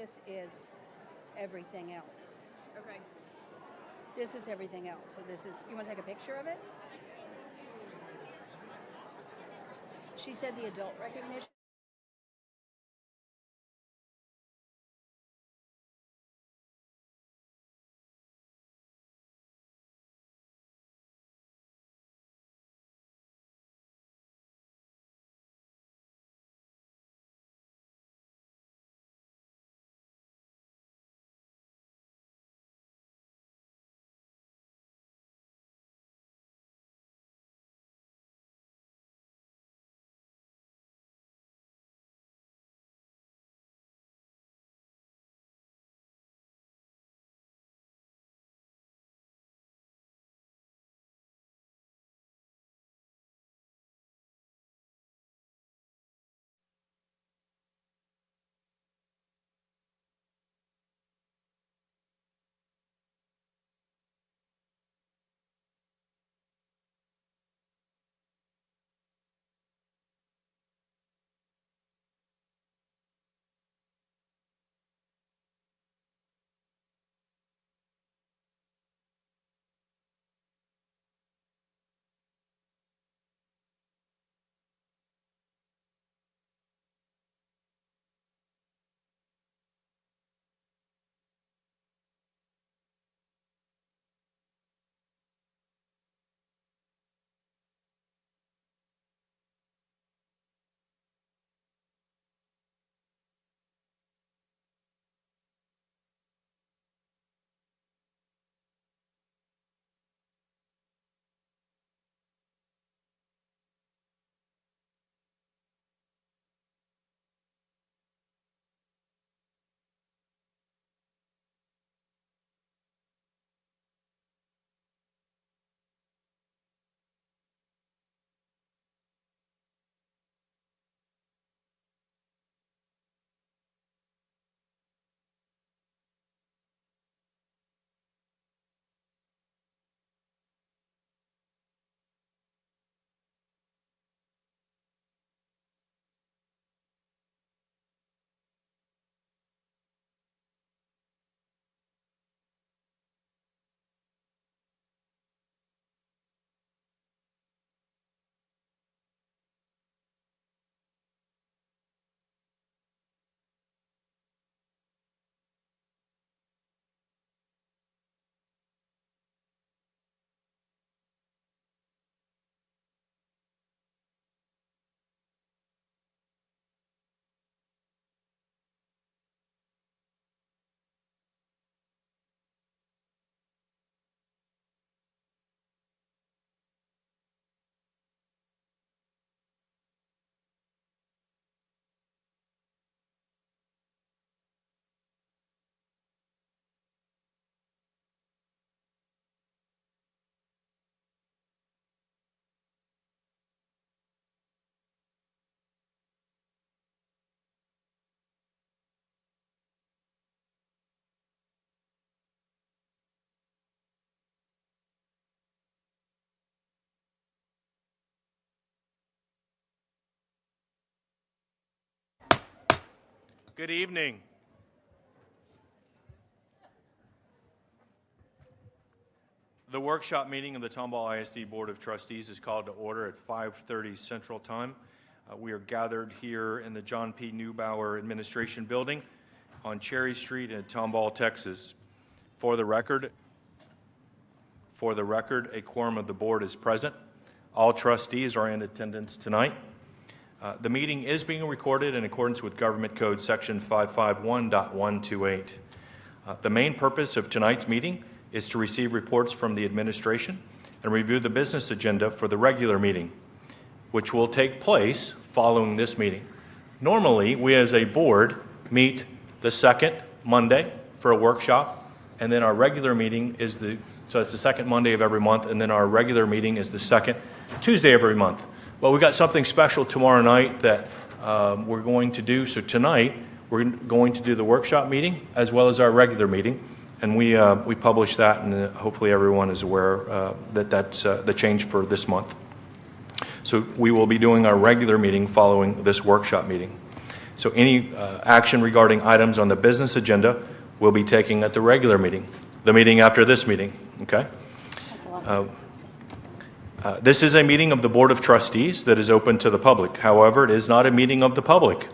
This is everything else. Okay. This is everything else. So this is, you want to take a picture of it? She said the adult recognition. Good evening. The workshop meeting of the Tomball ISD Board of Trustees is called to order at 5:30 Central Time. We are gathered here in the John P. Neubauer Administration Building on Cherry Street in Tomball, Texas. For the record, a quorum of the board is present. All trustees are in attendance tonight. The meeting is being recorded in accordance with Government Code Section 551.128. The main purpose of tonight's meeting is to receive reports from the administration and review the business agenda for the regular meeting, which will take place following this meeting. Normally, we as a board meet the second Monday for a workshop, and then our regular meeting is so it's the second Monday of every month, and then our regular meeting is the second Tuesday of every month. Well, we've got something special tomorrow night that we're going to do. So tonight, we're going to do the workshop meeting as well as our regular meeting. And we publish that, and hopefully everyone is aware that that's the change for this month. So we will be doing our regular meeting following this workshop meeting. So any action regarding items on the business agenda will be taken at the regular meeting, the meeting after this meeting, okay? This is a meeting of the Board of Trustees that is open to the public. However, it is not a meeting of the public.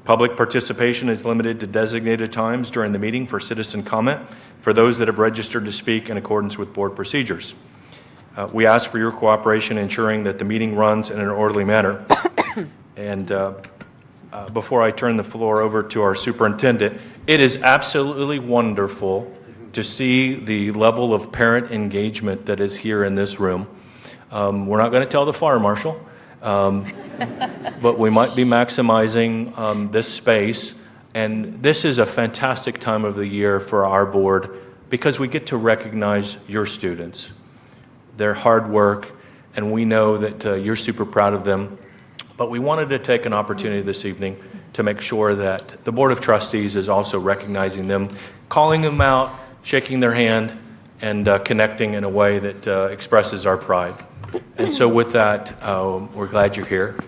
Public participation is limited to designated times during the meeting for citizen comment for those that have registered to speak in accordance with board procedures. We ask for your cooperation ensuring that the meeting runs in an orderly manner. And before I turn the floor over to our superintendent, it is absolutely wonderful to see the level of parent engagement that is here in this room. We're not going to tell the fire marshal, but we might be maximizing this space. And this is a fantastic time of the year for our board because we get to recognize your students, their hard work, and we know that you're super proud of them. But we wanted to take an opportunity this evening to make sure that the Board of Trustees is also recognizing them, calling them out, shaking their hand, and connecting in a way that expresses our pride. And so with that, we're glad you're here.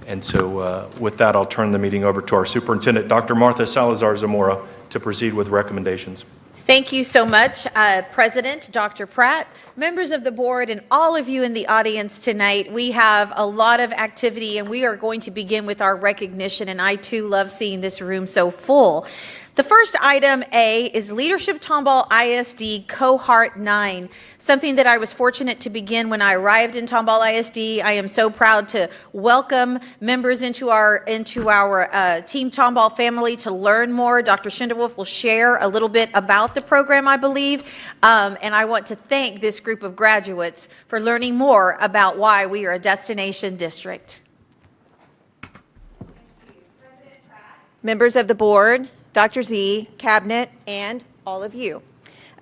And so with that, I'll turn the meeting over to our superintendent, Dr. Martha Salazar-Zamora, to proceed with recommendations. Thank you so much, President Dr. Pratt, members of the board, and all of you in the audience tonight. We have a lot of activity, and we are going to begin with our recognition, and I too love seeing this room so full. The first item, A, is Leadership Tomball ISD Cohort 9, something that I was fortunate to begin when I arrived in Tomball ISD. I am so proud to welcome members into our Team Tomball family to learn more. Dr. Schindelwolf will share a little bit about the program, I believe, and I want to thank this group of graduates for learning more about why we are a destination district. Members of the board, Dr. Z, Cabinet, and all of you.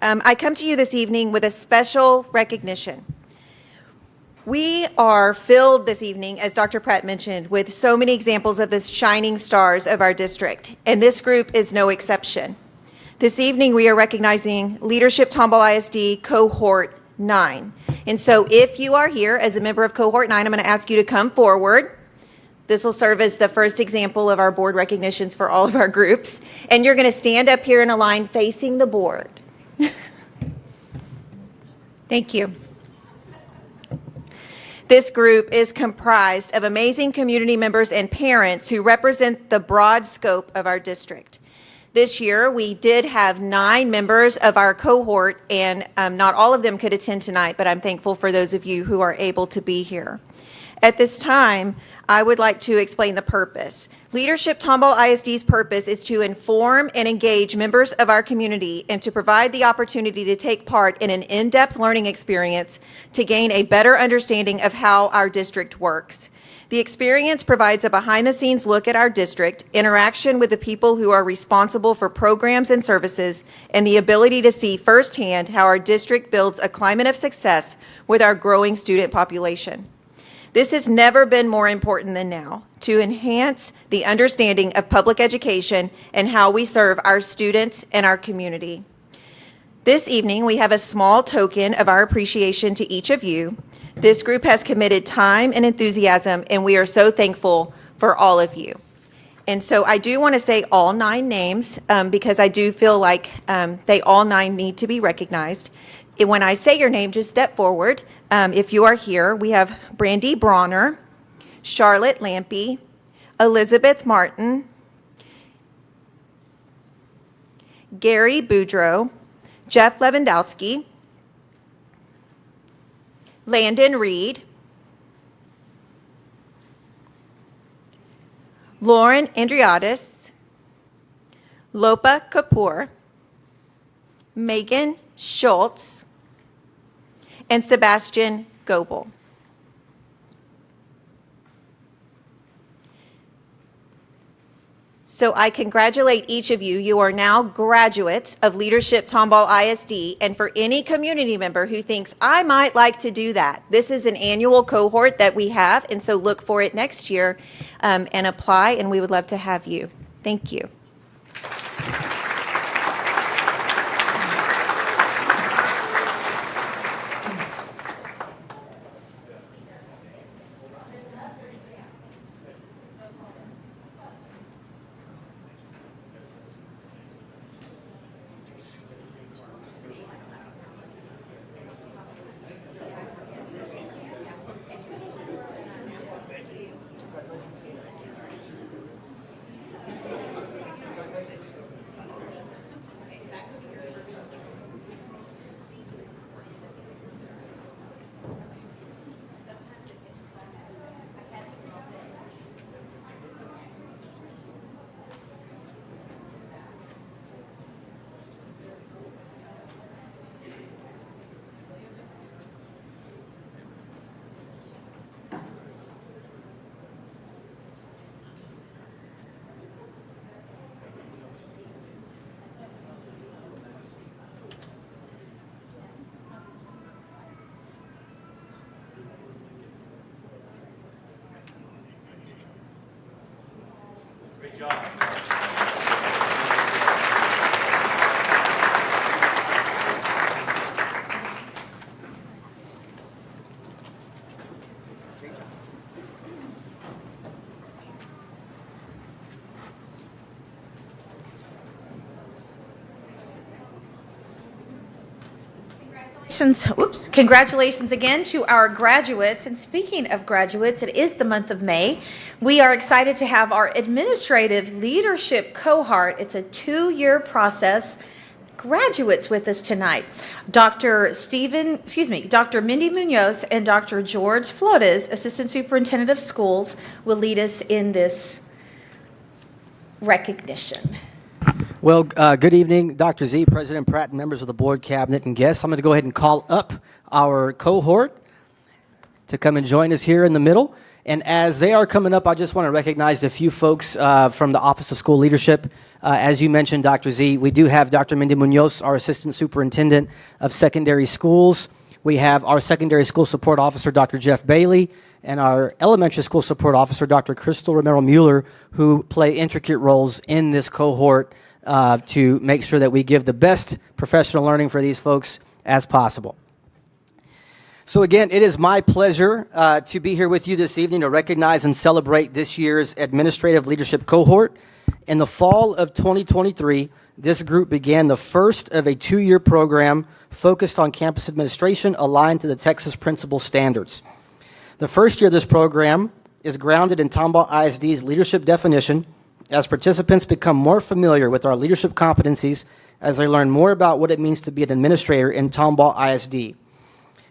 I come to you this evening with a special recognition. We are filled this evening, as Dr. Pratt mentioned, with so many examples of the shining stars of our district, and this group is no exception. This evening, we are recognizing Leadership Tomball ISD Cohort 9. And so if you are here as a member of Cohort 9, I'm going to ask you to come forward. This will serve as the first example of our board recognitions for all of our groups. And you're going to stand up here in a line facing the board. Thank you. This group is comprised of amazing community members and parents who represent the broad scope of our district. This year, we did have 9 members of our cohort, and not all of them could attend tonight, but I'm thankful for those of you who are able to be here. At this time, I would like to explain the purpose. Leadership Tomball ISD's purpose is to inform and engage members of our community and to provide the opportunity to take part in an in-depth learning experience to gain a better understanding of how our district works. The experience provides a behind-the-scenes look at our district, interaction with the people who are responsible for programs and services, and the ability to see firsthand how our district builds a climate of success with our growing student population. This has never been more important than now, to enhance the understanding of public education and how we serve our students and our community. This evening, we have a small token of our appreciation to each of you. This group has committed time and enthusiasm, and we are so thankful for all of you. And so I do want to say all 9 names because I do feel like they all 9 need to be recognized. And when I say your name, just step forward. If you are here, we have Brandy Bronner, Charlotte Lampy, Elizabeth Martin, Gary Boudreau, Jeff Lewandowski, Landon Reed, Lauren Andriadis, Lopa Kapoor, Megan Schultz, and Sebastian Goebel. So I congratulate each of you. You are now graduates of Leadership Tomball ISD, and for any community member who thinks, I might like to do that, this is an annual cohort that we have, and so look for it next year and apply, and we would love to have you. Thank you. Congratulations again to our graduates. And speaking of graduates, it is the month of May. We are excited to have our administrative leadership cohort. It's a 2-year process. Graduates with us tonight. Dr. Mindy Munoz and Dr. George Flores, Assistant Superintendent of Schools, will lead us in this recognition. Well, good evening, Dr. Z, President Pratt, and members of the board, cabinet, and guests. I'm going to go ahead and call up our cohort to come and join us here in the middle. And as they are coming up, I just want to recognize a few folks from the Office of School Leadership. As you mentioned, Dr. Z, we do have Dr. Mindy Munoz, our Assistant Superintendent of Secondary Schools. We have our Secondary School Support Officer, Dr. Jeff Bailey, and our Elementary School Support Officer, Dr. Crystal Romero-Mueller, who play intricate roles in this cohort to make sure that we give the best professional learning for these folks as possible. So again, it is my pleasure to be here with you this evening to recognize and celebrate this year's Administrative Leadership Cohort. In the fall of 2023, this group began the first of a 2-year program focused on campus administration aligned to the Texas Principal Standards. The first year of this program is grounded in Tomball ISD's leadership definition, as participants become more familiar with our leadership competencies as they learn more about what it means to be an administrator in Tomball ISD.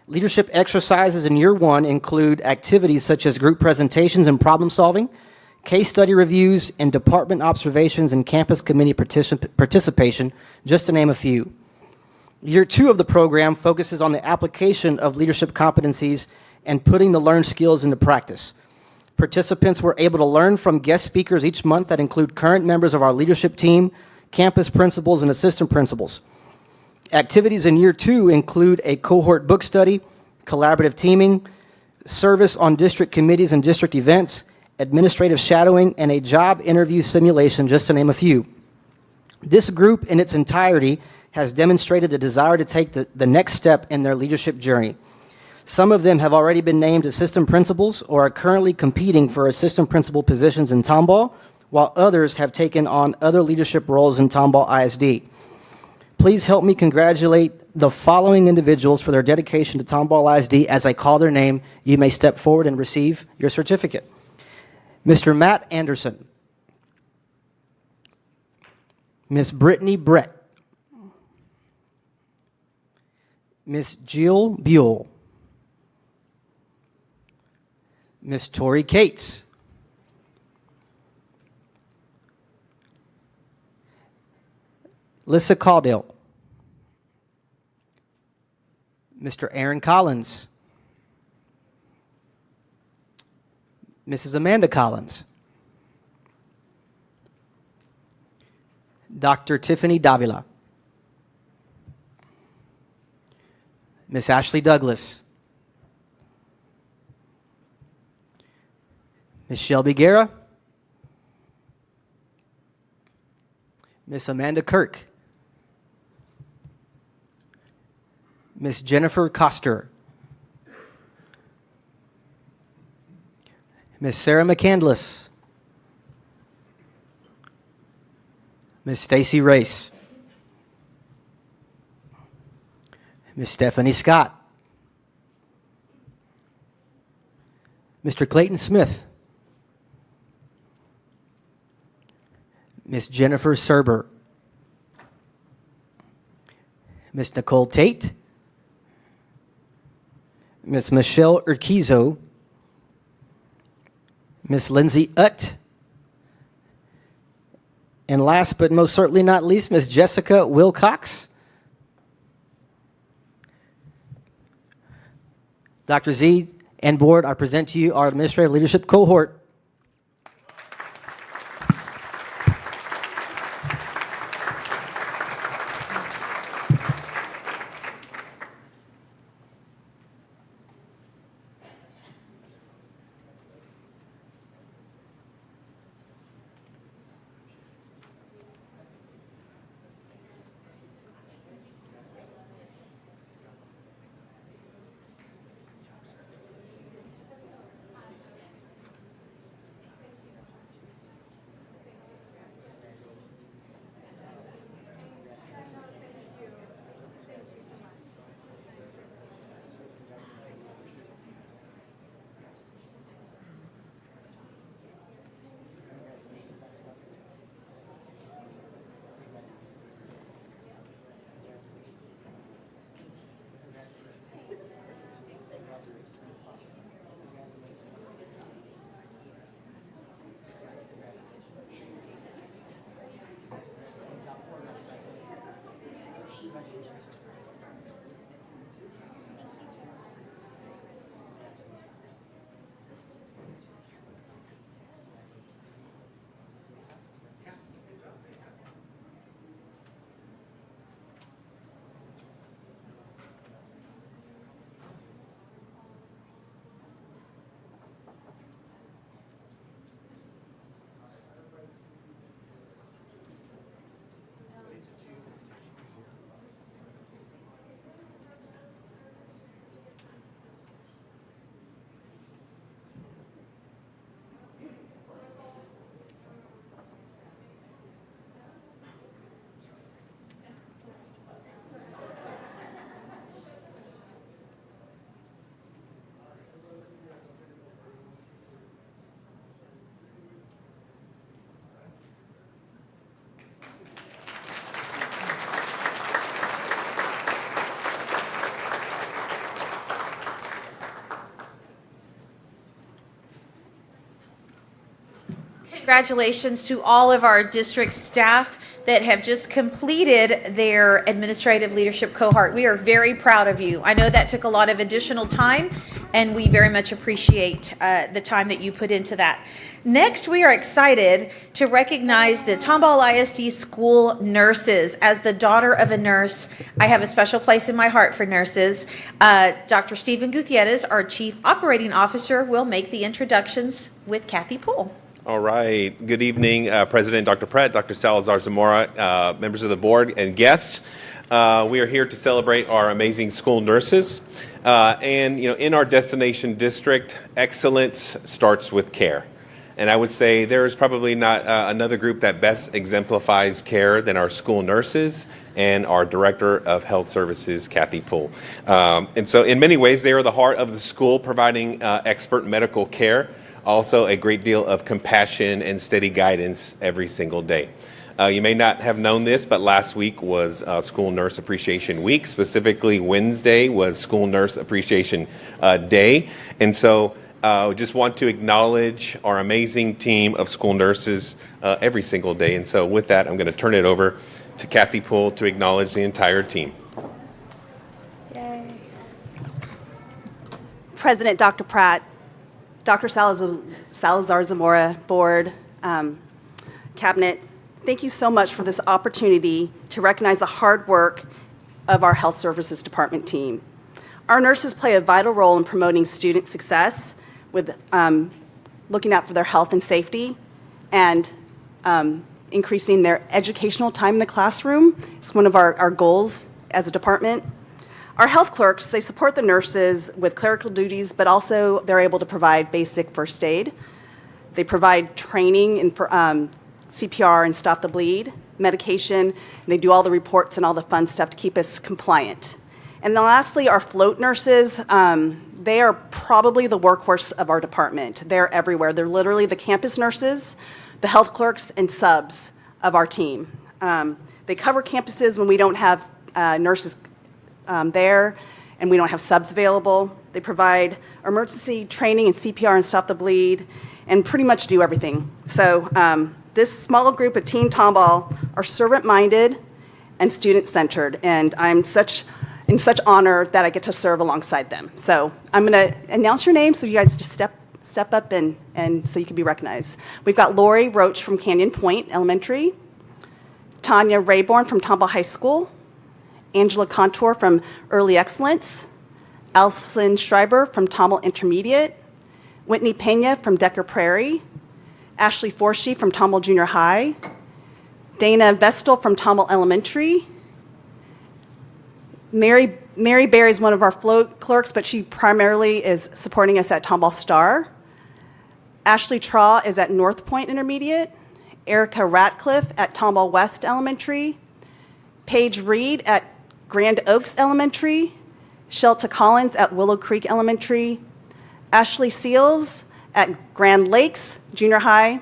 Leadership exercises in year 1 include activities such as group presentations and problem solving, case study reviews, and department observations and campus committee participation, just to name a few. Year 2 of the program focuses on the application of leadership competencies and putting the learned skills into practice. Participants were able to learn from guest speakers each month that include current members of our leadership team, campus principals, and assistant principals. Activities in year 2 include a cohort book study, collaborative teaming, service on district committees and district events, administrative shadowing, and a job interview simulation, just to name a few. This group in its entirety has demonstrated a desire to take the next step in their leadership journey. Some of them have already been named assistant principals or are currently competing for assistant principal positions in Tomball, while others have taken on other leadership roles in Tomball ISD. Please help me congratulate the following individuals for their dedication to Tomball ISD. As I call their name, you may step forward and receive your certificate. Mr. Matt Anderson, Miss Brittany Brett, Miss Jill Buell, Miss Tori Cates, Lissa Caudill, Mr. Aaron Collins, Mrs. Amanda Collins, Dr. Tiffany Davila, Miss Ashley Douglas, Miss Shelby Guerra, Miss Amanda Kirk, Miss Jennifer Coster, Miss Sarah McCandless, Miss Stacy Race, Miss Stephanie Scott, Mr. Clayton Smith, Miss Jennifer Serber, Miss Nicole Tate, Miss Michelle Urquizo, Miss Lindsay Utt, and last but most certainly not least, Miss Jessica Wilcox. Dr. Z and board, I present to you our administrative leadership cohort. Congratulations to all of our district staff that have just completed their administrative leadership cohort. We are very proud of you. I know that took a lot of additional time, and we very much appreciate the time that you put into that. Next, we are excited to recognize the Tomball ISD school nurses. As the daughter of a nurse, I have a special place in my heart for nurses. Dr. Stephen Gutierrez, our Chief Operating Officer, will make the introductions with Kathy Poole. All right. Good evening, President Dr. Pratt, Dr. Salazar Zamora, members of the board, and guests. We are here to celebrate our amazing school nurses. And in our destination district, excellence starts with care. And I would say there is probably not another group that best exemplifies care than our school nurses and our Director of Health Services, Kathy Poole. And so in many ways, they are the heart of the school, providing expert medical care, also a great deal of compassion and steady guidance every single day. You may not have known this, but last week was School Nurse Appreciation Week. Specifically, Wednesday was School Nurse Appreciation Day. And so just want to acknowledge our amazing team of school nurses every single day. And so with that, I'm going to turn it over to Kathy Poole to acknowledge the entire team. Yay. President Dr. Pratt, Dr. Salazar Zamora, board, cabinet, thank you so much for this opportunity to recognize the hard work of our Health Services Department team. Our nurses play a vital role in promoting student success with looking out for their health and safety and increasing their educational time in the classroom. It's one of our goals as a department. Our health clerks, they support the nurses with clerical duties, but also they're able to provide basic first aid. They provide training in CPR and stop the bleed, medication, and they do all the reports and all the fun stuff to keep us compliant. And then lastly, our float nurses, they are probably the workhorse of our department. They're everywhere. They're literally the campus nurses, the health clerks, and subs of our team. They cover campuses when we don't have nurses there and we don't have subs available. They provide emergency training in CPR and stop the bleed and pretty much do everything. So this small group of Team Tomball are servant-minded and student-centered, and I'm in such honor that I get to serve alongside them. So I'm going to announce your name so you guys just step up and so you can be recognized. We've got Lori Roach from Canyon Point Elementary, Tanya Rayborn from Tomball High School, Angela Contour from Early Excellence, Alison Schreiber from Tomball Intermediate, Whitney Pena from Decker Prairie, Ashley Forshee from Tomball Junior High, Dana Vestal from Tomball Elementary, Mary Berry is one of our float clerks, but she primarily is supporting us at Tomball Star. Ashley Traw is at North Point Intermediate, Erica Ratcliffe at Tomball West Elementary, Paige Reed at Grand Oaks Elementary, Shelta Collins at Willow Creek Elementary, Ashley Seals at Grand Lakes Junior High,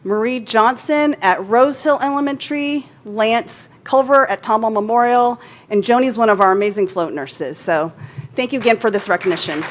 Marie Johnson at Rose Hill Elementary, Lance Culver at Tomball Memorial, and Joni's one of our amazing float nurses. So thank you again for this recognition.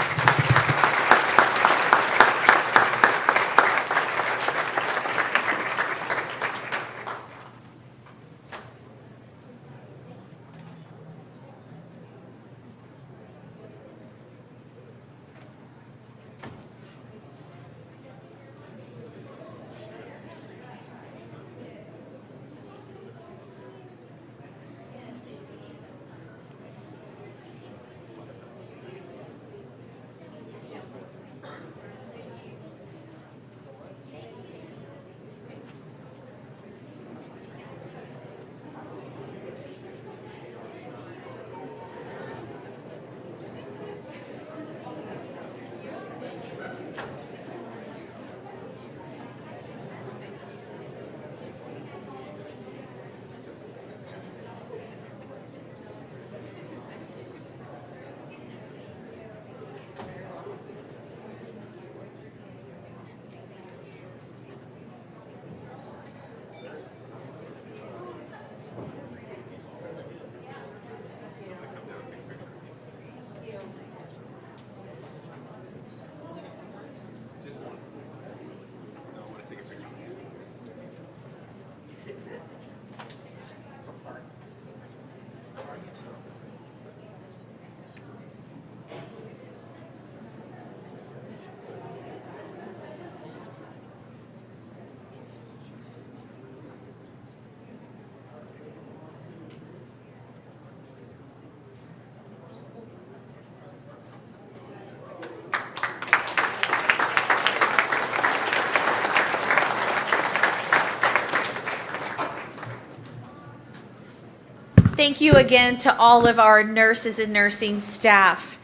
thank you again to all of our nurses and nursing staff.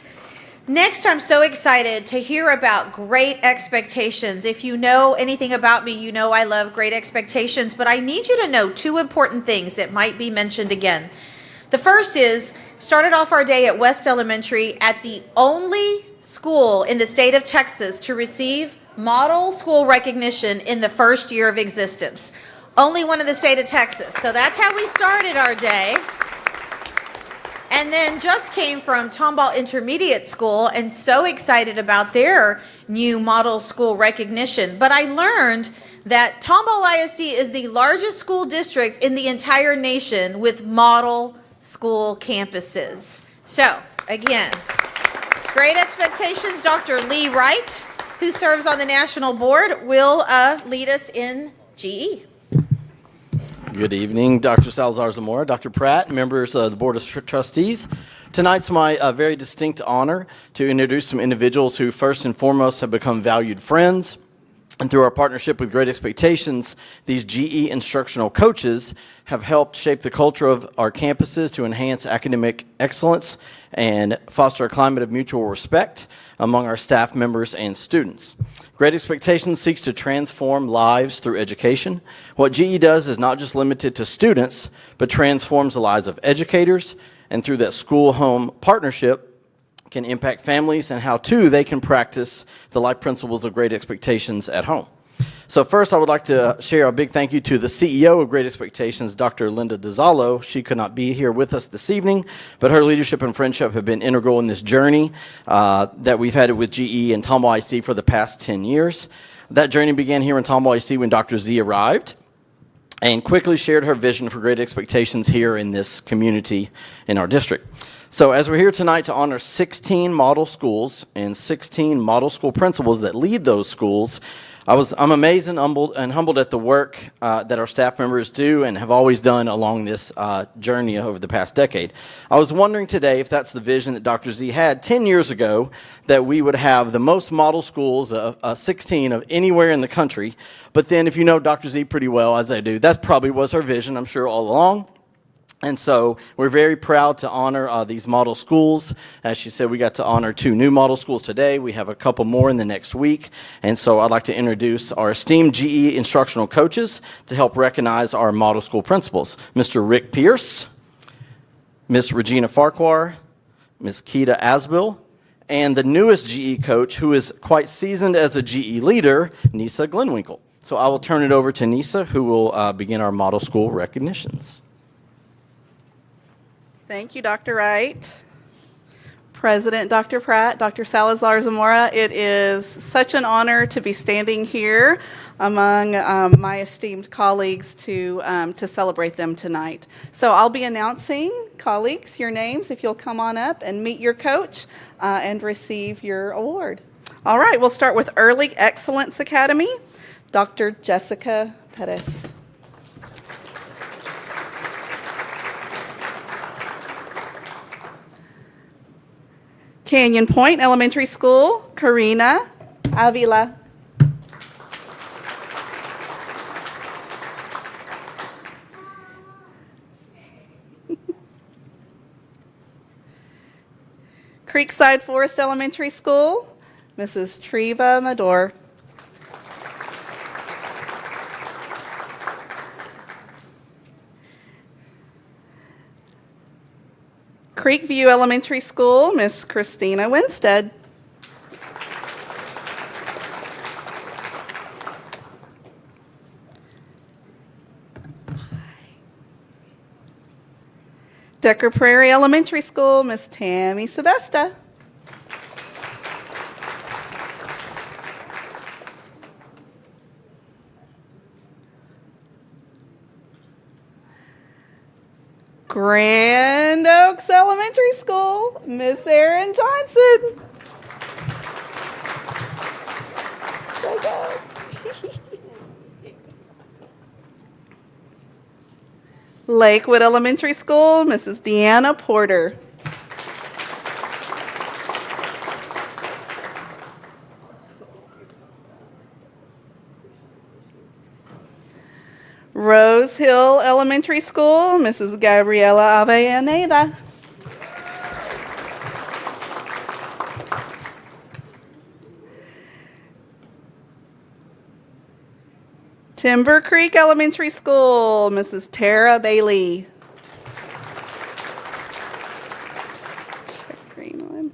Next, I'm so excited to hear about Great Expectations. If you know anything about me, you know I love Great Expectations, but I need you to know two important things that might be mentioned again. The first is, started off our day at West Elementary at the only school in the state of Texas to receive model school recognition in the first year of existence. Only one in the state of Texas. So that's how we started our day. And then just came from Tomball Intermediate School and so excited about their new model school recognition. But I learned that Tomball ISD is the largest school district in the entire nation with model school campuses. So again, Great Expectations. Dr. Lee Wright, who serves on the national board, will lead us in GE. Good evening, Dr. Salazar Zamora, Dr. Pratt, members of the Board of Trustees. Tonight's my very distinct honor to introduce some individuals who first and foremost have become valued friends. And through our partnership with Great Expectations, these GE instructional coaches have helped shape the culture of our campuses to enhance academic excellence and foster a climate of mutual respect among our staff members and students. Great Expectations seeks to transform lives through education. What GE does is not just limited to students, but transforms the lives of educators, and through that school-home partnership, can impact families and how, too, they can practice the life principles of Great Expectations at home. So first, I would like to share a big thank you to the CEO of Great Expectations, Dr. Linda DiZallo. She could not be here with us this evening, but her leadership and friendship have been integral in this journey that we've had with GE and Tomball ISD for the past 10 years. That journey began here in Tomball ISD when Dr. Z arrived and quickly shared her vision for Great Expectations here in this community in our district. So as we're here tonight to honor 16 model schools and 16 model school principals that lead those schools, I'm amazed and humbled at the work that our staff members do and have always done along this journey over the past decade. I was wondering today if that's the vision that Dr. Z had 10 years ago, that we would have the most model schools, 16 of anywhere in the country. But then if you know Dr. Z pretty well, as I do, that probably was her vision, I'm sure, all along. And so we're very proud to honor these model schools. As she said, we got to honor 2 new model schools today. We have a couple more in the next week. And so I'd like to introduce our esteemed GE instructional coaches to help recognize our model school principals. Mr. Rick Pierce, Miss Regina Farquhar, Miss Keita Asbill, and the newest GE coach, who is quite seasoned as a GE leader, Nisa Glenwinkle. So I will turn it over to Nisa, who will begin our model school recognitions. Thank you, Dr. Wright. President Dr. Pratt, Dr. Salazar Zamora, it is such an honor to be standing here among my esteemed colleagues to celebrate them tonight. So I'll be announcing, colleagues, your names, if you'll come on up and meet your coach and receive your award. All right, we'll start with Early Excellence Academy, Dr. Jessica Pettis. Canyon Point Elementary School, Karina Avila. Creekside Forest Elementary School, Mrs. Treva Mador. Creekview Elementary School, Miss Christina Winstead. Decker Prairie Elementary School, Miss Tammy Sebesta. Grand Oaks Elementary School, Miss Erin Johnson. There you go. Lakewood Elementary School, Mrs. Deanna Porter. Rose Hill Elementary School, Mrs. Gabriela Avellaneda. Timber Creek Elementary School, Mrs. Tara Bailey. Green one.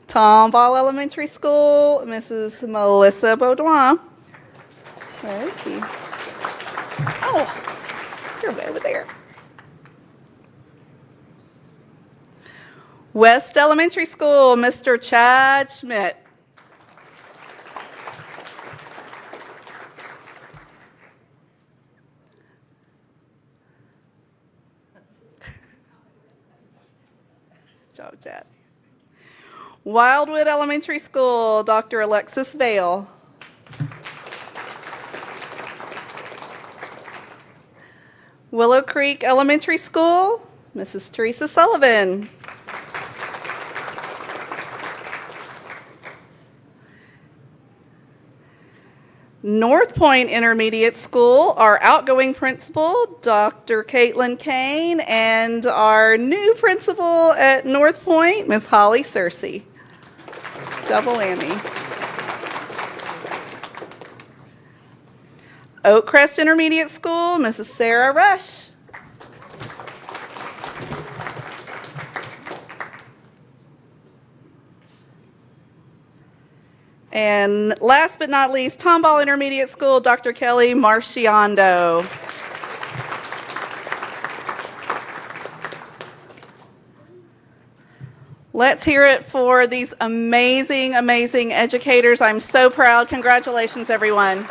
Tomball Elementary School, Mrs. Melissa Baudouin. Where is she? Oh, you're way over there. West Elementary School, Mr. Chad Schmidt. Job, Chad. Wildwood Elementary School, Dr. Alexis Vale. Willow Creek Elementary School, Mrs. Teresa Sullivan. North Point Intermediate School, our outgoing principal, Dr. Caitlin Kane, and our new principal at North Point, Ms. Holly Searcy. Double whammy. Oakcrest Intermediate School, Mrs. Sarah Rush. And last but not least, Tomball Intermediate School, Dr. Kelly Marciando. Let's hear it for these amazing, amazing educators. I'm so proud. Congratulations, everyone.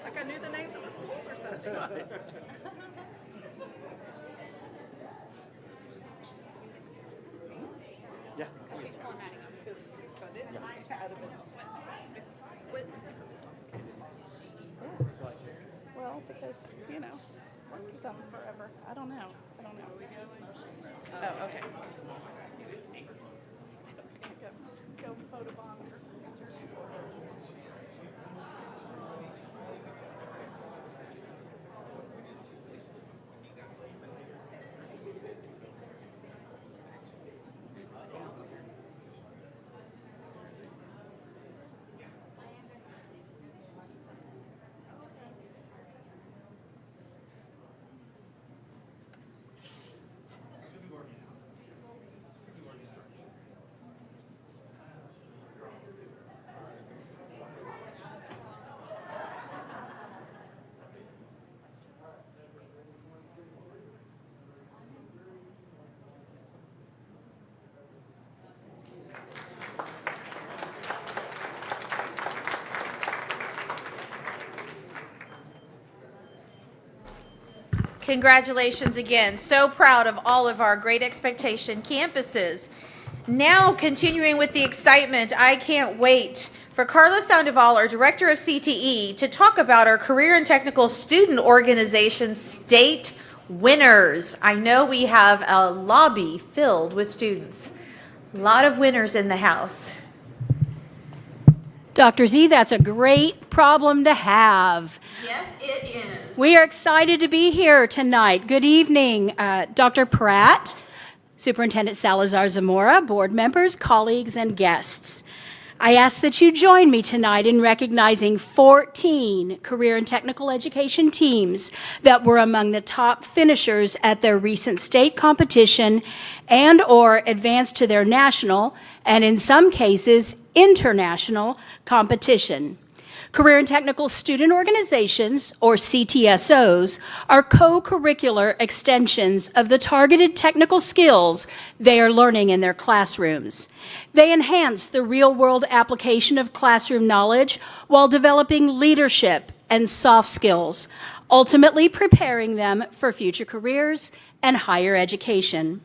Like I knew the names of the schools or something. Yeah. Well, because, you know, worked with them forever. I don't know. Oh, okay. Go photobomb. Congratulations again. So proud of all of our Great Expectation campuses. Now, continuing with the excitement, I can't wait for Carlos Sandoval, our Director of CTE, to talk about our Career and Technical Student Organization state winners. I know we have a lobby filled with students. A lot of winners in the house. Dr. Z, that's a great problem to have. Yes, it is. We are excited to be here tonight. Good evening, Dr. Pratt, Superintendent Salazar Zamora, board members, colleagues, and guests. I ask that you join me tonight in recognizing 14 career and technical education teams that were among the top finishers at their recent state competition and/or advanced to their national, and in some cases, international competition. Career and Technical Student Organizations, or CTSOs, are co-curricular extensions of the targeted technical skills they are learning in their classrooms. They enhance the real-world application of classroom knowledge while developing leadership and soft skills, ultimately preparing them for future careers and higher education.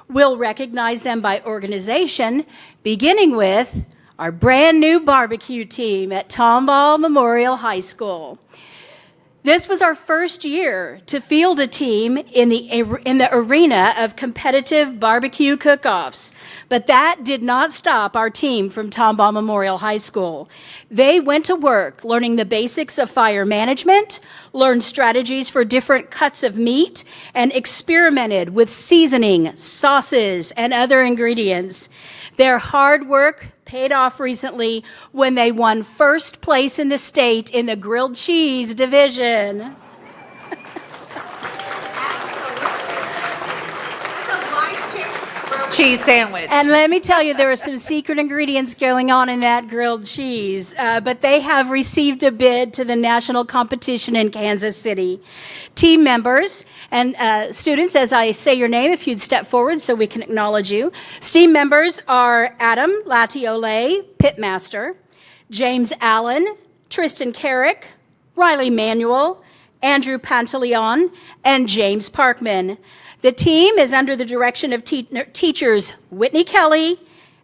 We'll recognize them by organization, beginning with our brand new barbecue team at Tomball Memorial High School. This was our first year to field a team in the arena of competitive barbecue cook-offs, but that did not stop our team from Tomball Memorial High School. They went to work learning the basics of fire management, learned strategies for different cuts of meat, and experimented with seasoning, sauces, and other ingredients. Their hard work paid off recently when they won first place in the state in the grilled cheese division. Cheese sandwich. And let me tell you, there are some secret ingredients going on in that grilled cheese, but they have received a bid to the national competition in Kansas City. Team members and students, as I say your name, if you'd step forward so we can acknowledge you. Team members are Adam Latiole, pitmaster, James Allen, Tristan Carrick, Riley Manuel, Andrew Pantaleon, and James Parkman. The team is under the direction of teachers Whitney Kelly,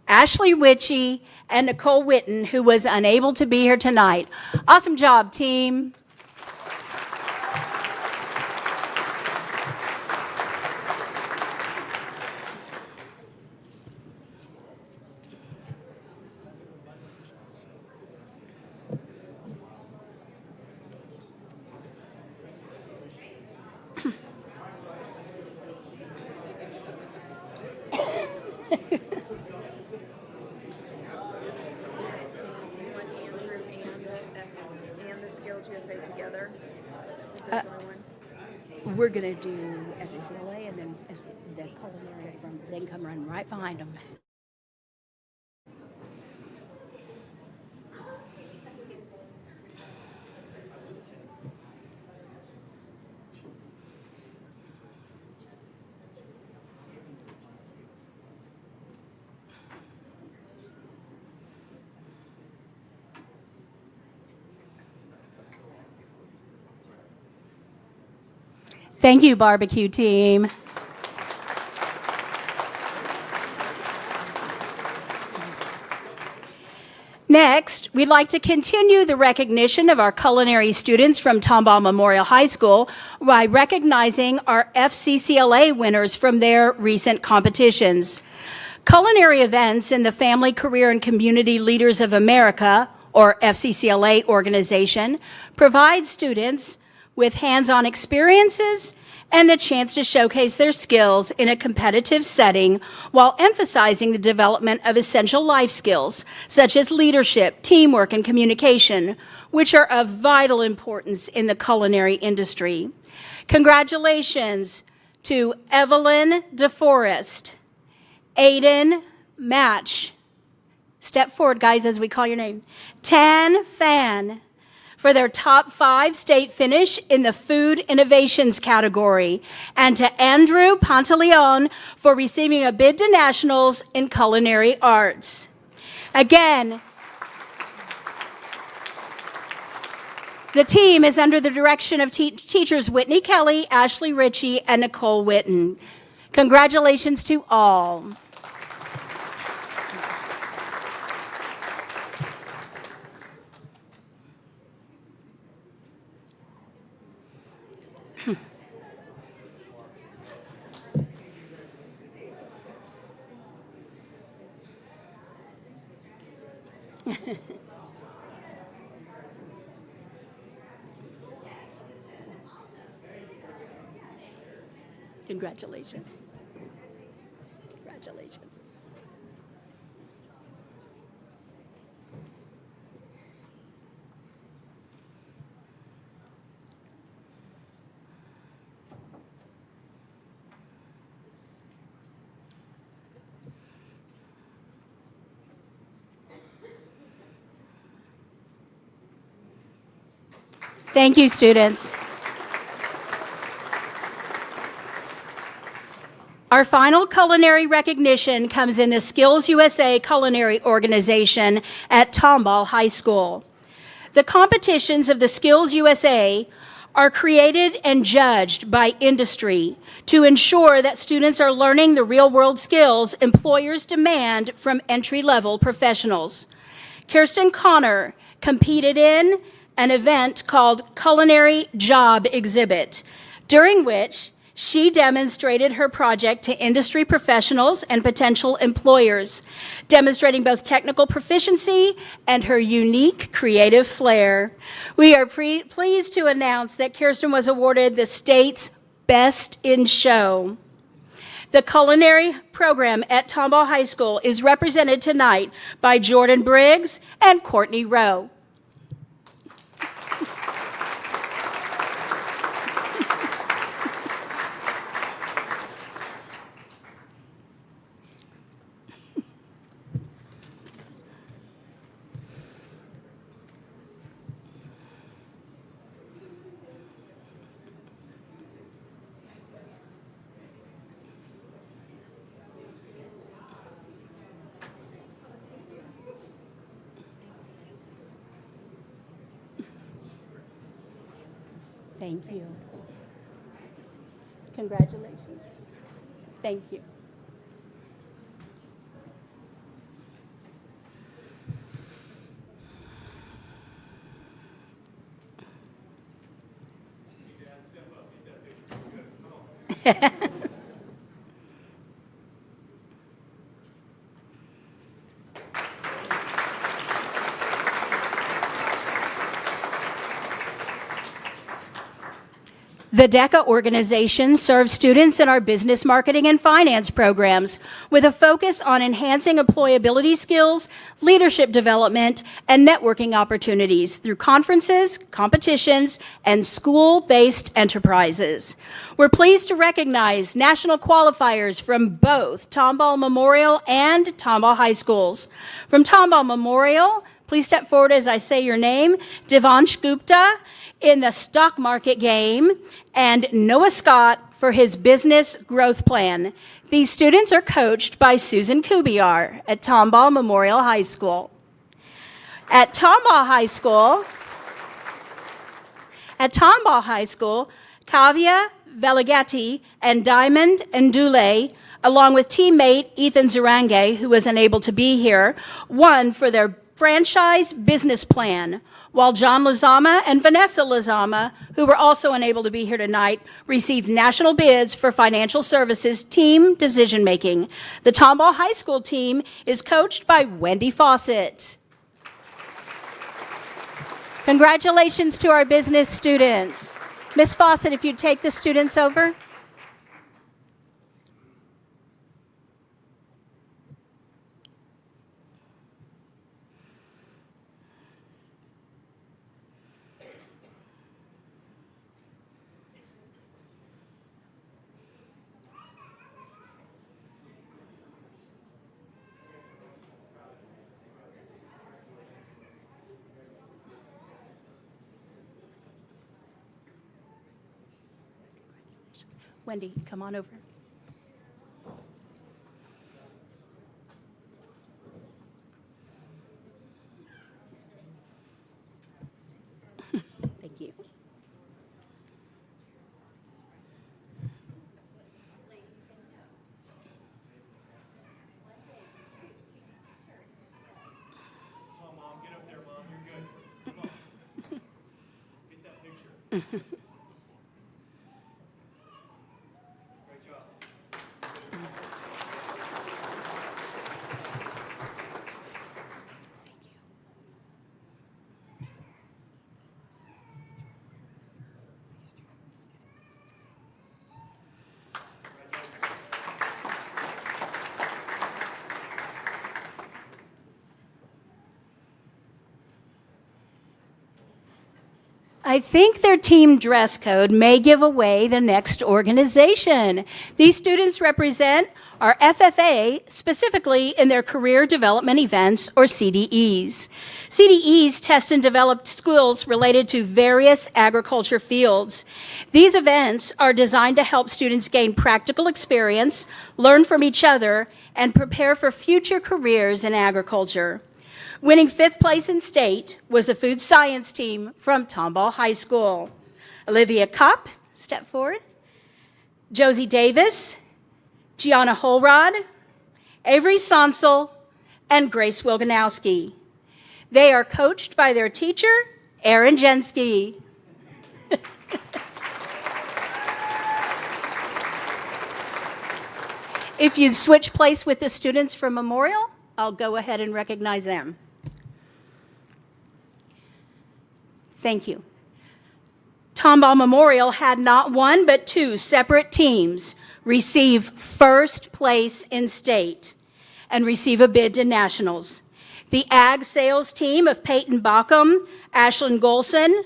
Ashley Ritchie, and Nicole Witten, who was unable to be here tonight. Awesome job, team. We're going to do FCCLA and then the culinary from, they can come run right behind them. Thank you, barbecue team. Next, we'd like to continue the recognition of our culinary students from Tomball Memorial High School by recognizing our FCCLA winners from their recent competitions. Culinary events in the Family, Career, and Community Leaders of America, or FCCLA organization, provide students with hands-on experiences and the chance to showcase their skills in a competitive setting while emphasizing the development of essential life skills such as leadership, teamwork, and communication, which are of vital importance in the culinary industry. Congratulations to Evelyn DeForest, Aiden Match, step forward guys as we call your name, Tan Fan, for their top 5 state finish in the food innovations category, and to Andrew Pantaleon for receiving a bid to nationals in culinary arts. Again, the team is under the direction of teachers Whitney Kelly, Ashley Ritchie, and Nicole Witten. Congratulations to all. Congratulations. Congratulations. Thank you, students. Our final culinary recognition comes in the Skills USA Culinary Organization at Tomball High School. The competitions of the Skills USA are created and judged by industry to ensure that students are learning the real-world skills employers demand from entry-level professionals. Kirsten Connor competed in an event called Culinary Job Exhibit, during which she demonstrated her project to industry professionals and potential employers, demonstrating both technical proficiency and her unique creative flair. We are pleased to announce that Kirsten was awarded the state's Best in Show. The culinary program at Tomball High School is represented tonight by Jordan Briggs and Courtney Rowe. Thank you. Congratulations. Thank you. The DECA organization serves students in our business marketing and finance programs with a focus on enhancing employability skills, leadership development, and networking opportunities through conferences, competitions, and school-based enterprises. We're pleased to recognize national qualifiers from both Tomball Memorial and Tomball High Schools. From Tomball Memorial, please step forward as I say your name, Devansh Gupta in the stock market game, and Noah Scott for his business growth plan. These students are coached by Susan Kubiar at Tomball Memorial High School. At Tomball High School, Kavya Veligati and Diamond Ndule, along with teammate Ethan Zarange, who was unable to be here, won for their franchise business plan, while John Lazama and Vanessa Lazama, who were also unable to be here tonight, received national bids for financial services team decision-making. The Tomball High School team is coached by Wendy Fawcett. Congratulations to our business students. Ms. Fawcett, if you'd take the students over. Wendy, come on over. Thank you. Come on, Mom, get up there, Mom. You're good. Come on. Get that picture. Great job. I think their team dress code may give away the next organization. These students represent our FFA, specifically in their career development events, or CDEs. CDEs test and develop skills related to various agriculture fields. These events are designed to help students gain practical experience, learn from each other, and prepare for future careers in agriculture. Winning 5th place in state was the food science team from Tomball High School. Olivia Kopp, step forward. Josie Davis, Gianna Holrod, Avery Sonsel, and Grace Wilganowski. They are coached by their teacher, Erin Jensky. If you'd switch place with the students from Memorial, I'll go ahead and recognize them. Thank you. Tomball Memorial had not one but two separate teams receive first place in state and receive a bid to nationals. The Ag Sales team of Peyton Bockham, Ashlyn Golson,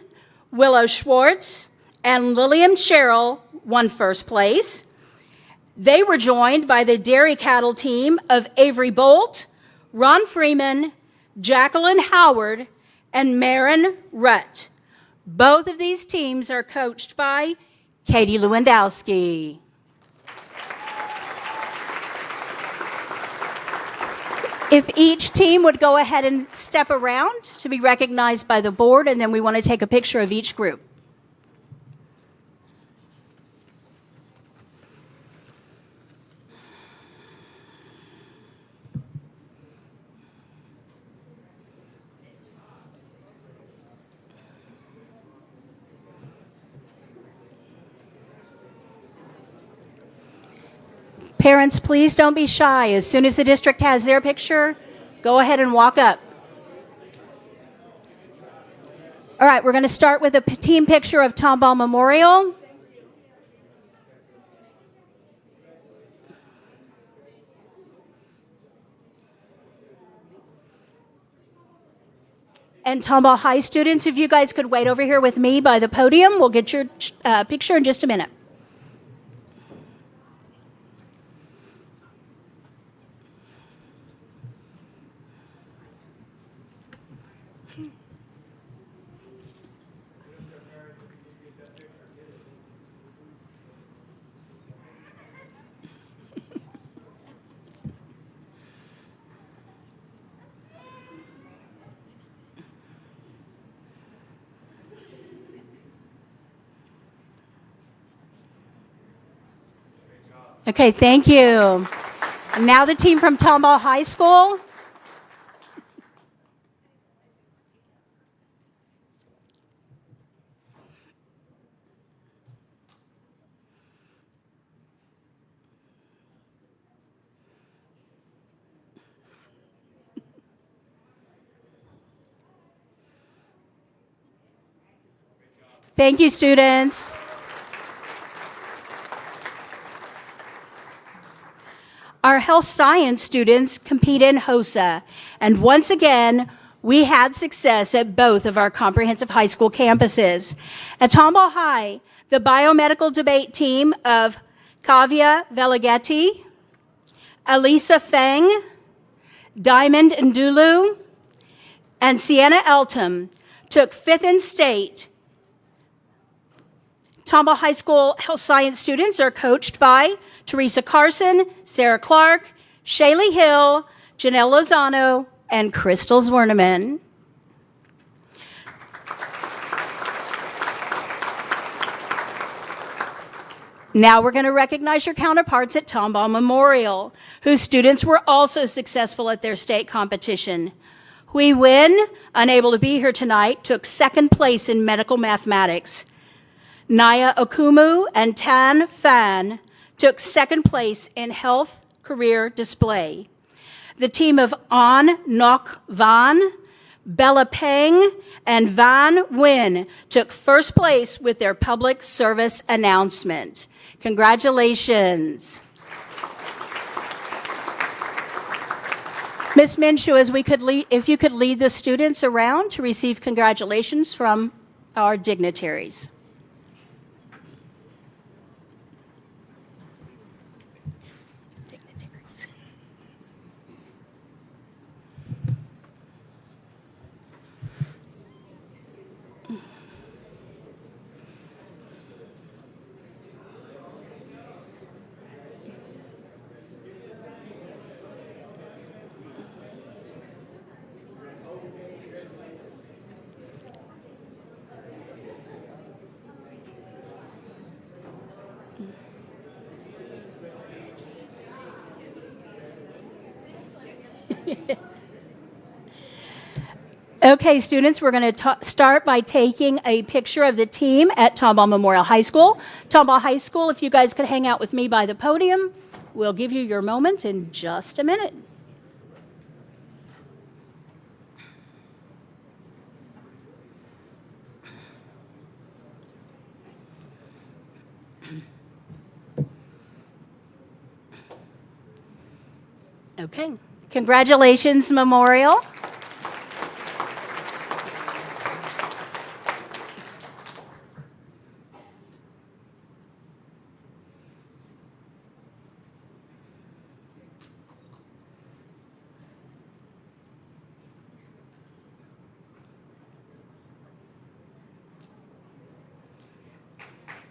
Willow Schwartz, and Lillian Sherrill won first place. They were joined by the Dairy Cattle team of Avery Bolt, Ron Freeman, Jacqueline Howard, and Marin Rutt. Both of these teams are coached by Katie Lewandowski. If each team would go ahead and step around to be recognized by the board, and then we want to take a picture of each group. Parents, please don't be shy. As soon as the district has their picture, go ahead and walk up. All right, we're going to start with a team picture of Tomball Memorial. And Tomball High students, if you guys could wait over here with me by the podium, we'll get your picture in just a minute. Okay, thank you. And now the team from Tomball High School. Thank you, students. Our health science students compete in HOSA, and once again, we had success at both of our comprehensive high school campuses. At Tomball High, the biomedical debate team of Kavya Velagetti, Elisa Feng, Diamond Ndulu, and Sienna Elton took 5th in state. Tomball High School health science students are coached by Teresa Carson, Sarah Clark, Shaylee Hill, Janelle Lozano, and Crystal Zwerneman. Now we're going to recognize your counterparts at Tomball Memorial, whose students were also successful at their state competition. Hui Win, unable to be here tonight, took 2nd place in medical mathematics. Naya Okumu and Tan Fan took 2nd place in health career display. The team of An Ngoc Van, Bella Peng, and Van Nguyen took 1st place with their public service announcement. Congratulations. Ms. Minshew, if you could lead the students around to receive congratulations from our dignitaries. Okay, students, we're going to start by taking a picture of the team at Tomball Memorial High School. Tomball High School, if you guys could hang out with me by the podium, we'll give you your moment in just a minute. Okay, congratulations, Memorial.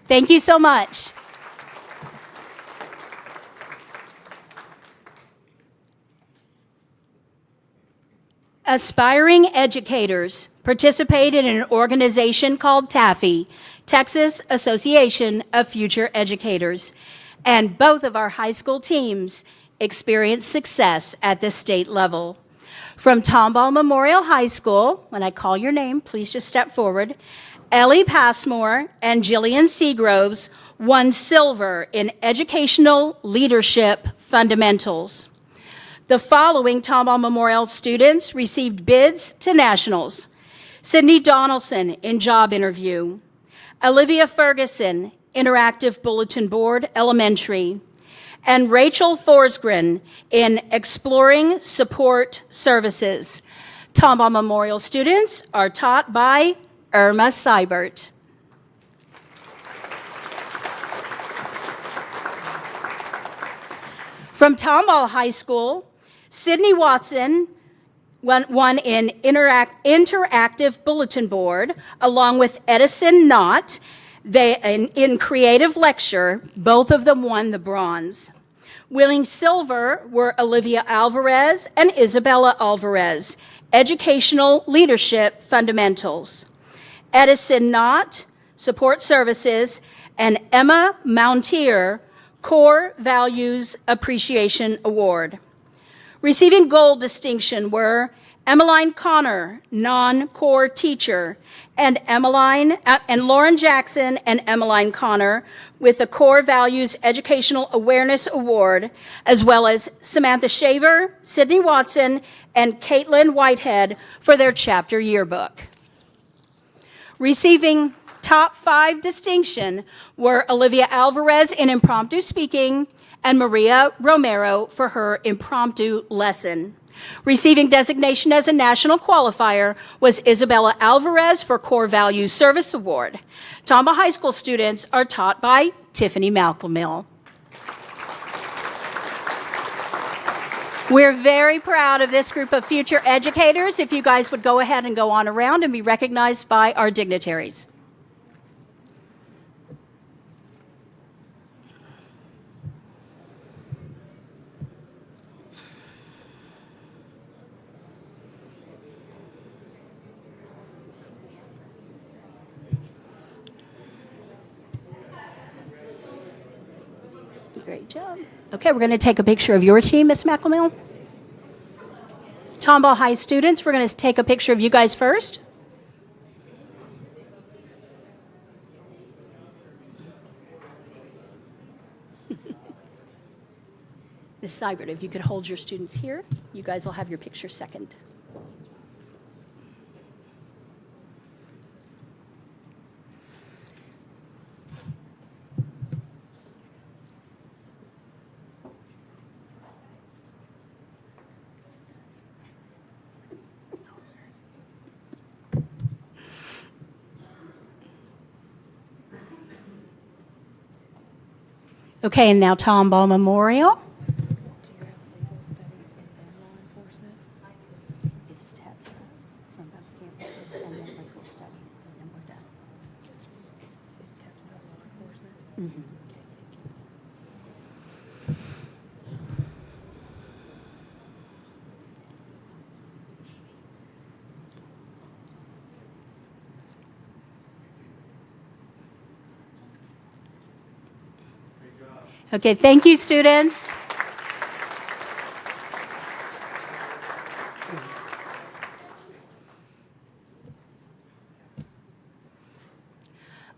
Thank you so much. Aspiring educators participate in an organization called TAFE, Texas Association of Future Educators, and both of our high school teams experienced success at the state level. From Tomball Memorial High School, when I call your name, please just step forward. Ellie Passmore and Jillian Seagroves won silver in Educational Leadership Fundamentals. The following Tomball Memorial students received bids to nationals: Sydney Donaldson in Job Interview, Olivia Ferguson, Interactive Bulletin Board Elementary, and Rachel Forsgren in Exploring Support Services. Tomball Memorial students are taught by Irma Seibert. From Tomball High School, Sydney Watson won in Interactive Bulletin Board, along with Edison Knott. In Creative Lecture, both of them won the bronze. Winning silver were Olivia Alvarez and Isabella Alvarez, Educational Leadership Fundamentals. Edison Knott, Support Services, and Emma Mountier, Core Values Appreciation Award. Receiving gold distinction were Emmeline Connor, non-core teacher, and Lauren Jackson and Emmeline Connor with the Core Values Educational Awareness Award, as well as Samantha Shaver, Sydney Watson, and Caitlin Whitehead for their chapter yearbook. Receiving top 5 distinction were Olivia Alvarez in impromptu speaking and Maria Romero for her impromptu lesson. Receiving designation as a national qualifier was Isabella Alvarez for Core Values Service Award. Tomball High School students are taught by Tiffany Malcolmill. We're very proud of this group of future educators. If you guys would go ahead and go on around and be recognized by our dignitaries. Great job. Okay, we're going to take a picture of your team, Ms. McElmill. Tomball High students, we're going to take a picture of you guys first. Ms. Seibert, if you could hold your students here, you guys will have your picture second. Okay, and now Tomball Memorial. Okay, thank you, students.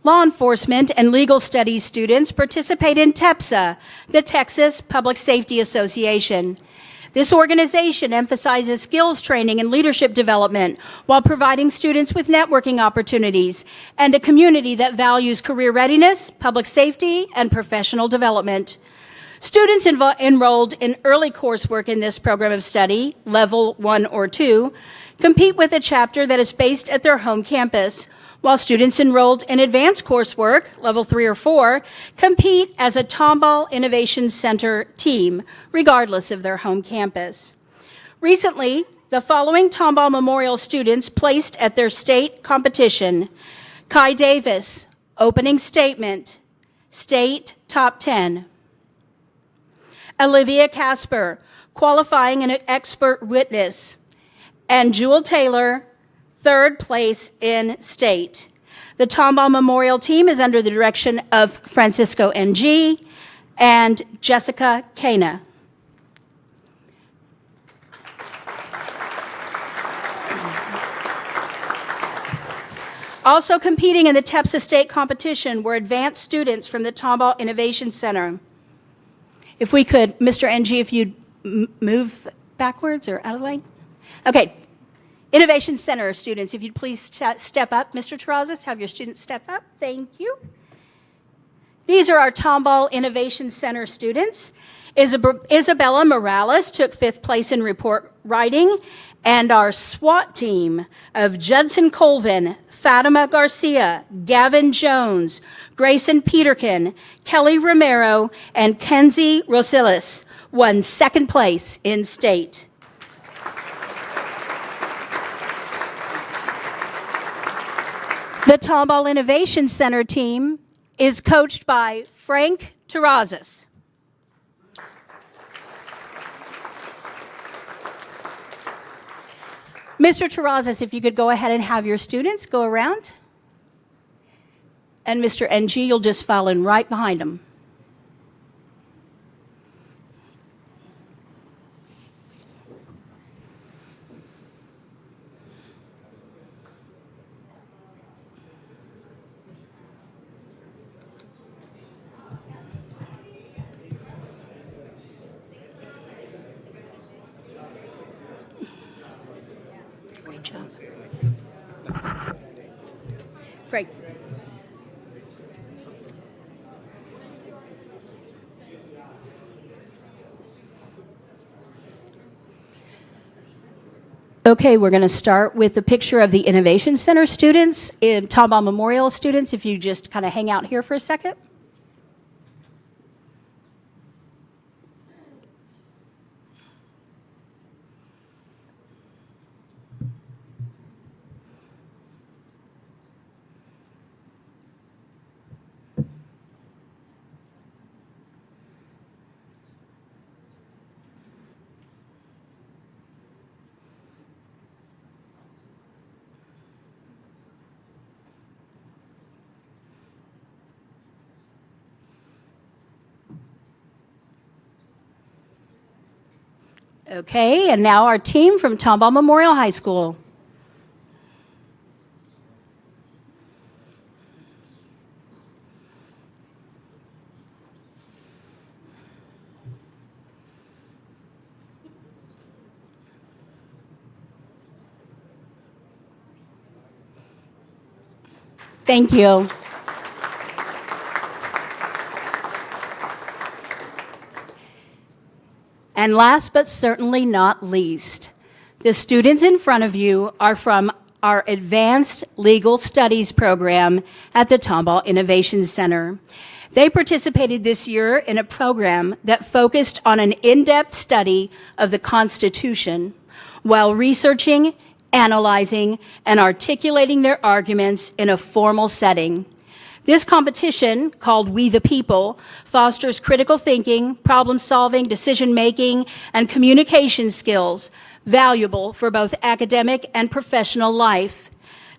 Law enforcement and legal studies students participate in TEPSA, the Texas Public Safety Association. This organization emphasizes skills training and leadership development while providing students with networking opportunities and a community that values career readiness, public safety, and professional development. Students enrolled in early coursework in this program of study, level 1 or 2, compete with a chapter that is based at their home campus, while students enrolled in advanced coursework, level 3 or 4, compete as a Tomball Innovation Center team, regardless of their home campus. Recently, the following Tomball Memorial students placed at their state competition: Kai Davis, opening statement, state top 10. Olivia Casper, qualifying an expert witness, and Jewel Taylor, third place in state. The Tomball Memorial team is under the direction of Francisco Ng and Jessica Cana. Also competing in the TEPSA state competition were advanced students from the Tomball Innovation Center. If we could, Mr. Ng, if you'd move backwards or out of the lane. Okay. Innovation Center students, if you'd please step up. Mr. Terrazas, have your students step up. Thank you. These are our Tomball Innovation Center students. Isabella Morales took 5th place in report writing, and our SWAT team of Judson Colvin, Fatima Garcia, Gavin Jones, Grayson Peterkin, Kelly Romero, and Kenzie Rosilis won 2nd place in state. The Tomball Innovation Center team is coached by Frank Terrazas. Mr. Terrazas, if you could go ahead and have your students go around. And Mr. Ng, you'll just file in right behind him. Great job. Frank. Okay, we're going to start with the picture of the Innovation Center students, Tomball Memorial students, if you just kind of hang out here for a second. Okay, and now our team from Tomball Memorial High School. Thank you. And last but certainly not least, the students in front of you are from our Advanced Legal Studies program at the Tomball Innovation Center. They participated this year in a program that focused on an in-depth study of the Constitution while researching, analyzing, and articulating their arguments in a formal setting. This competition, called We the People, fosters critical thinking, problem-solving, decision-making, and communication skills valuable for both academic and professional life.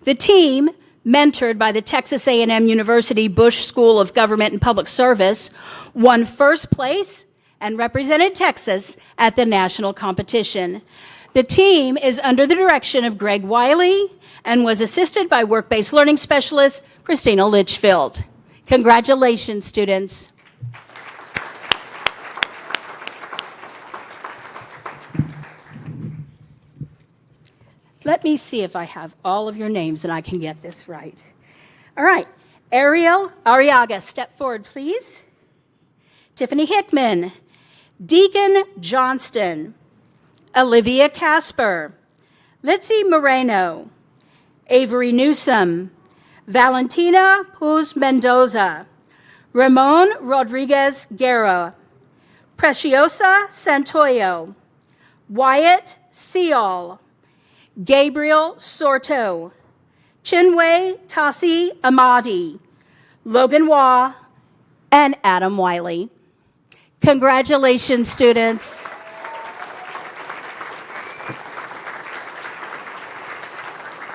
The team, mentored by the Texas A&M University Bush School of Government and Public Service, won first place and represented Texas at the national competition. The team is under the direction of Greg Wiley and was assisted by work-based learning specialist Christina Litchfield. Congratulations, students. Let me see if I have all of your names and I can get this right. All right, Ariel Arriaga, step forward, please. Tiffany Hickman, Deacon Johnston, Olivia Casper, Litzy Moreno, Avery Newsom, Valentina Puz Mendoza, Ramon Rodriguez Guerra, Preciosa Santoyo, Wyatt Seol, Gabriel Sorto, Chinwe Tasi Amadi, Logan Wah, and Adam Wiley. Congratulations, students.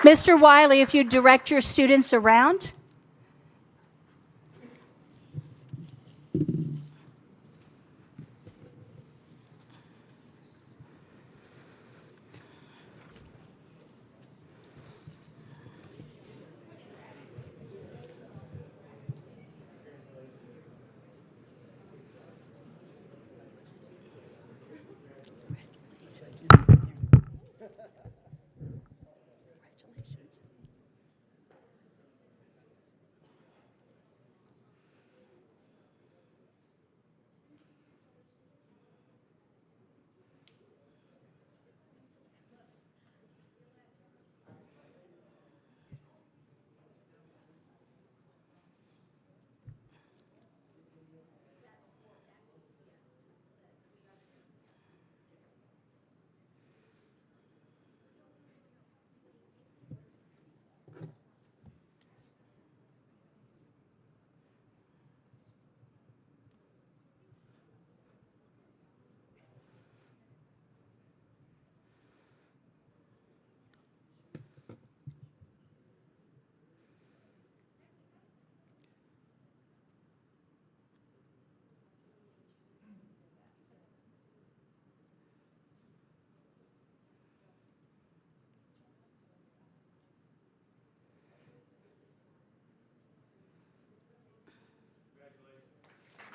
Mr. Wiley, if you direct your students around.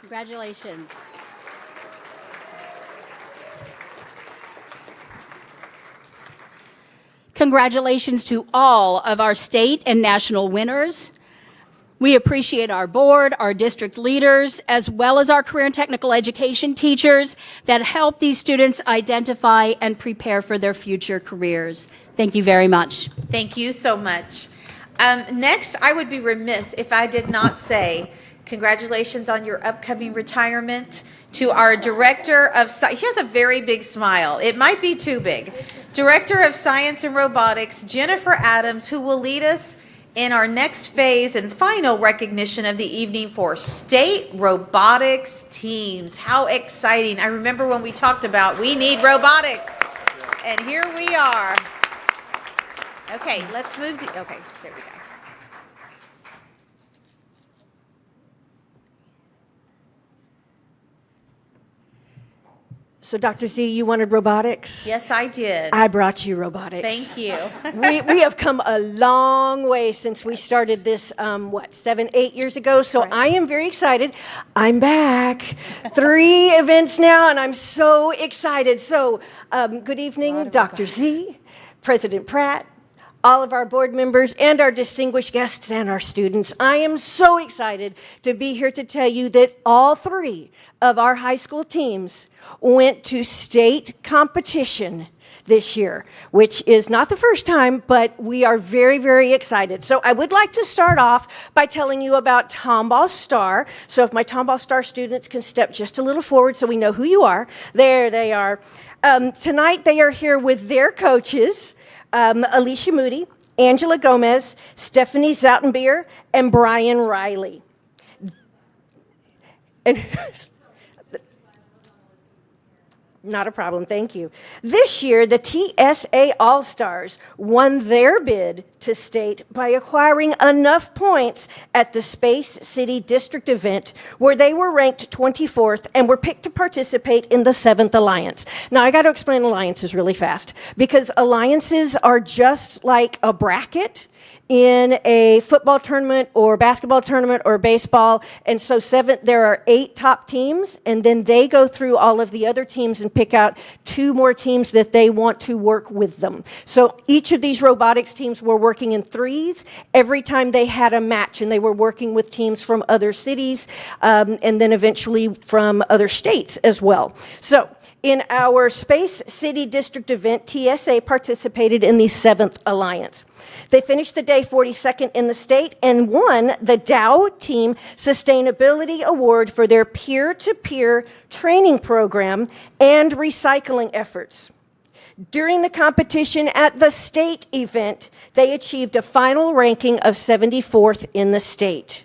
Congratulations. Congratulations to all of our state and national winners. We appreciate our board, our district leaders, as well as our career and technical education teachers that help these students identify and prepare for their future careers. Thank you very much. Thank you so much. Next, I would be remiss if I did not say congratulations on your upcoming retirement to our Director of Science. He has a very big smile. It might be too big. Director of Science and Robotics, Jennifer Adams, who will lead us in our next phase and final recognition of the evening for state robotics teams. How exciting. I remember when we talked about we need robotics. And here we are. Okay, let's move to, okay, there we go. So, Dr. Z, you wanted robotics? Yes, I did. I brought you robotics. Thank you. We have come a long way since we started this, 7, 8 years ago. So I am very excited. I'm back. 3 events now, and I'm so excited. So, good evening, Dr. Z, President Pratt, all of our board members, and our distinguished guests and our students. I am so excited to be here to tell you that all 3 of our high school teams went to state competition this year, which is not the first time, but we are very, very excited. So I would like to start off by telling you about Tomball Star. So if my Tomball Star students can step just a little forward so we know who you are. There they are. Tonight they are here with their coaches, Alicia Moody, Angela Gomez, Stephanie Zoutenbier, and Brian Riley. And not a problem, thank you. This year, the TSA All-Stars won their bid to state by acquiring enough points at the Space City District event where they were ranked 24th and were picked to participate in the 7th Alliance. Now, I got to explain alliances really fast because alliances are just like a bracket in a football tournament or basketball tournament or baseball. And so there are 8 top teams, and then they go through all of the other teams and pick out 2 more teams that they want to work with them. So each of these robotics teams were working in threes every time they had a match, and they were working with teams from other cities and then eventually from other states as well. So in our Space City District event, TSA participated in the 7th Alliance. They finished the day 42nd in the state and won the Dow Team Sustainability Award for their peer-to-peer training program and recycling efforts. During the competition at the state event, they achieved a final ranking of 74th in the state.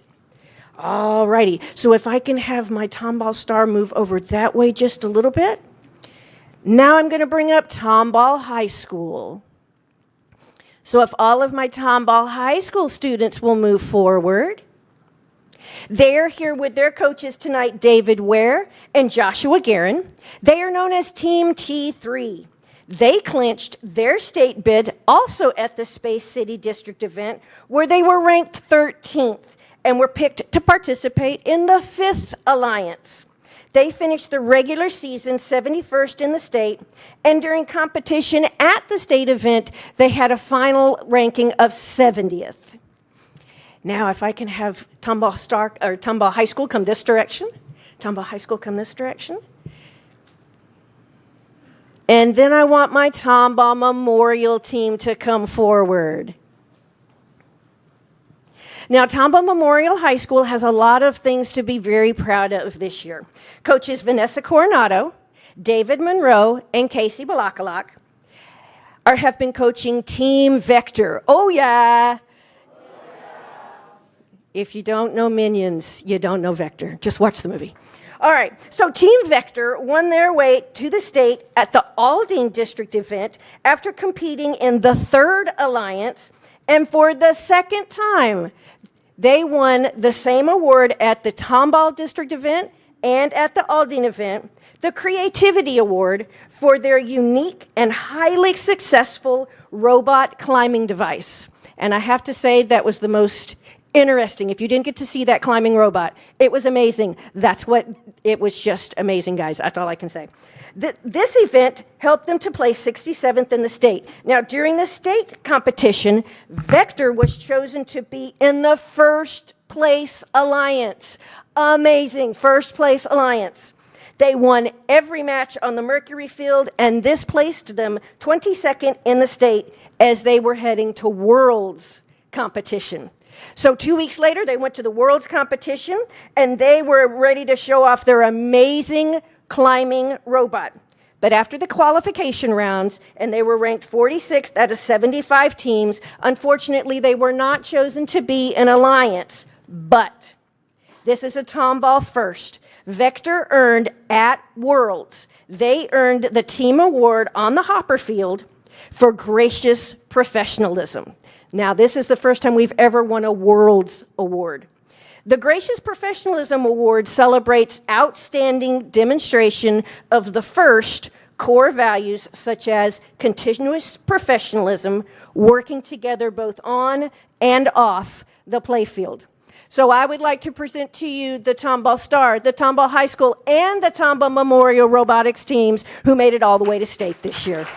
All righty, so if I can have my Tomball Star move over that way just a little bit. Now I'm going to bring up Tomball High School. So if all of my Tomball High School students will move forward. They're here with their coaches tonight, David Ware and Joshua Guerin. They are known as Team T3. They clinched their state bid also at the Space City District event where they were ranked 13th and were picked to participate in the 5th Alliance. They finished the regular season 71st in the state, and during competition at the state event, they had a final ranking of 70th. Now, if I can have Tomball High School come this direction. Tomball High School come this direction. And then I want my Tomball Memorial team to come forward. Now, Tomball Memorial High School has a lot of things to be very proud of this year. Coaches Vanessa Coronado, David Monroe, and Casey Balakalak have been coaching Team Vector. Oh, yeah. If you don't know Minions, you don't know Vector. Just watch the movie. All right, so Team Vector won their way to the state at the Aldine District event after competing in the 3rd Alliance, and for the 2nd time, they won the same award at the Tomball District event and at the Aldine event, the Creativity Award for their unique and highly successful robot climbing device. And I have to say that was the most interesting. If you didn't get to see that climbing robot, it was amazing. It was just amazing, guys. That's all I can say. This event helped them to place 67th in the state. Now, during the state competition, Vector was chosen to be in the 1st place alliance. Amazing, 1st place alliance. They won every match on the Mercury field, and this placed them 22nd in the state as they were heading to Worlds competition. So 2 weeks later, they went to the Worlds competition, and they were ready to show off their amazing climbing robot. But after the qualification rounds, and they were ranked 46th out of 75 teams, unfortunately, they were not chosen to be an alliance. But this is a Tomball first. Vector earned at Worlds. They earned the team award on the Hopper Field for gracious professionalism. Now, this is the first time we've ever won a Worlds award. The Gracious Professionalism Award celebrates outstanding demonstration of the first core values such as continuous professionalism, working together both on and off the playfield. So I would like to present to you the Tomball Star, the Tomball High School, and the Tomball Memorial Robotics teams who made it all the way to state this year.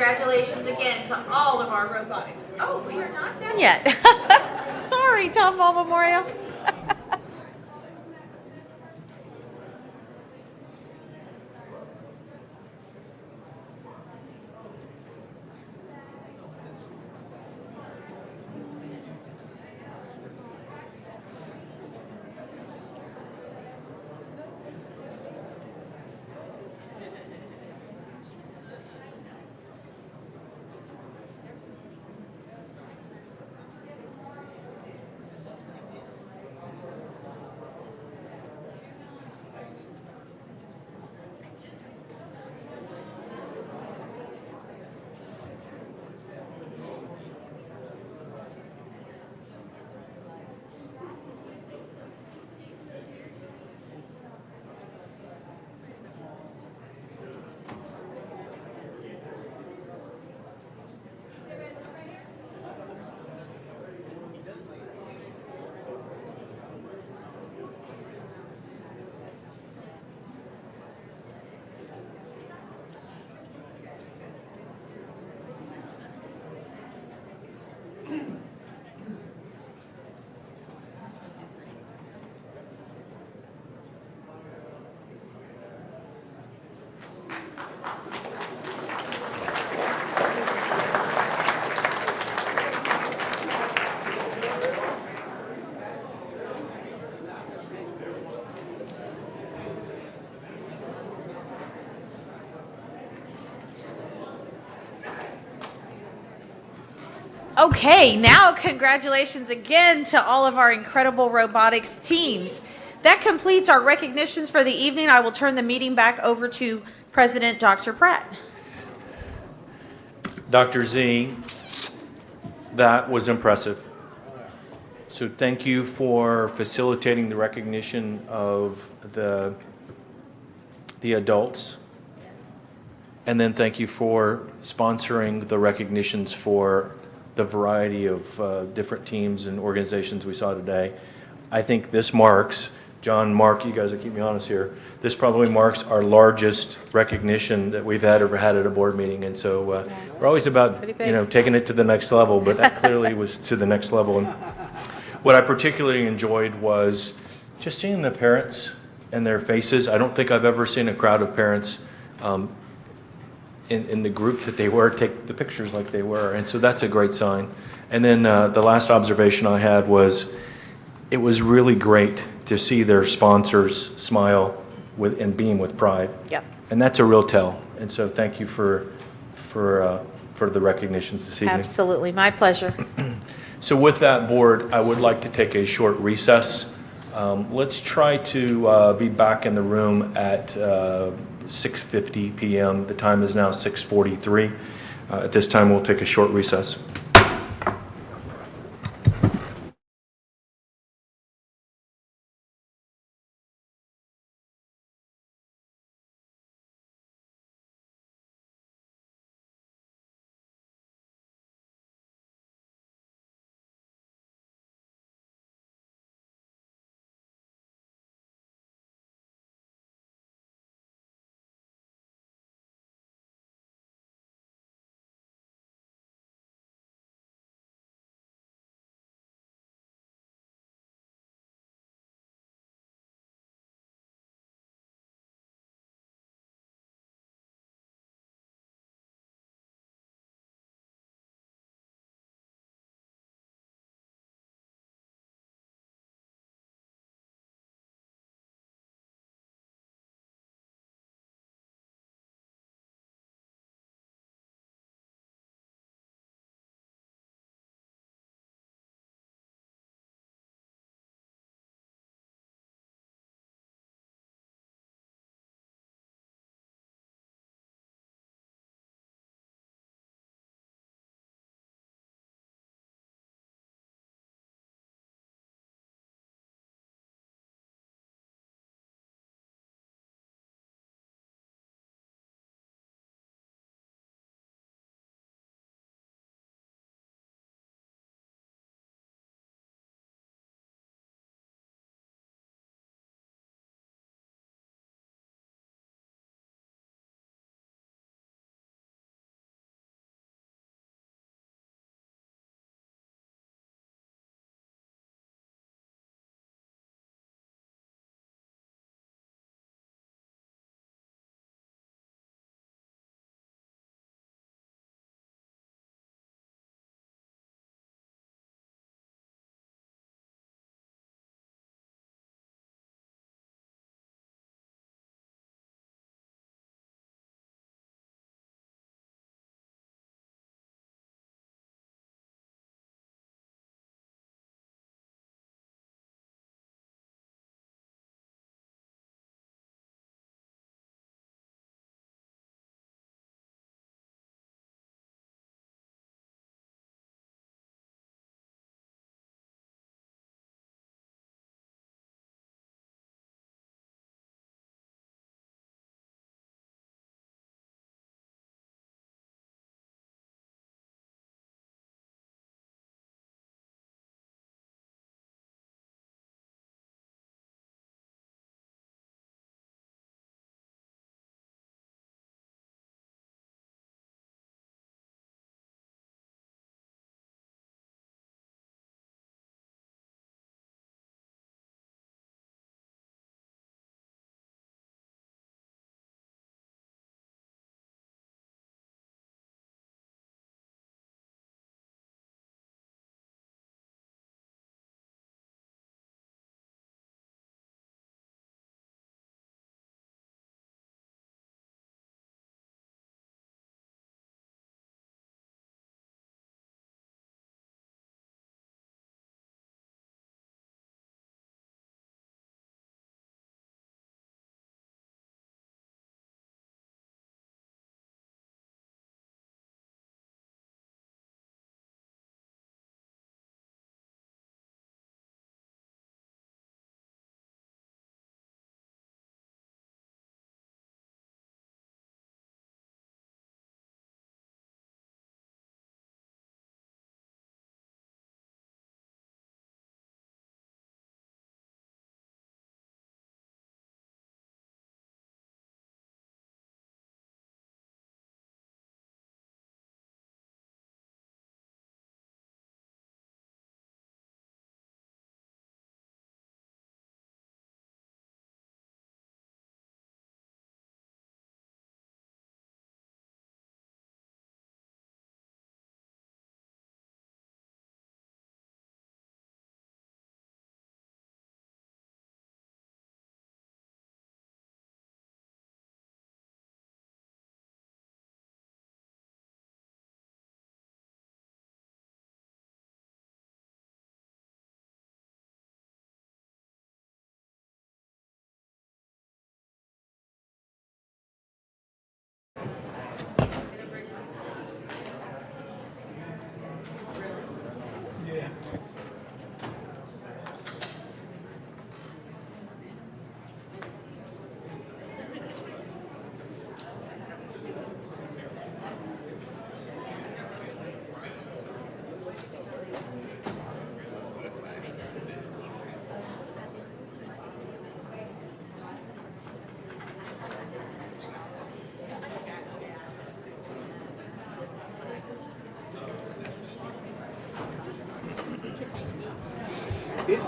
Congratulations again to all of our robotics. Oh, we are not done yet. Sorry, Tomball Memorial. Okay, now congratulations again to all of our incredible robotics teams. That completes our recognitions for the evening. I will turn the meeting back over to President Dr. Pratt. Dr. Z, that was impressive. So thank you for facilitating the recognition of the adults. And then thank you for sponsoring the recognitions for the variety of different teams and organizations we saw today. I think this marks, John, Mark, you guys will keep me honest here, this probably marks our largest recognition that we've ever had at a board meeting. And so we're always about, taking it to the next level, but that clearly was to the next level. And what I particularly enjoyed was just seeing the parents and their faces. I don't think I've ever seen a crowd of parents in the group that they were take the pictures like they were. And so that's a great sign. And then the last observation I had was it was really great to see their sponsors smile and beam with pride. Yep. And that's a real tell. And so thank you for the recognitions this evening. Absolutely, my pleasure. So with that, board, I would like to take a short recess. Let's try to be back in the room at 6:50 p.m. The time is now 6:43. At this time, we'll take a short recess.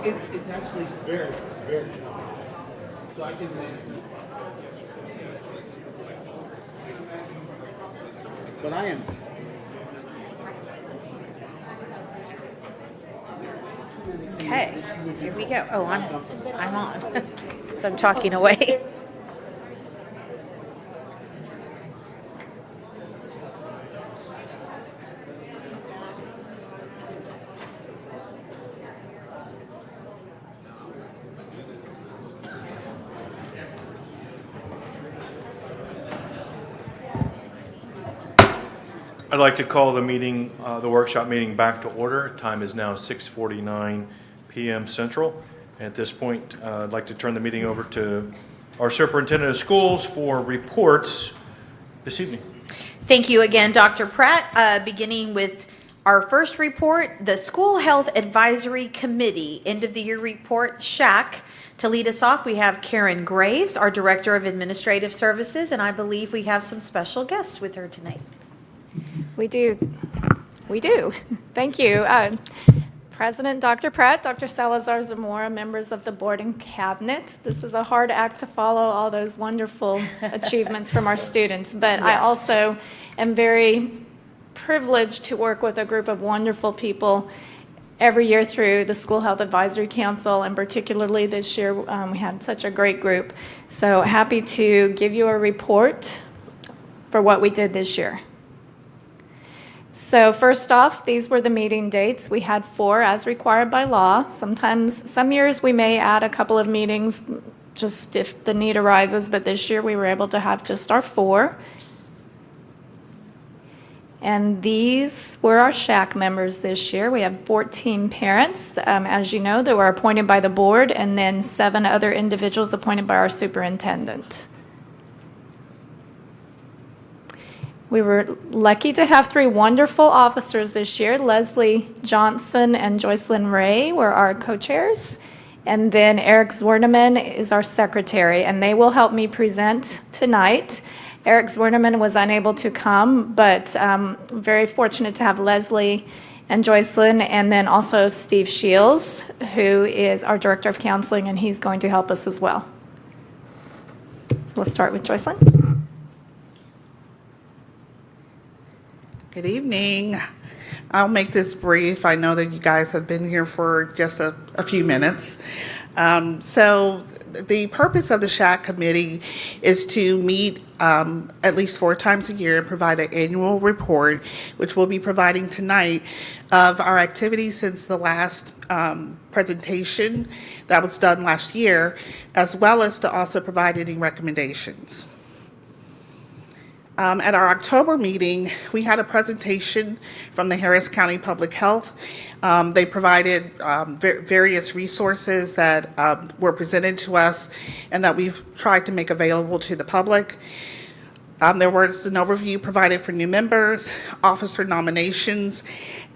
It's actually very, very small. So I can. But I am. Okay, here we go. Oh, I'm on. So I'm talking away. I'd like to call the meeting, the workshop meeting back to order. Time is now 6:49 p.m. Central. At this point, I'd like to turn the meeting over to our superintendent of schools for reports this evening. Thank you again, Dr. Pratt. Beginning with our first report, the School Health Advisory Committee End of the Year Report, SHAC. To lead us off, we have Karen Graves, our Director of Administrative Services, and I believe we have some special guests with her tonight. We do. We do. Thank you. President Dr. Pratt, Dr. Salazar Zamora, members of the board and cabinet. This is a hard act to follow, all those wonderful achievements from our students. But I also am very privileged to work with a group of wonderful people every year through the School Health Advisory Council, and particularly this year we had such a great group. So happy to give you a report for what we did this year. So first off, these were the meeting dates. We had 4 as required by law. Some years we may add a couple of meetings just if the need arises, but this year we were able to have just our 4. And these were our SHAC members this year. We have 14 parents, as you know, that were appointed by the board, and then 7 other individuals appointed by our superintendent. We were lucky to have 3 wonderful officers this year. Leslie Johnson and Joycelyn Ray were our co-chairs. And then Eric Zwerneman is our secretary, and they will help me present tonight. Eric Zwerneman was unable to come, but very fortunate to have Leslie and Joycelyn, and then also Steve Shields, who is our Director of Counseling, and he's going to help us as well. We'll start with Joycelyn. Good evening. I'll make this brief. I know that you guys have been here for just a few minutes. So the purpose of the SHAC committee is to meet at least 4 times a year and provide an annual report, which we'll be providing tonight, of our activities since the last presentation that was done last year, as well as to also provide any recommendations. At our October meeting, we had a presentation from the Harris County Public Health. They provided various resources that were presented to us and that we've tried to make available to the public. There was an overview provided for new members, officer nominations,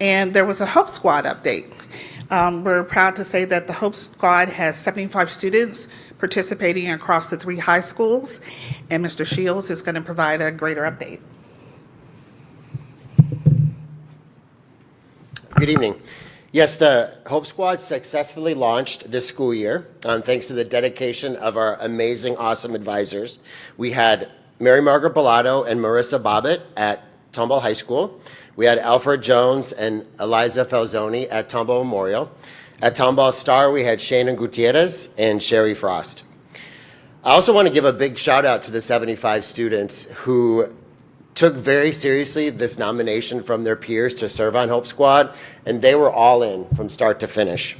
and there was a Hope Squad update. We're proud to say that the Hope Squad has 75 students participating across the 3 high schools, and Mr. Shields is going to provide a greater update. Good evening. Yes, the Hope Squad successfully launched this school year, thanks to the dedication of our amazing, awesome advisors. We had Mary Margaret Bellato and Marissa Bobbitt at Tomball High School. We had Alfred Jones and Eliza Falzoni at Tomball Memorial. At Tomball Star, we had Shannon Gutierrez and Sherry Frost. I also want to give a big shout out to the 75 students who took very seriously this nomination from their peers to serve on Hope Squad, and they were all in from start to finish.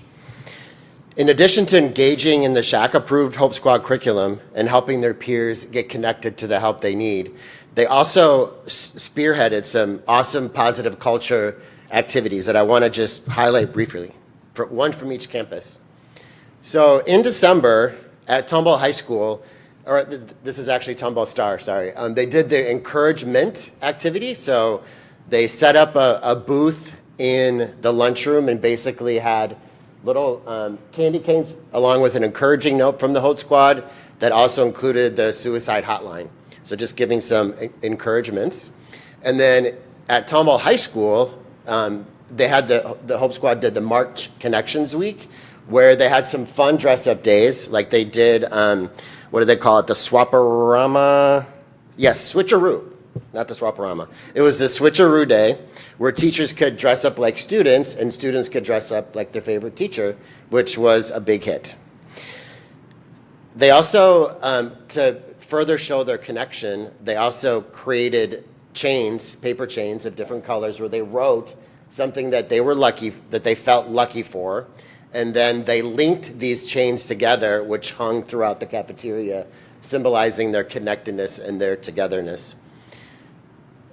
In addition to engaging in the SHAC-approved Hope Squad curriculum and helping their peers get connected to the help they need, they also spearheaded some awesome positive culture activities that I want to just highlight briefly, one from each campus. So in December at Tomball High School, or this is actually Tomball Star, sorry, they did the encouragement activity. So they set up a booth in the lunchroom and basically had little candy canes along with an encouraging note from the Hope Squad that also included the suicide hotline. So just giving some encouragements. And then at Tomball High School, they had the Hope Squad did the March Connections Week, where they had some fun dress-up days, like they did, what do they call it, the Swaparama? Yes, Switcheroo, not the Swaparama. It was the Switcheroo Day, where teachers could dress up like students, and students could dress up like their favorite teacher, which was a big hit. They also, to further show their connection, they also created chains, paper chains of different colors, where they wrote something that they were lucky, that they felt lucky for, and then they linked these chains together, which hung throughout the cafeteria, symbolizing their connectedness and their togetherness.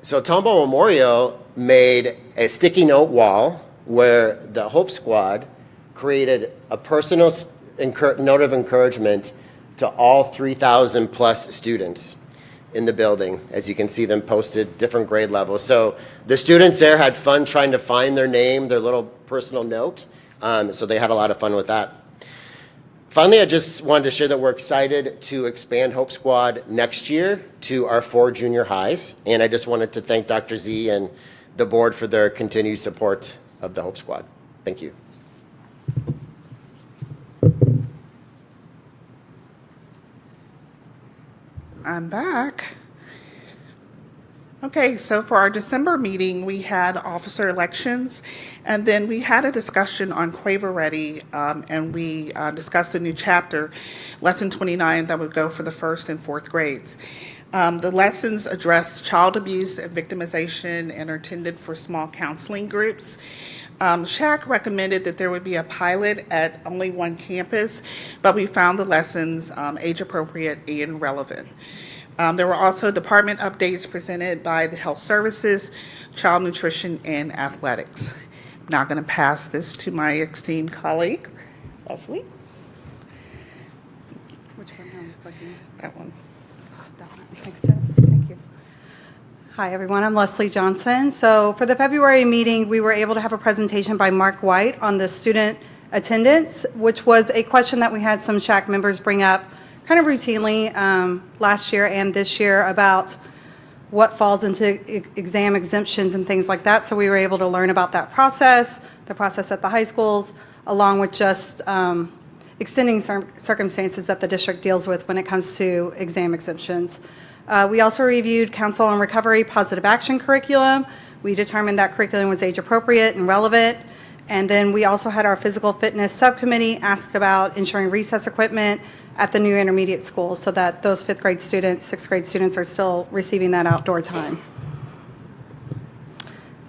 So Tomball Memorial made a sticky note wall where the Hope Squad created a personal note of encouragement to all 3,000 plus students in the building. As you can see them posted different grade levels. So the students there had fun trying to find their name, their little personal note. So they had a lot of fun with that. Finally, I just wanted to share that we're excited to expand Hope Squad next year to our 4 junior highs. And I just wanted to thank Dr. Z and the board for their continued support of the Hope Squad. Thank you. I'm back. Okay, so for our December meeting, we had officer elections, and then we had a discussion on Quaver Ready, and we discussed a new chapter, Lesson 29, that would go for the 1st and 4th grades. The lessons address child abuse and victimization and are intended for small counseling groups. SHAC recommended that there would be a pilot at only one campus, but we found the lessons age appropriate and relevant. There were also department updates presented by the health services, child nutrition, and athletics. I'm now going to pass this to my esteemed colleague, Leslie. Which one am I looking at? That one. That one makes sense. Thank you. Hi, everyone. I'm Leslie Johnson. So for the February meeting, we were able to have a presentation by Mark White on the student attendance, which was a question that we had some SHAC members bring up kind of routinely last year and this year about what falls into exam exemptions and things like that. So we were able to learn about that process, the process at the high schools, along with just extending circumstances that the district deals with when it comes to exam exemptions. We also reviewed Counsel on Recovery Positive Action curriculum. We determined that curriculum was age appropriate and relevant. And then we also had our physical fitness subcommittee asked about ensuring recess equipment at the new intermediate school so that those 5th grade students, 6th grade students are still receiving that outdoor time.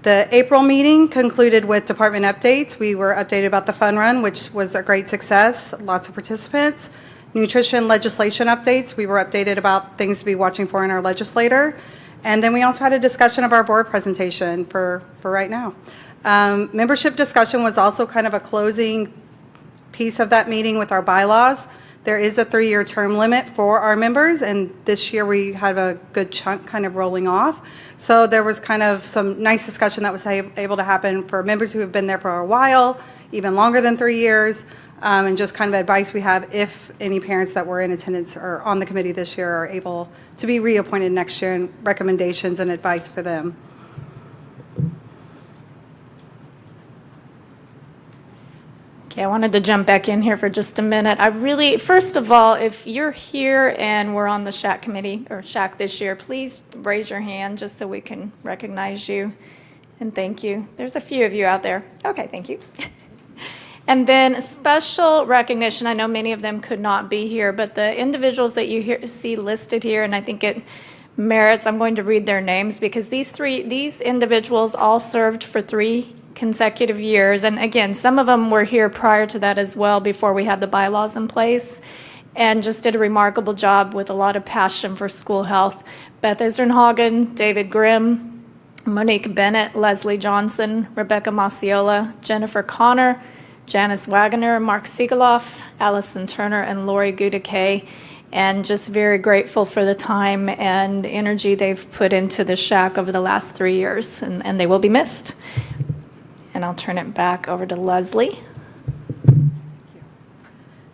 The April meeting concluded with department updates. We were updated about the fun run, which was a great success, lots of participants. Nutrition legislation updates. We were updated about things to be watching for in our legislator. And then we also had a discussion of our board presentation for right now. Membership discussion was also kind of a closing piece of that meeting with our bylaws. There is a 3-year term limit for our members, and this year we have a good chunk kind of rolling off. So there was kind of some nice discussion that was able to happen for members who have been there for a while, even longer than 3 years, and just kind of advice we have if any parents that were in attendance or on the committee this year are able to be reappointed next year, and recommendations and advice for them. Okay, I wanted to jump back in here for just a minute. First of all, if you're here and we're on the SHAC committee or SHAC this year, please raise your hand just so we can recognize you. And thank you. There's a few of you out there. Okay, thank you. And then a special recognition. I know many of them could not be here, but the individuals that you see listed here, and I think it merits, I'm going to read their names because these individuals all served for 3 consecutive years. And again, some of them were here prior to that as well, before we had the bylaws in place, and just did a remarkable job with a lot of passion for school health. Beth Isernhagen, David Grimm, Monique Bennett, Leslie Johnson, Rebecca Maciola, Jennifer Connor, Janice Wagoner, Mark Siegeloff, Allison Turner, and Lori Gudekay. And just very grateful for the time and energy they've put into the SHAC over the last 3 years, and they will be missed. And I'll turn it back over to Leslie.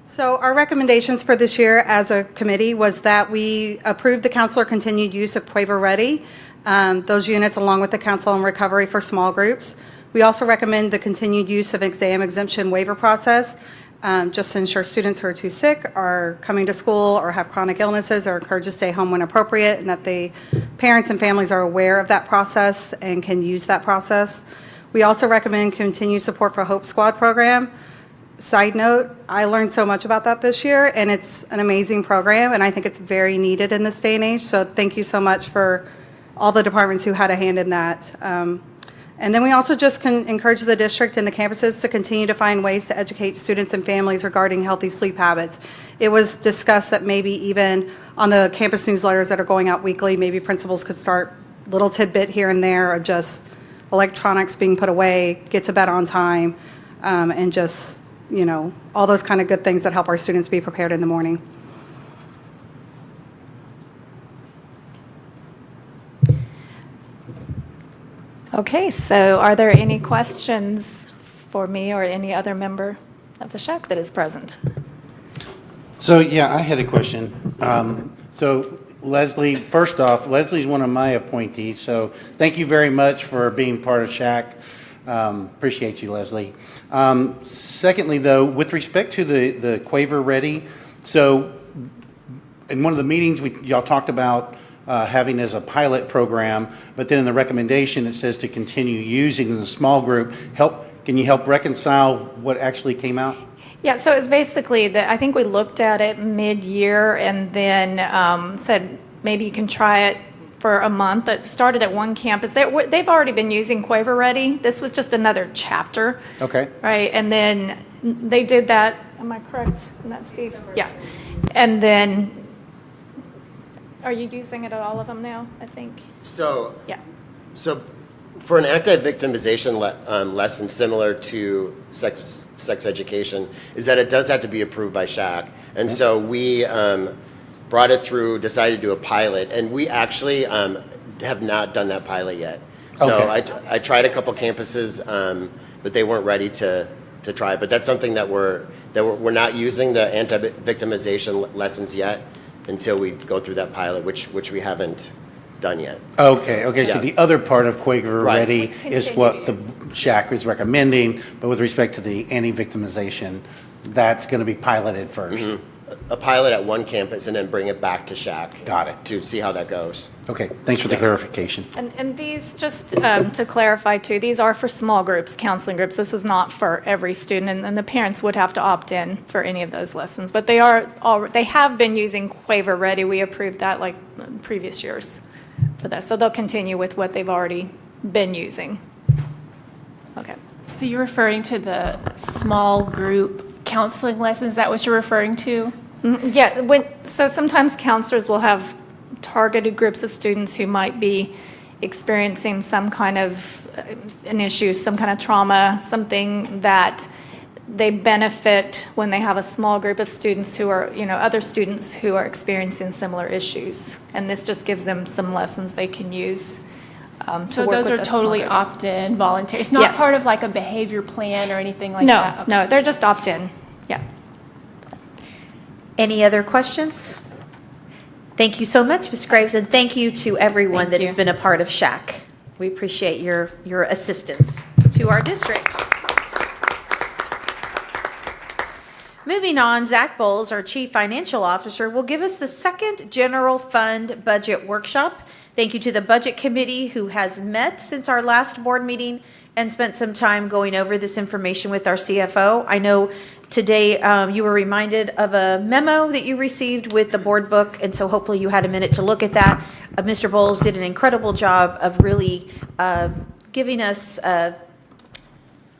So our recommendations for this year as a committee was that we approved the counselor continued use of Quaver Ready, those units along with the Counsel on Recovery for small groups. We also recommend the continued use of exam exemption waiver process just to ensure students who are too sick are coming to school or have chronic illnesses are encouraged to stay home when appropriate, and that the parents and families are aware of that process and can use that process. We also recommend continued support for Hope Squad program. Side note, I learned so much about that this year, and it's an amazing program, and I think it's very needed in this day and age. So thank you so much for all the departments who had a hand in that. And then we also just can encourage the district and the campuses to continue to find ways to educate students and families regarding healthy sleep habits. It was discussed that maybe even on the campus newsletters that are going out weekly, maybe principals could start a little tidbit here and there of just electronics being put away, get to bed on time, and just, you know, all those kind of good things that help our students be prepared in the morning. Okay, so are there any questions for me or any other member of the SHAC that is present? So, yeah, I had a question. So Leslie, first off, Leslie's one of my appointees, so thank you very much for being part of SHAC. Appreciate you, Leslie. Secondly, though, with respect to the Quaver Ready, so in one of the meetings, y'all talked about having as a pilot program, but then in the recommendation, it says to continue using the small group. Can you help reconcile what actually came out? Yeah, so it's basically that I think we looked at it mid-year and then said maybe you can try it for a month. It started at one campus. They've already been using Quaver Ready. This was just another chapter. Okay. Right, and then they did that. Am I correct in that, Steve? Yeah, and then are you using it at all of them now? I think. So, Yeah. so for an anti-victimization lesson similar to sex education is that it does have to be approved by SHAC. And so we brought it through, decided to do a pilot, and we actually have not done that pilot yet. So Okay. I tried a couple campuses, but they weren't ready to try it. But that's something that we're not using the anti-victimization lessons yet until we go through that pilot, which we haven't done yet. Okay, Yeah. so the other part of Quaver Right. Ready is what the SHAC is recommending, but with respect to the anti-victimization, that's going to be piloted first. A pilot at one campus and then bring it back to SHAC. Got it. To see how that goes. Okay, thanks for the clarification. And these, just to clarify too, these are for small groups, counseling groups. This is not for every student, and the parents would have to opt in for any of those lessons. But they have been using Quaver Ready. We approved that like previous years for that. So they'll continue with what they've already been using. Okay. So you're referring to the small group counseling lessons? Is that what you're referring to? Yeah, so sometimes counselors will have targeted groups of students who might be experiencing some kind of an issue, some kind of trauma, something that they benefit when they have a small group of students who are, other students who are experiencing similar issues. And this just gives them some lessons they can use. So those are totally opt-in, voluntary. It's not Yes. part of like a behavior plan or anything like No, that? Okay. no, they're just opt-in, yeah. Any other questions? Thank you so much, Ms. Graves, and thank you to everyone that has been a part of SHAC. We appreciate your assistance to our district. Moving on, Zach Bowles, our Chief Financial Officer, will give us the second general fund budget workshop. Thank you to the Budget Committee who has met since our last board meeting and spent some time going over this information with our CFO. I know today you were reminded of a memo that you received with the board book, and so hopefully you had a minute to look at that. Mr. Bowles did an incredible job of really giving us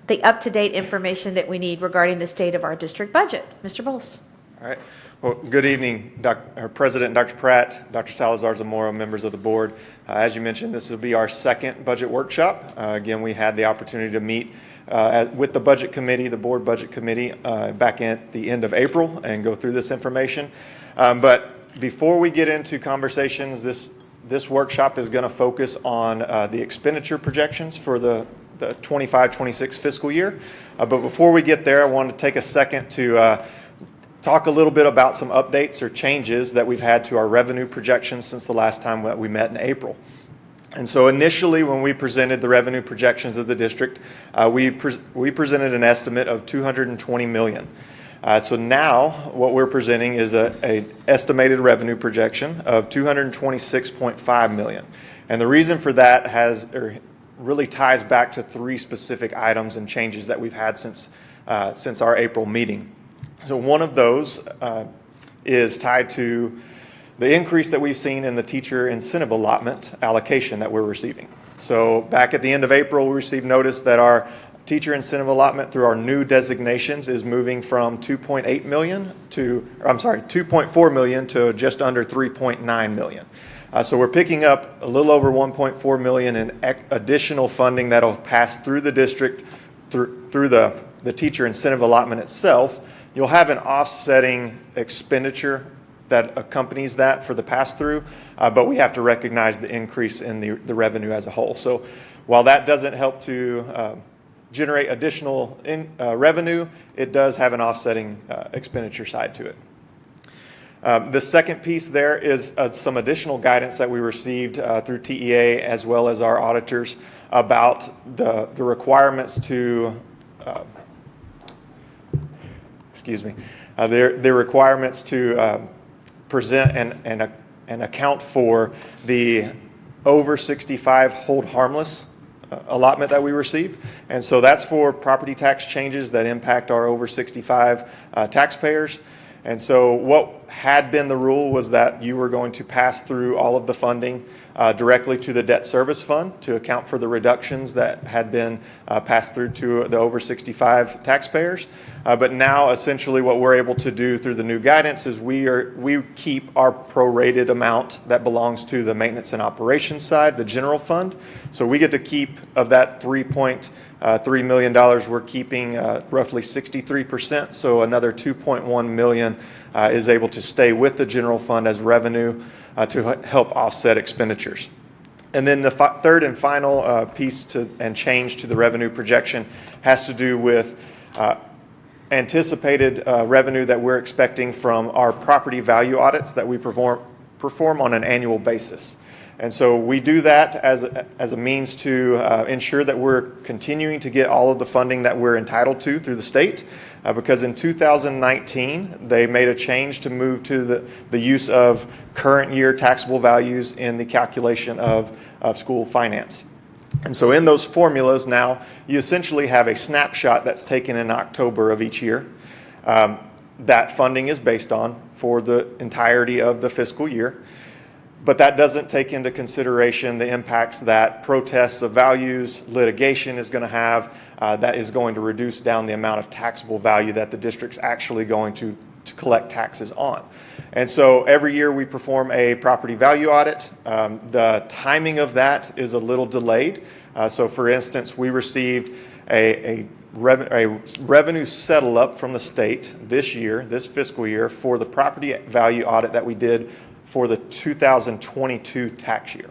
the up-to-date information that we need regarding the state of our district budget. Mr. Bowles. All right. Well, good evening, President Dr. Pratt, Dr. Salazar-Zamora, members of the board. As you mentioned, this will be our second budget workshop. Again, we had the opportunity to meet with the Budget Committee, the Board Budget Committee, back at the end of April and go through this information. But before we get into conversations, this workshop is going to focus on the expenditure projections for the 25-26 fiscal year. But before we get there, I wanted to take a second to talk a little bit about some updates or changes that we've had to our revenue projections since the last time that we met in April. And so initially, when we presented the revenue projections of the district, we presented an estimate of $220 million. So now what we're presenting is a estimated revenue projection of $226.5 million. And the reason for that really ties back to three specific items and changes that we've had since our April meeting. So one of those is tied to the increase that we've seen in the teacher incentive allotment allocation that we're receiving. So back at the end of April, we received notice that our teacher incentive allotment through our new designations is moving from $2.4 million to just under $3.9 million. So we're picking up a little over $1.4 million in additional funding that'll pass through the district through the teacher incentive allotment itself. You'll have an offsetting expenditure that accompanies that for the pass-through, but we have to recognize the increase in the revenue as a whole. So while that doesn't help to generate additional revenue, it does have an offsetting expenditure side to it. The second piece there is some additional guidance that we received through TEA as well as our auditors about the requirements to, the requirements to present and account for the over 65 hold harmless allotment that we receive. And so that's for property tax changes that impact our over 65 taxpayers. And so what had been the rule was that you were going to pass through all of the funding directly to the debt service fund to account for the reductions that had been passed through to the over 65 taxpayers. But now essentially what we're able to do through the new guidance is we keep our prorated amount that belongs to the maintenance and operations side, the general fund. So we get to keep of that $3.3 million, we're keeping roughly 63%. So another $2.1 million is able to stay with the general fund as revenue to help offset expenditures. And then the third and final piece and change to the revenue projection has to do with anticipated revenue that we're expecting from our property value audits that we perform on an annual basis. And so we do that as a means to ensure that we're continuing to get all of the funding that we're entitled to through the state. Because in 2019, they made a change to move to the use of current year taxable values in the calculation of school finance. And so in those formulas now, you essentially have a snapshot that's taken in October of each year. That funding is based on for the entirety of the fiscal year. But that doesn't take into consideration the impacts that protests of values, litigation is going to have, that is going to reduce down the amount of taxable value that the district's actually going to collect taxes on. And so every year we perform a property value audit. The timing of that is a little delayed. So for instance, we received a revenue settle up from the state this fiscal year, for the property value audit that we did for the 2022 tax year.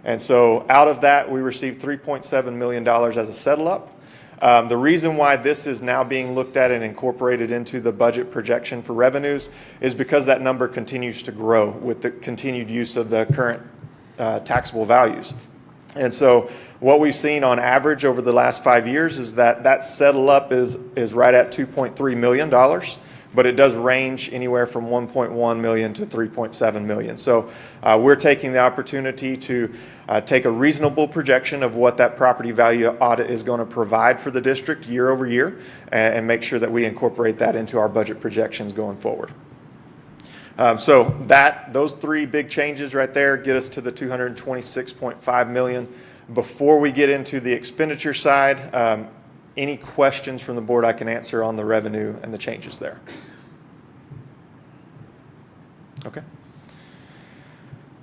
And so out of that, we received $3.7 million as a settle up. The reason why this is now being looked at and incorporated into the budget projection for revenues is because that number continues to grow with the continued use of the current taxable values. And so what we've seen on average over the last 5 years is that settle up is right at $2.3 million. But it does range anywhere from 1.1 million to 3.7 million. So we're taking the opportunity to take a reasonable projection of what that property value audit is going to provide for the district year over year and make sure that we incorporate that into our budget projections going forward. So those three big changes right there get us to the $226.5 million. Before we get into the expenditure side, any questions from the board I can answer on the revenue and the changes there? Okay.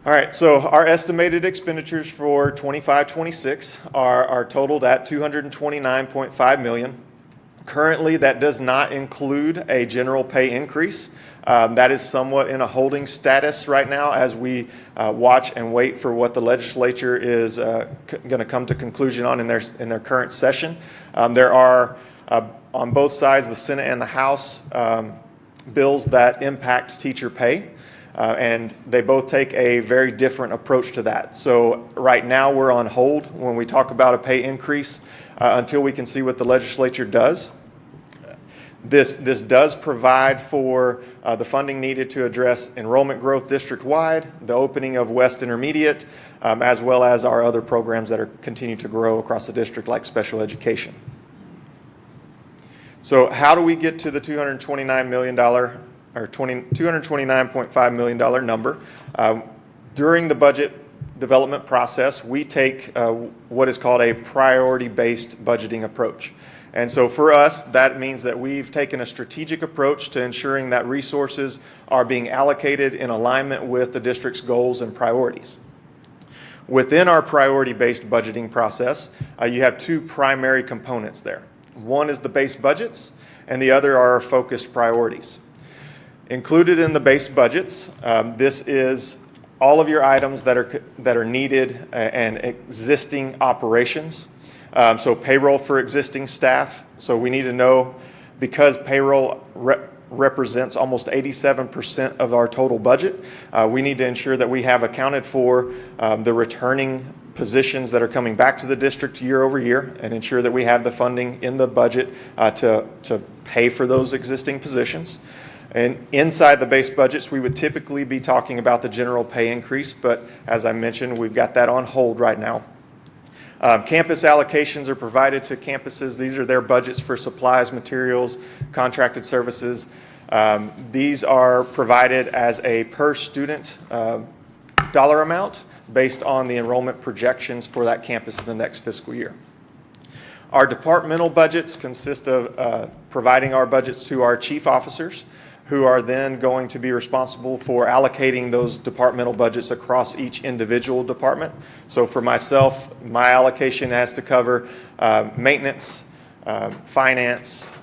All right, so our estimated expenditures for 25-26 are totaled at $229.5 million. Currently, that does not include a general pay increase. That is somewhat in a holding status right now as we watch and wait for what the legislature is going to come to conclusion on in their current session. There are, on both sides, the Senate and the House, bills that impact teacher pay. And they both take a very different approach to that. So right now we're on hold when we talk about a pay increase until we can see what the legislature does. This does provide for the funding needed to address enrollment growth district-wide, the opening of West Intermediate, as well as our other programs that are continue to grow across the district, like special education. So how do we get to the $229 million or $229.5 million number? During the budget development process, we take what is called a priority-based budgeting approach. And so for us, that means that we've taken a strategic approach to ensuring that resources are being allocated in alignment with the district's goals and priorities. Within our priority-based budgeting process, you have two primary components there. One is the base budgets, and the other are our focused priorities. Included in the base budgets, this is all of your items that are needed and existing operations. So payroll for existing staff. So we need to know, because payroll represents almost 87% of our total budget, we need to ensure that we have accounted for the returning positions that are coming back to the district year over year, and ensure that we have the funding in the budget to pay for those existing positions. And inside the base budgets, we would typically be talking about the general pay increase, but as I mentioned, we've got that on hold right now. Campus allocations are provided to campuses. These are their budgets for supplies, materials, contracted services. These are provided as a per student dollar amount based on the enrollment projections for that campus in the next fiscal year. Our departmental budgets consist of providing our budgets to our chief officers, who are then going to be responsible for allocating those departmental budgets across each individual department. So for myself, my allocation has to cover maintenance, finance,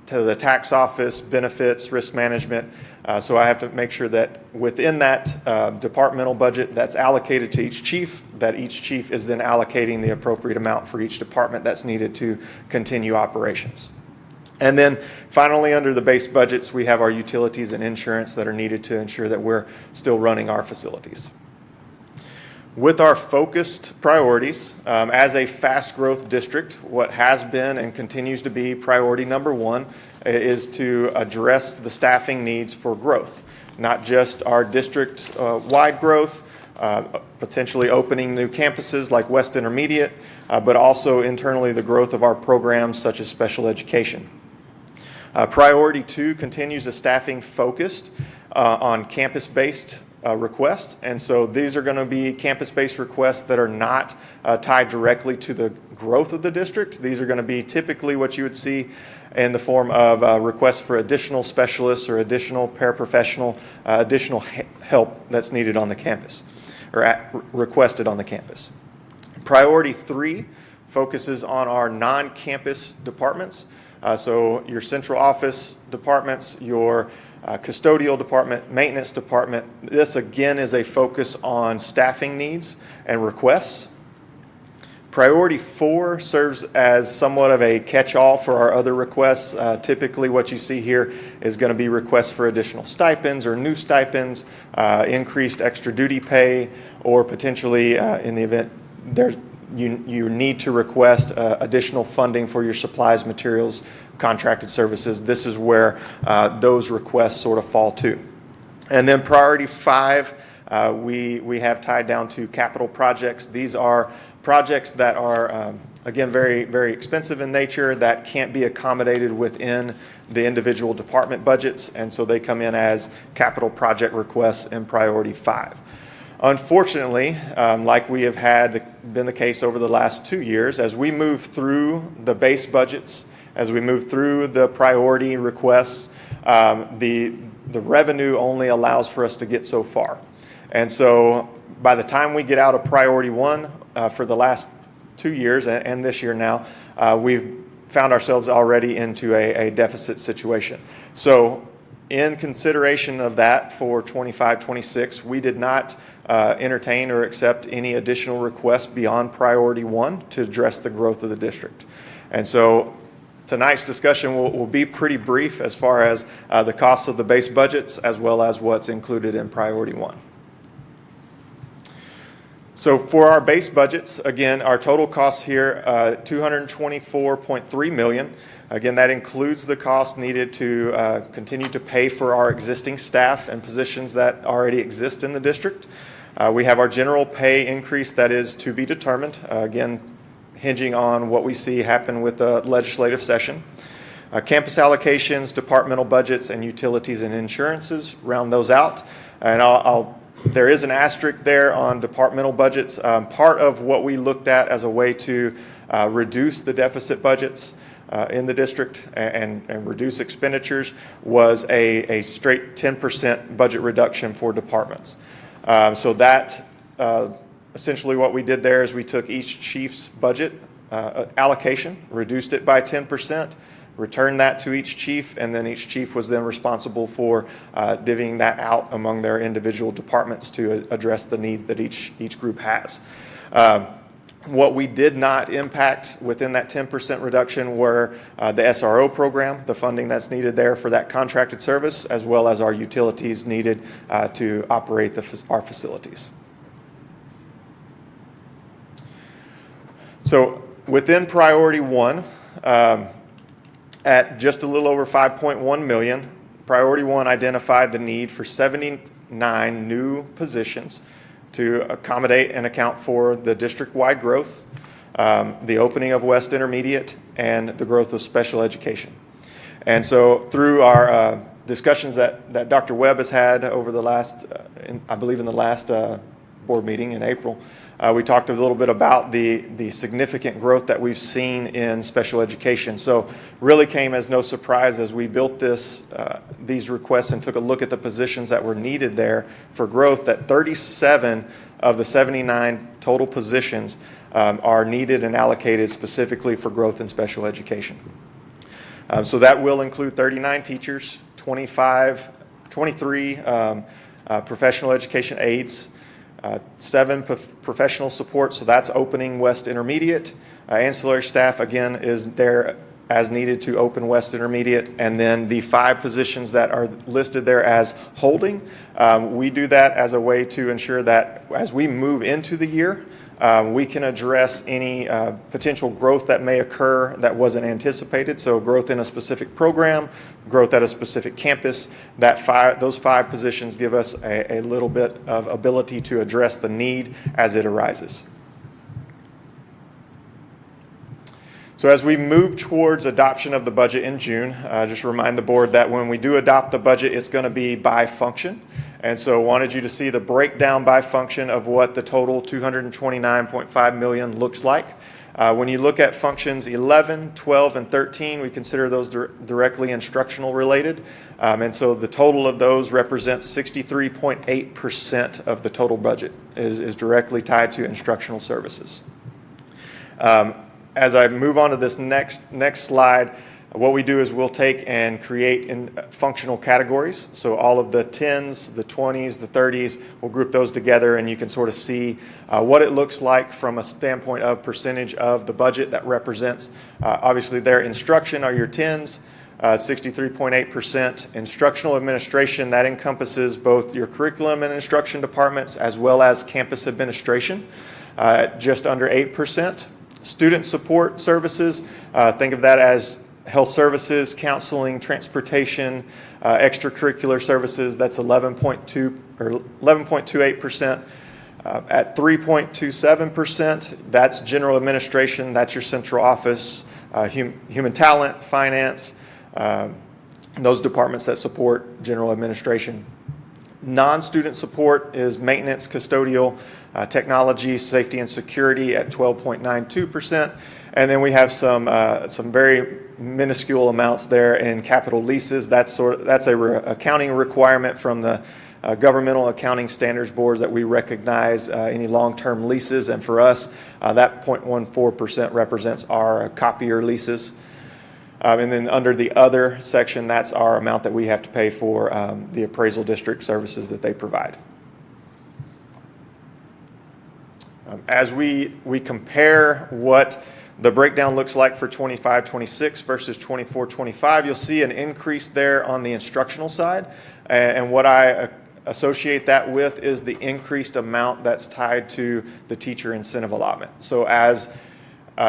to the tax office, benefits, risk management. So I have to make sure that within that departmental budget that's allocated to each chief, that each chief is then allocating the appropriate amount for each department that's needed to continue operations. And then finally, under the base budgets, we have our utilities and insurance that are needed to ensure that we're still running our facilities. With our focused priorities, as a fast growth district, what has been and continues to be priority number one is to address the staffing needs for growth, not just our district wide growth, potentially opening new campuses like West Intermediate, but also internally the growth of our programs such as special education. Priority 2 continues a staffing focused on campus-based requests, and so these are going to be campus-based requests that are not tied directly to the growth of the district. These are going to be typically what you would see in the form of requests for additional specialists or additional paraprofessional, additional help that's needed on the campus or requested on the campus. Priority 3 focuses on our non-campus departments. So your central office departments, your custodial department, maintenance department. This again is a focus on staffing needs and requests. Priority 4 serves as somewhat of a catch-all for our other requests. Typically what you see here is going to be requests for additional stipends or new stipends, increased extra duty pay, or potentially in the event you need to request additional funding for your supplies, materials, contracted services. This is where those requests sort of fall to. And then priority 5, we have tied down to capital projects. These are projects that are, again, very, very expensive in nature that can't be accommodated within the individual department budgets, and so they come in as capital project requests in priority 5. Unfortunately, like we have been the case over the last 2 years, as we move through the base budgets, as we move through the priority requests, the revenue only allows for us to get so far. And so by the time we get out of priority 1 for the last 2 years and this year now, we've found ourselves already into a deficit situation. So in consideration of that for 25-26, we did not entertain or accept any additional requests beyond priority 1 to address the growth of the district. And so tonight's discussion will be pretty brief as far as the costs of the base budgets as well as what's included in priority 1. So for our base budgets, again, our total costs here, $224.3 million. Again, that includes the cost needed to continue to pay for our existing staff and positions that already exist in the district. We have our general pay increase that is to be determined, again, hinging on what we see happen with the legislative session. Campus allocations, departmental budgets, and utilities and insurances, round those out. And there is an asterisk there on departmental budgets. Part of what we looked at as a way to reduce the deficit budgets in the district and reduce expenditures was a straight 10% budget reduction for departments. So that essentially what we did there is we took each chief's budget allocation, reduced it by 10%, returned that to each chief, and then each chief was then responsible for divvying that out among their individual departments to address the needs that each group has. What we did not impact within that 10% reduction were the SRO program, the funding that's needed there for that contracted service, as well as our utilities needed to operate our facilities. So within priority one, at just a little over 5.1 million, priority one identified the need for 79 new positions to accommodate and account for the district-wide growth, the opening of West Intermediate, and the growth of special education. And so through our discussions that Dr. Webb has had over the last, I believe in the last board meeting in April, we talked a little bit about the significant growth that we've seen in special education. So really came as no surprise as we built these requests and took a look at the positions that were needed there for growth, that 37 of the 79 total positions are needed and allocated specifically for growth in special education. So that will include 39 teachers, 23 professional education aides, 7 professional support, so that's opening West Intermediate. Ancillary staff, again, is there as needed to open West Intermediate. And then the 5 positions that are listed there as holding, we do that as a way to ensure that as we move into the year, we can address any potential growth that may occur that wasn't anticipated. So growth in a specific program, growth at a specific campus, those 5 positions give us a little bit of ability to address the need as it arises. So as we move towards adoption of the budget in June, just remind the board that when we do adopt the budget, it's going to be by function. And so wanted you to see the breakdown by function of what the total $229.5 million looks like. When you look at functions 11, 12, and 13, we consider those directly instructional related. And so the total of those represents 63.8% of the total budget is directly tied to instructional services. As I move on to this next slide, what we do is we'll take and create functional categories. So all of the 10s, the 20s, the 30s, we'll group those together and you can sort of see what it looks like from a standpoint of percentage of the budget that represents. Obviously their instruction are your 10s, 63.8%. Instructional administration, that encompasses both your curriculum and instruction departments as well as campus administration, just under 8%. Student support services, think of that as health services, counseling, transportation, extracurricular services, that's 11.28%. At 3.27%, that's general administration, that's your central office, human talent, finance, those departments that support general administration. Non-student support is maintenance, custodial, technology, safety, and security at 12.92%. And then we have some very minuscule amounts there in capital leases. That's a accounting requirement from the governmental accounting standards boards that we recognize any long-term leases. And for us, that 0.14% represents our copier leases. And then under the other section, that's our amount that we have to pay for the appraisal district services that they provide. As we compare what the breakdown looks like for 25-26 versus 24-25, you'll see an increase there on the instructional side. And what I associate that with is the increased amount that's tied to the teacher incentive allotment. So as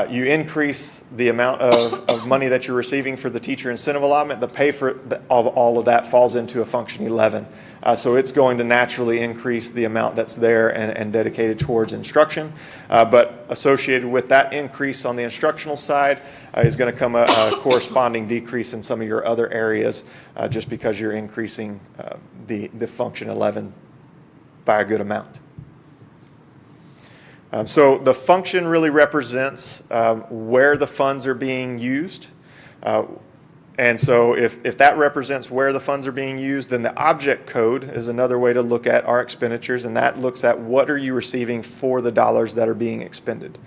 you increase the amount of money that you're receiving for the teacher incentive allotment, the pay for of all of that falls into a function 11. So it's going to naturally increase the amount that's there and dedicated towards instruction. But associated with that increase on the instructional side is going to come a corresponding decrease in some of your other areas just because you're increasing the function 11 by a good amount. So the function really represents where the funds are being used. And so if that represents where the funds are being used, then the object code is another way to look at our expenditures, and that looks at what are you receiving for the dollars that are being expended.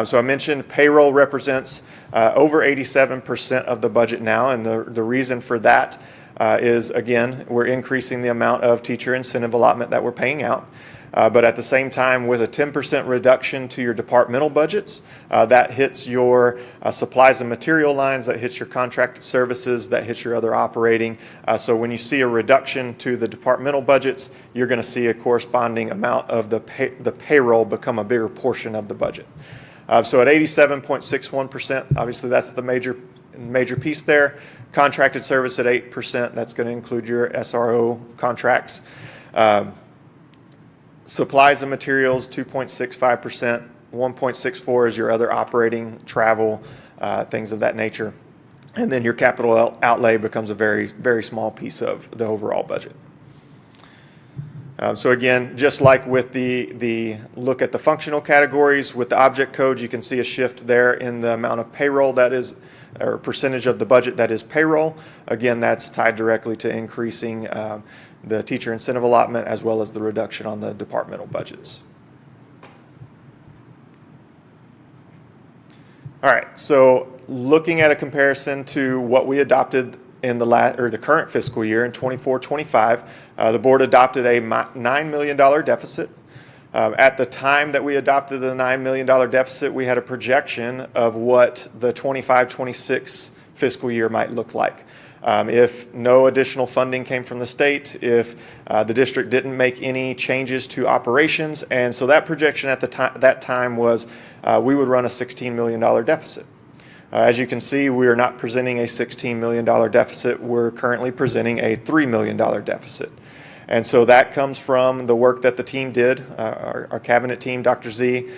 So I mentioned payroll represents over 87% of the budget now, and the reason for that is, again, we're increasing the amount of teacher incentive allotment that we're paying out. But at the same time, with a 10% reduction to your departmental budgets, that hits your supplies and material lines, that hits your contracted services, that hits your other operating. So when you see a reduction to the departmental budgets, you're going to see a corresponding amount of the payroll become a bigger portion of the budget. So at 87.61%, obviously that's the major piece there. Contracted service at 8%, that's going to include your SRO contracts. Supplies and materials, 2.65%. 1.64 is your other operating, travel, things of that nature. And then your capital outlay becomes a very, very small piece of the overall budget. So again, just like with the look at the functional categories, with the object code, you can see a shift there in the amount of payroll that is, or percentage of the budget that is payroll. Again, that's tied directly to increasing the teacher incentive allotment as well as the reduction on the departmental budgets. All right, so looking at a comparison to what we adopted in the current fiscal year in 24-25, the board adopted a $9 million deficit. At the time that we adopted the $9 million deficit, we had a projection of what the 25-26 fiscal year might look like. If no additional funding came from the state, if the district didn't make any changes to operations, and so that projection at that time was we would run a $16 million deficit. As you can see, we are not presenting a $16 million deficit. We're currently presenting a $3 million deficit. And so that comes from the work that the team did, our cabinet team, Dr. Z,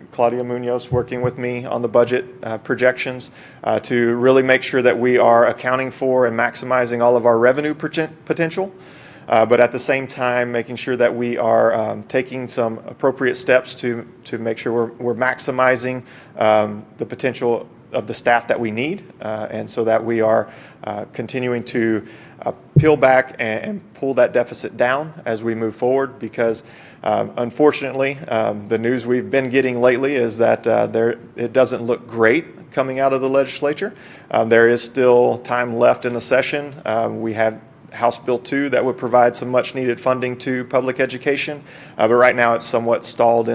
Claudia Munoz working with me on the budget projections to really make sure that we are accounting for and maximizing all of our revenue potential, but at the same time making sure that we are taking some appropriate steps to make sure we're maximizing the potential of the staff that we need, and so that we are continuing to peel back and pull that deficit down as we move forward, because unfortunately the news we've been getting lately is that it doesn't look great coming out of the legislature. There is still time left in the session. We have House Bill 2 that would provide some much needed funding to public education, but right now it's somewhat stalled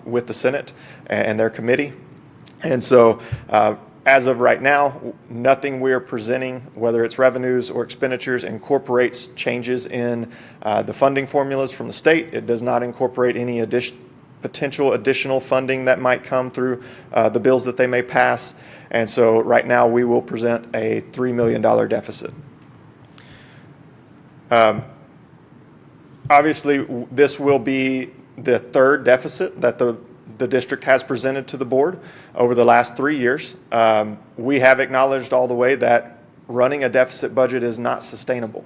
with the Senate and their committee. And so as of right now, nothing we're presenting, whether it's revenues or expenditures, incorporates changes in the funding formulas from the state. It does not incorporate any potential additional funding that might come through the bills that they may pass. And so right now we will present a $3 million deficit. Obviously, this will be the third deficit that the district has presented to the board over the last 3 years. We have acknowledged all the way that running a deficit budget is not sustainable.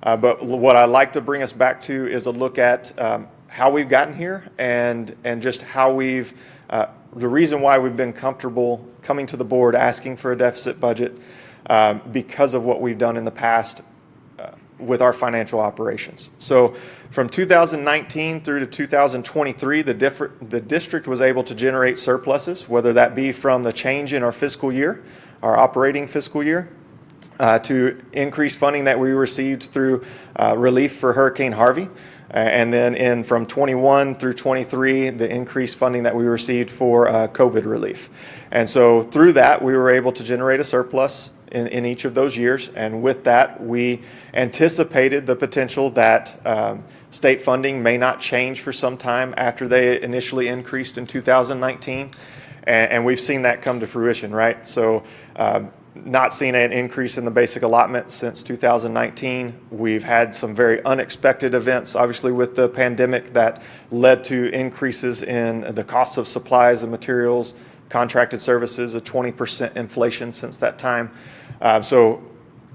But what I'd like to bring us back to is a look at how we've gotten here and just how the reason why we've been comfortable coming to the board asking for a deficit budget because of what we've done in the past with our financial operations. So from 2019 through to 2023, the district was able to generate surpluses, whether that be from the change in our fiscal year, our operating fiscal year, to increased funding that we received through relief for Hurricane Harvey. And then from 21 through 23, the increased funding that we received for COVID relief. And so through that, we were able to generate a surplus in each of those years. And with that, we anticipated the potential that state funding may not change for some time after they initially increased in 2019. And we've seen that come to fruition, right? So not seen an increase in the basic allotment since 2019. We've had some very unexpected events, obviously with the pandemic, that led to increases in the cost of supplies and materials, contracted services, a 20% inflation since that time. So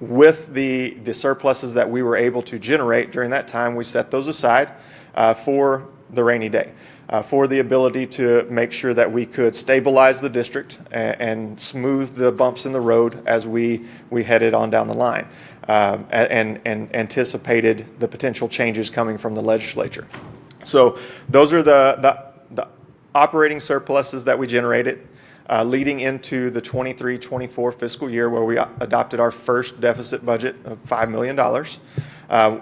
with the surpluses that we were able to generate during that time, we set those aside for the rainy day. For the ability to make sure that we could stabilize the district and smooth the bumps in the road as we headed on down the line, and anticipated the potential changes coming from the legislature. So those are the operating surpluses that we generated leading into the 23-24 fiscal year, where we adopted our first deficit budget of $5 million.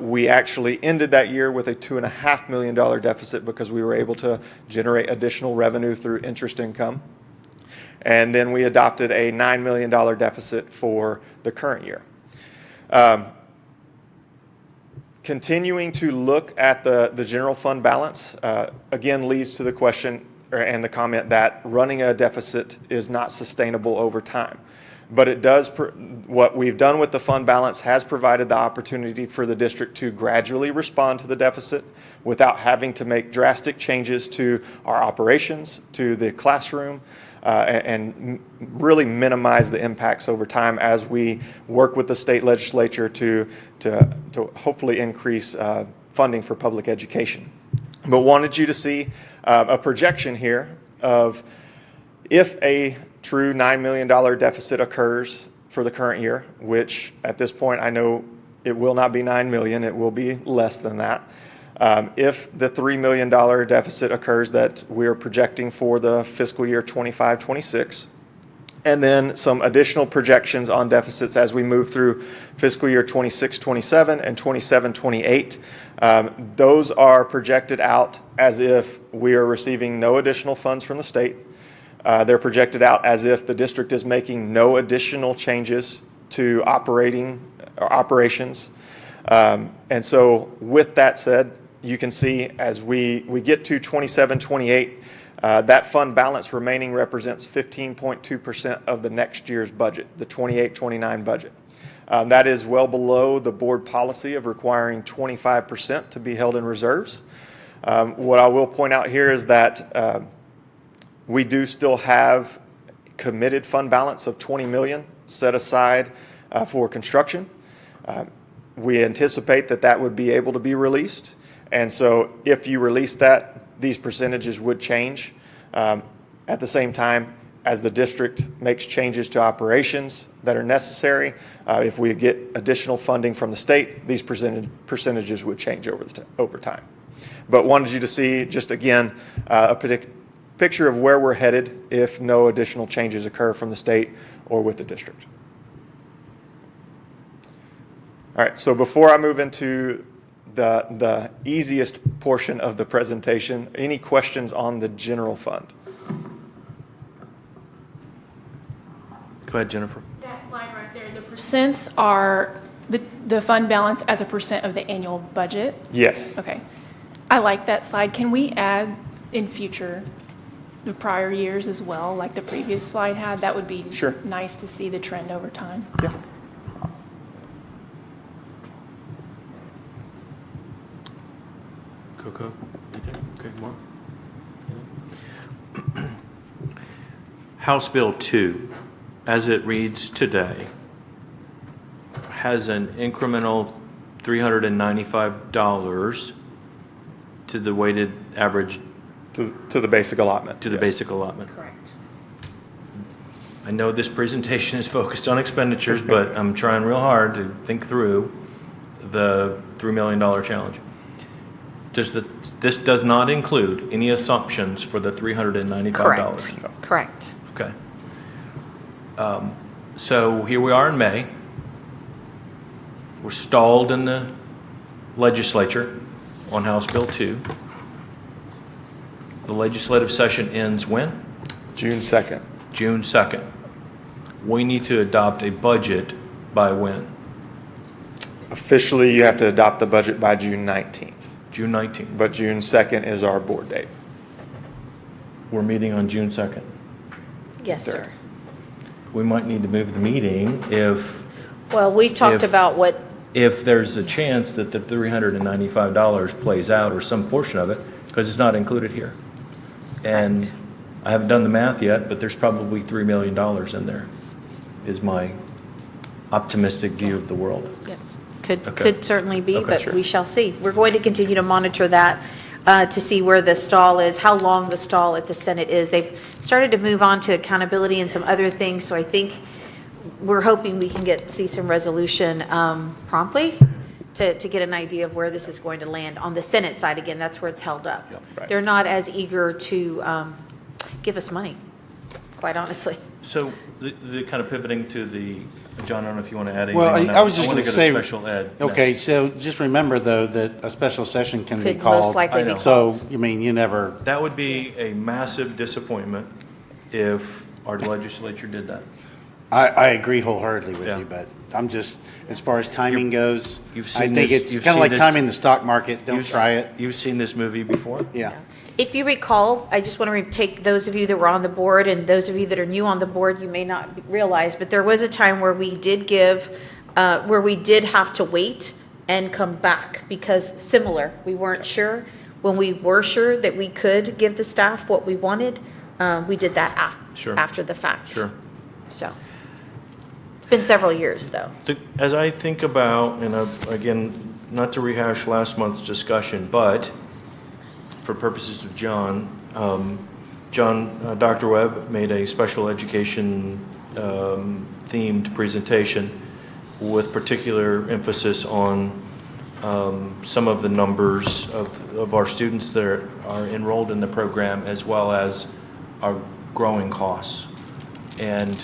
We actually ended that year with a $2.5 million deficit because we were able to generate additional revenue through interest income. And then we adopted a $9 million deficit for the current year. Continuing to look at the general fund balance, again, leads to the question and the comment that running a deficit is not sustainable over time. But it does, what we've done with the fund balance has provided the opportunity for the district to gradually respond to the deficit without having to make drastic changes to our operations, to the classroom, and really minimize the impacts over time as we work with the state legislature to hopefully increase funding for public education. But wanted you to see a projection here of if a true $9 million deficit occurs for the current year, which at this point I know it will not be $9 million, it will be less than that. If the $3 million deficit occurs that we are projecting for the fiscal year 25-26, and then some additional projections on deficits as we move through fiscal year 26-27 and 27-28. Those are projected out as if we are receiving no additional funds from the state. They're projected out as if the district is making no additional changes to operations. And so with that said, you can see as we get to 27-28, that fund balance remaining represents 15.2% of the next year's budget, the 28-29 budget. That is well below the board policy of requiring 25% to be held in reserves. What I will point out here is that we do still have committed fund balance of $20 million set aside for construction. We anticipate that would be able to be released. And so if you release that, these percentages would change. At the same time, as the district makes changes to operations that are necessary, if we get additional funding from the state, these percentages would change over time. But wanted you to see, just again, a picture of where we're headed if no additional changes occur from the state or with the district. All right, so before I move into the easiest portion of the presentation, any questions on the general fund? Go ahead, Jennifer. That slide right there, the percents are the fund balance as a percent of the annual budget? Yes. Okay. I like that slide. Can we add in future the prior years as well, like the previous slide had? That would be nice to see the trend over time. Yeah. Coco, okay, more. House Bill 2, as it reads today, has an incremental $395 to the weighted average. To the basic allotment. To the basic allotment. Correct. I know this presentation is focused on expenditures, but I'm trying real hard to think through the $3 million challenge. This does not include any assumptions for the $395? Correct. No. Correct. Okay. So here we are in May. We're stalled in the legislature on House Bill 2. The legislative session ends when? June 2nd. June 2nd. we need to adopt a budget by when? Officially, you have to adopt the budget by June 19th, June 19th. but June 2nd is our board date. We're meeting on June 2nd. Yes, sir. We might need to move the meeting if Well, we've talked If- about what, if there's a chance that the $395 plays out, or some portion of it, because it's not included here. And I haven't done the math yet, but there's probably $3 million in there, is my optimistic view of the world. could certainly be, Okay, but sure. we shall see. We're going to continue to monitor that to see where the stall is, how long the stall at the Senate is. They've started to move on to accountability and some other things, so I think we're hoping we can see some resolution promptly to get an idea of where this is going to land. On the Senate side, again, that's where it's held up. right. They're not as eager to give us money, quite honestly. So the kind of pivoting to the, John, I don't know if you want to add anything Well, on that. I was just wanna going to go say, special ed okay, next. so just remember, though, that a special session can be Could called. most likely be So, I mean, you never, That would be a massive disappointment if our legislature did that. I agree wholeheartedly with Yeah. you, but I'm just, as far as timing goes, You've I seen think this- it's you've kind of seen like this- timing the stock market. Don't try it. You've seen this movie before? Yeah. If you recall, I just want to take those of you that were on the board and those of you that are new on the board, you may not realize, but there was a time where we did where we did have to wait and come back because similar, we weren't sure. When we were sure that we could give the staff what we wanted, we did that Sure. after the fact. Sure. So, it's been several years though. As I think about, and again, not to rehash last month's discussion, but for purposes of John, Dr. Webb made a special education themed presentation with particular emphasis on some of the numbers of our students that are enrolled in the program, as well as our growing costs. And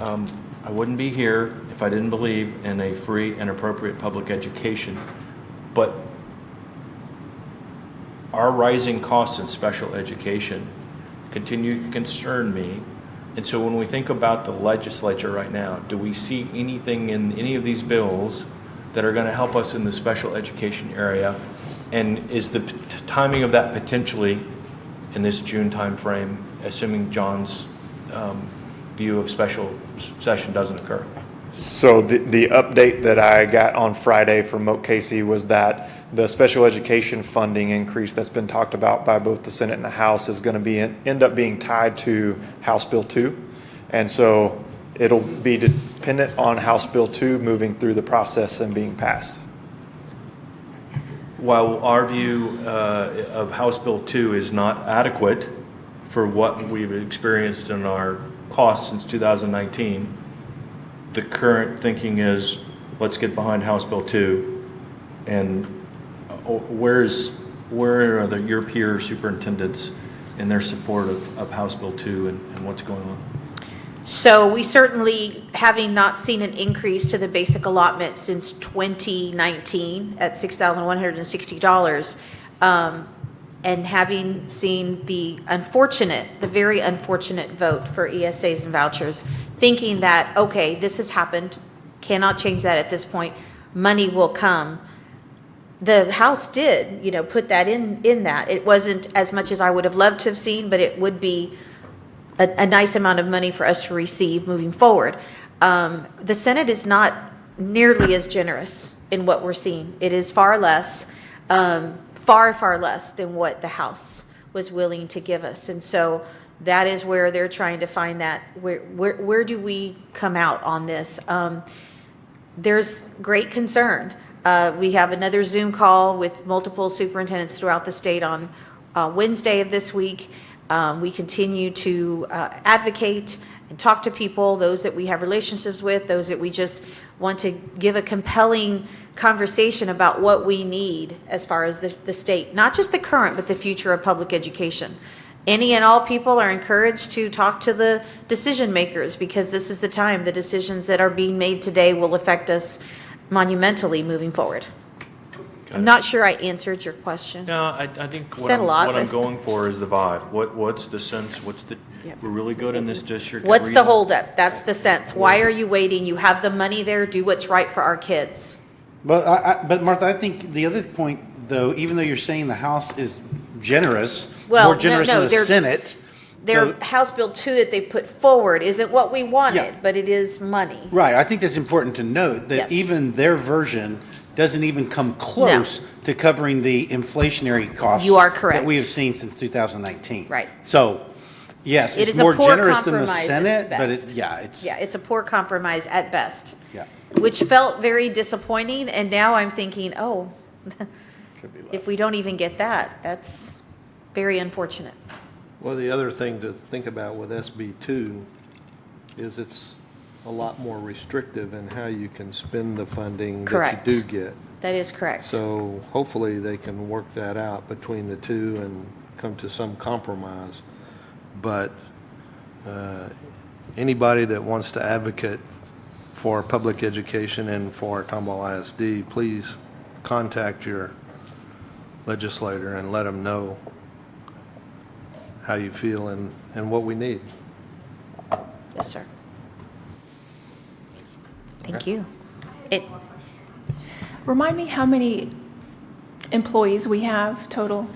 I wouldn't be here if I didn't believe in a free and appropriate public education. But our rising costs in special education continue to concern me. And so when we think about the legislature right now, do we see anything in any of these bills that are going to help us in the special education area? And is the timing of that potentially in this June timeframe, assuming John's view of special session doesn't occur? So the update that I got on Friday from Moat Casey was that the special education funding increase that's been talked about by both the Senate and the House is going to end up being tied to House Bill 2. And so it'll be dependent on House Bill 2 moving through the process and being passed. While our view of House Bill 2 is not adequate for what we've experienced in our costs since 2019, the current thinking is, let's get behind House Bill 2. And where are your peer superintendents in their support of House Bill 2 and what's going on? So we certainly, having not seen an increase to the basic allotment since 2019 at $6,160, and having seen the very unfortunate vote for ESAs and vouchers, thinking that, okay, this has happened, cannot change that at this point, money will come. The House did, put that in that. It wasn't as much as I would have loved to have seen, but it would be a nice amount of money for us to receive moving forward. The Senate is not nearly as generous in what we're seeing. It is far less, far less than what the House was willing to give us. And so that is where they're trying to find that, where do we come out on this? There's great concern. We have another Zoom call with multiple superintendents throughout the state on Wednesday of this week. We continue to advocate and talk to people, those that we have relationships with, those that we just want to give a compelling conversation about what we need as far as the state, not just the current, but the future of public education. Any and all people are encouraged to talk to the decision makers, because this is the time. The decisions that are being made today will affect us monumentally moving forward. I'm not sure I answered your question. No, I think Said a lot, what I'm but- going for is the vibe. What's the sense? We're really good in this district. What's the Every- holdup? That's the sense. Why are you waiting? You have the money there. Do what's right for our kids. But Martha, I think the other point, though, even though you're saying the House is generous, Well, more generous no, than the they're- Senate. Their so- House Bill 2 that they put forward isn't what we wanted, Yeah. but it is money. Right, I think that's important to note, that Yes. even their version doesn't even come close to covering the inflationary costs. You are correct. That we have seen since 2019. Right. So, yes, It it's is a more poor generous than the compromise at Senate, but best. it's a poor compromise at best. Yeah. Which felt very disappointing, and now I'm thinking, oh, if we don't even get that, that's very unfortunate. Well, the other thing to think about with SB 2 is it's a lot more restrictive in how you can spend the funding Correct. that you do get. That is correct. So hopefully they can work that out between the two and come to some compromise. But anybody that wants to advocate for public education and for Tomball ISD, please contact your legislator and let them know how you feel and what we need. Yes, sir. Thank you. Remind me how many employees we have total?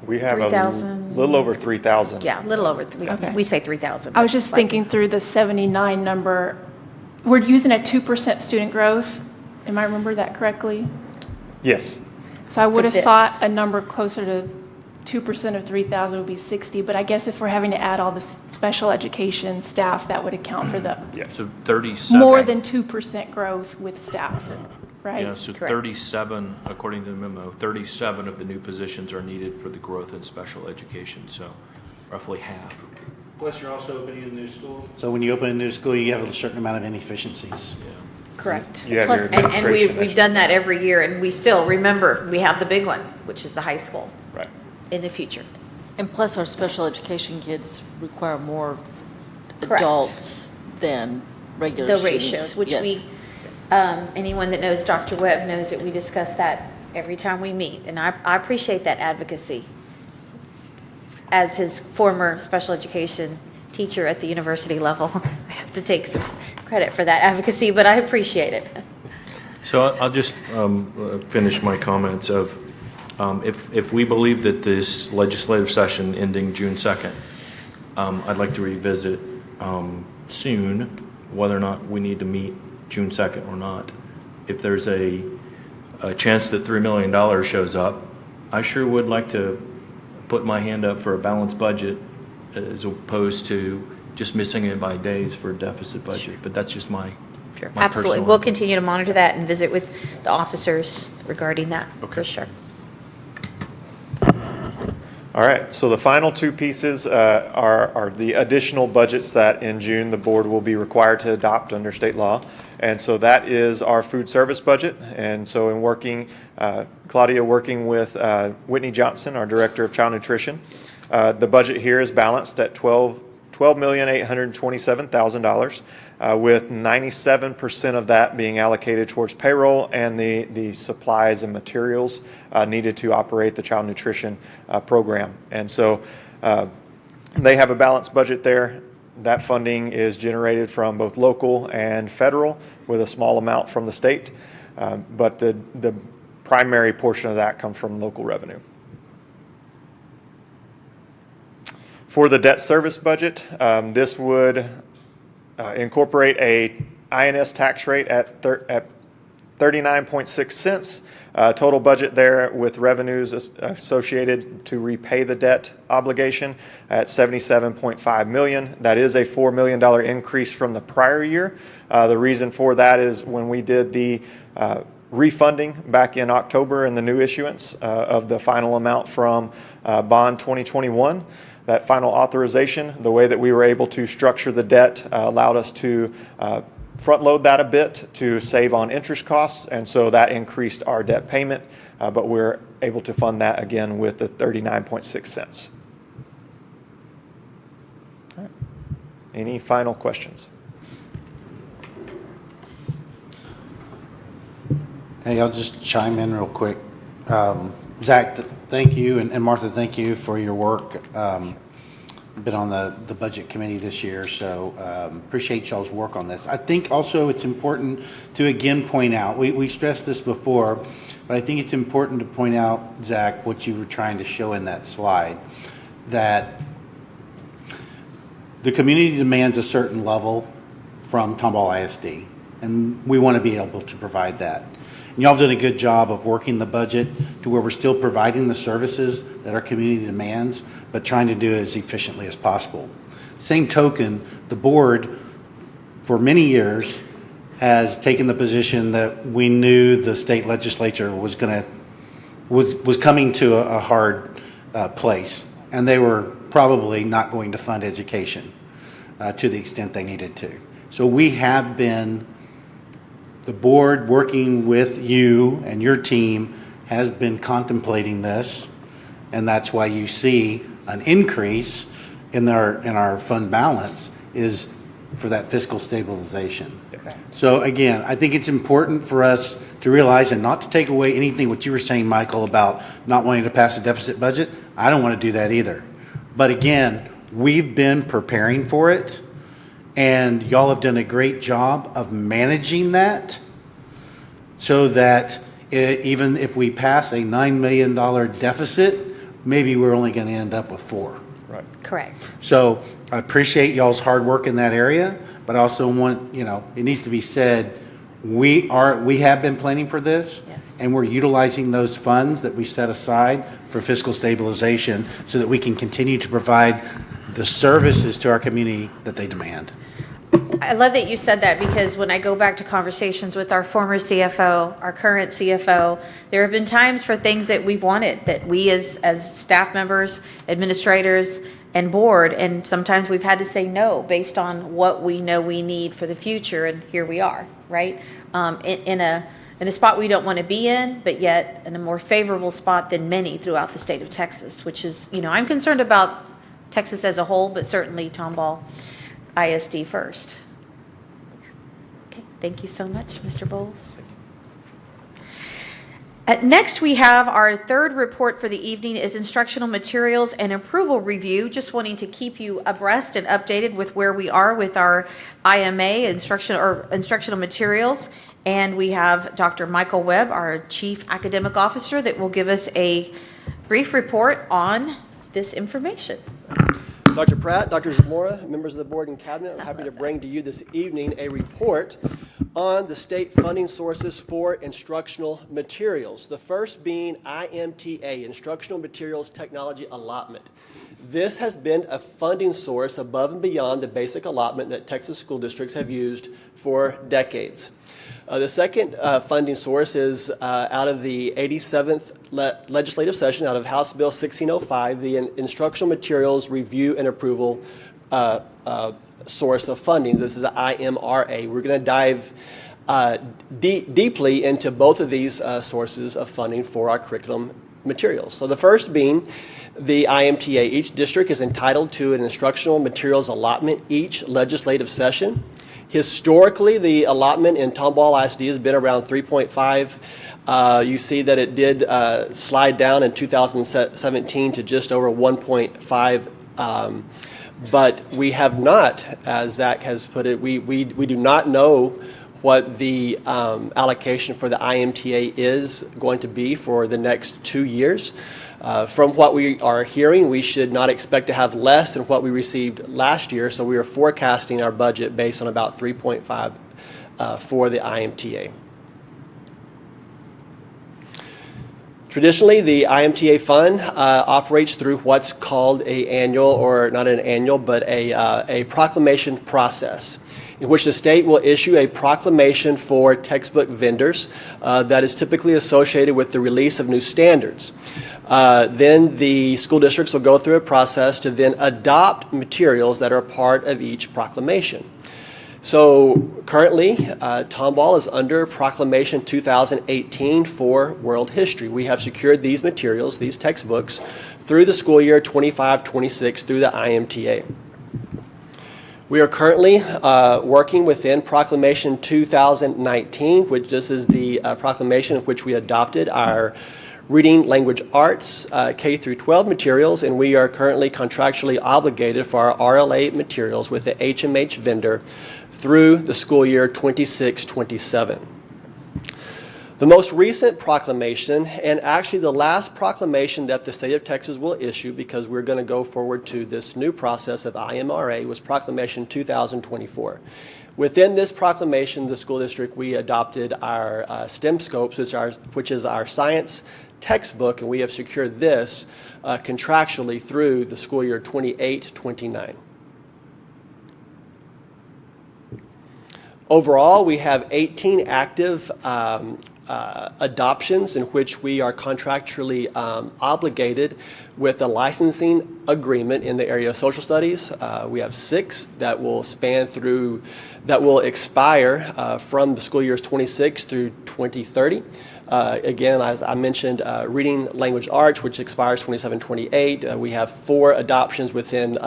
We have a 3,000. little over 3,000. Yeah, a little over, we say 3,000. I was just thinking through the 79 number. We're using a 2% student growth. Am I remember that correctly? Yes. So I would have this. thought a number closer to 2% of 3,000 would be 60, but I guess if we're having to add all the special education staff, that would account for the Yes. So 37. more than 2% growth with staff, right? Yeah, so Correct. 37, according to the memo, 37 of the new positions are needed for the growth in special education, so roughly half. Plus, you're also opening a new school. So when you open a new school, you have a certain amount of inefficiencies. Correct. You have Plus, your and administration we've done that every year, and we still, remember, we have the big one, which is the high school Right. in the future. And plus, our special education kids require more Correct. adults than regular The students. ratios, which Yes. we, anyone that knows Dr. Webb knows that we discuss that every time we meet, and I appreciate that advocacy. As his former special education teacher at the university level, I have to take some credit for that advocacy, but I appreciate it. So I'll just finish my comments of, if we believe that this legislative session ending June 2nd, I'd like to revisit soon whether or not we need to meet June 2nd or not. If there's a chance that $3 million shows up, I sure would like to put my hand up for a balanced budget as opposed to just missing it by days for a deficit budget. But that's just my Absolutely. personal We'll continue to monitor that and visit with the officers regarding that, for sure. All right, so the final two pieces are the additional budgets that in June the board will be required to adopt under state law. And so that is our food service budget. And so in working, Claudia working with Whitney Johnson, our Director of Child Nutrition, the budget here is balanced at $12,827,000, with 97% of that being allocated towards payroll and the supplies and materials needed to operate the child nutrition program. And so they have a balanced budget there. That funding is generated from both local and federal, with a small amount from the state. But the primary portion of that comes from local revenue. For the debt service budget, this would incorporate a INS tax rate at 39.6 cents. Total budget there with revenues associated to repay the debt obligation at $77.5 million. That is a $4 million increase from the prior year. The reason for that is when we did the refunding back in October in the new issuance of the final amount from Bond 2021. That final authorization, the way that we were able to structure the debt allowed us to front load that a bit to save on interest costs, and so that increased our debt payment, but we're able to fund that again with the 39.6 cents. All right. Any final questions? Hey, I'll just chime in real quick. Zach, thank you, and Martha, thank you for your work. Been on the budget committee this year, so appreciate y'all's work on this. I think also it's important to again point out, we stressed this before, but I think it's important to point out, Zach, what you were trying to show in that slide, that the community demands a certain level from Tomball ISD, and we want to be able to provide that. And y'all have done a good job of working the budget to where we're still providing the services that our community demands, but trying to do it as efficiently as possible. Same token, the board, for many years, has taken the position that we knew the state legislature was coming to a hard place, and they were probably not going to fund education to the extent they needed to. So we have been, the board working with you and your team has been contemplating this, and that's why you see an increase in our fund balance is for that fiscal stabilization. Okay. So again, I think it's important for us to realize, and not to take away anything what you were saying, Michael, about not wanting to pass a deficit budget. I don't want to do that either. But again, we've been preparing for it, and y'all have done a great job of managing that so that even if we pass a $9 million deficit, maybe we're only going to end up with $4. Right. Correct. So I appreciate y'all's hard work in that area, but I also want, it needs to be said, we have been planning for this, yes, and we're utilizing those funds that we set aside for fiscal stabilization so that we can continue to provide the services to our community that they demand. I love that you said that, because when I go back to conversations with our former CFO, our current CFO, there have been times for things that we've wanted, that we as staff members, administrators, and board, and sometimes we've had to say no based on what we know we need for the future, and here we are, right? In a spot we don't want to be in, but yet in a more favorable spot than many throughout the state of Texas, which is, I'm concerned about Texas as a whole, but certainly Tomball ISD first. Okay, thank you so much, Mr. Bowles. Next, we have our third report for the evening is instructional materials and approval review. Just wanting to keep you abreast and updated with where we are with our IMA, instructional materials. And we have Dr. Michael Webb, our Chief Academic Officer, that will give us a brief report on this information. Dr. Pratt, Dr. Zamora, members of the board and cabinet, I'm happy to bring to you this evening a report on the state funding sources for instructional materials. The first being IMTA, Instructional Materials Technology Allotment. This has been a funding source above and beyond the basic allotment that Texas school districts have used for decades. The second funding source is out of the 87th legislative session, out of House Bill 1605, the Instructional Materials Review and Approval source of funding. This is an IMRA. We're going to dive deeply into both of these sources of funding for our curriculum materials. So the first being the IMTA. Each district is entitled to an instructional materials allotment each legislative session. Historically, the allotment in Tomball ISD has been around 3.5. You see that it did slide down in 2017 to just over 1.5. But we have not, as Zach has put it, we do not know what the allocation for the IMTA is going to be for the next 2 years. From what we are hearing, we should not expect to have less than what we received last year, so we are forecasting our budget based on about 3.5 for the IMTA. Traditionally, the IMTA fund operates through what's called an annual, or not an annual, but a proclamation process, in which the state will issue a proclamation for textbook vendors that is typically associated with the release of new standards. Then the school districts will go through a process to then adopt materials that are part of each proclamation. So currently, Tomball is under Proclamation 2018 for World History. We have secured these materials, these textbooks, through the school year 25-26 through the IMTA. We are currently working within Proclamation 2019, which this is the proclamation in which we adopted our reading language arts, K through 12 materials, and we are currently contractually obligated for our RLA materials with the HMH vendor through the school year 26-27. The most recent proclamation, and actually the last proclamation that the state of Texas will issue, because we're going to go forward to this new process of IMRA, was Proclamation 2024. Within this proclamation, the school district, we adopted our STEM scopes, which is our science textbook, and we have secured this contractually through the school year 28-29. Overall, we have 18 active adoptions in which we are contractually obligated with a licensing agreement in the area of social studies. We have 6 that will expire from the school years 26 through 2030. Again, as I mentioned, reading language arts, which expires 27-28. We have 4 adoptions within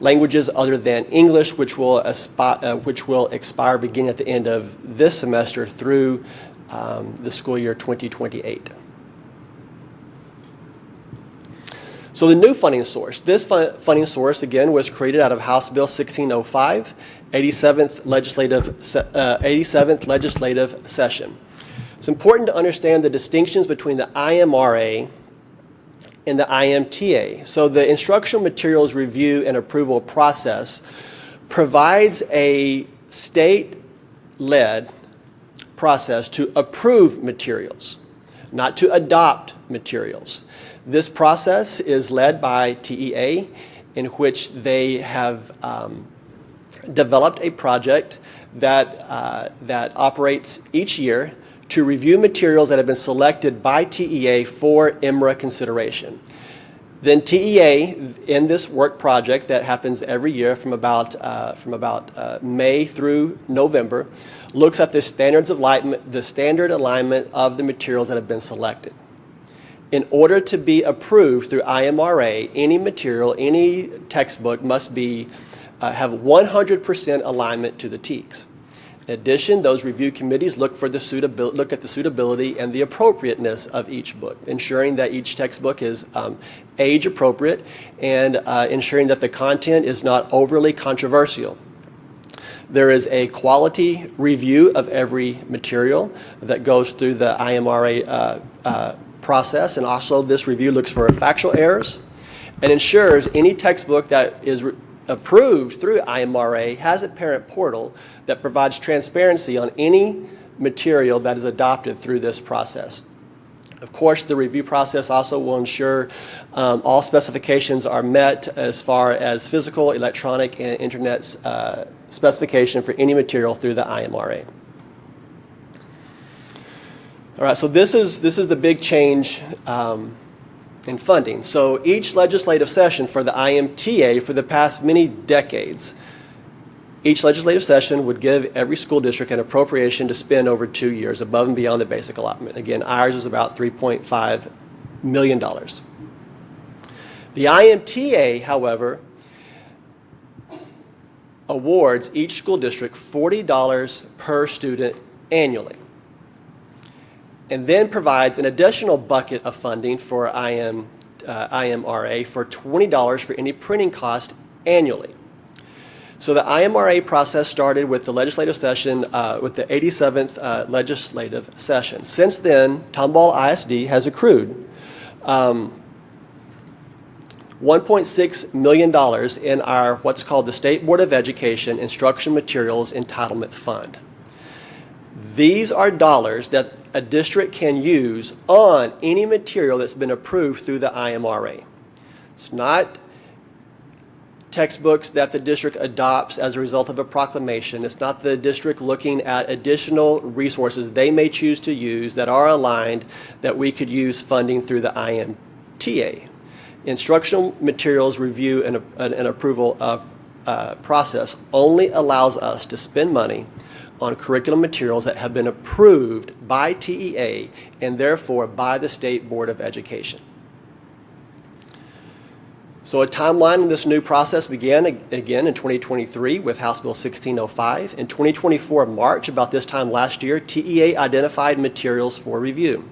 languages other than English, which will expire beginning at the end of this semester through the school year 2028. So the new funding source. This funding source, again, was created out of House Bill 1605, 87th legislative session. It's important to understand the distinctions between the IMRA and the IMTA. So the Instructional Materials Review and Approval process provides a state-led process to approve materials, not to adopt materials. This process is led by TEA, in which they have developed a project that operates each year to review materials that have been selected by TEA for IMRA consideration. Then TEA, in this work project that happens every year from about May through November, looks at the standard alignment of the materials that have been selected. In order to be approved through IMRA, any material, any textbook must have 100% alignment to the TEKS. In addition, those review committees look at the suitability and the appropriateness of each book, ensuring that each textbook is age appropriate and ensuring that the content is not overly controversial. There is a quality review of every material that goes through the IMRA process, and also this review looks for factual errors and ensures any textbook that is approved through IMRA has a parent portal that provides transparency on any material that is adopted through this process. Of course, the review process also will ensure all specifications are met as far as physical, electronic, and internet specification for any material through the IMRA. All right, so this is the big change in funding. So each legislative session for the IMTA for the past many decades, each legislative session would give every school district an appropriation to spend over 2 years above and beyond the basic allotment. Again, ours is about $3.5 million. The IMTA, however, awards each school district $40 per student annually, and then provides an additional bucket of funding for IMRA for $20 for any printing cost annually. So the IMRA process started with the legislative session, with the 87th legislative session. Since then, Tomball ISD has accrued $1.6 million in our what's called the State Board of Education Instructional Materials Entitlement Fund. These are dollars that a district can use on any material that's been approved through the IMRA. It's not textbooks that the district adopts as a result of a proclamation. It's not the district looking at additional resources they may choose to use that are aligned that we could use funding through the IMTA. Instructional materials review and approval process only allows us to spend money on curriculum materials that have been approved by TEA and therefore by the State Board of Education. So a timeline in this new process began again in 2023 with House Bill 1605. In 2024, March, about this time last year, TEA identified materials for review.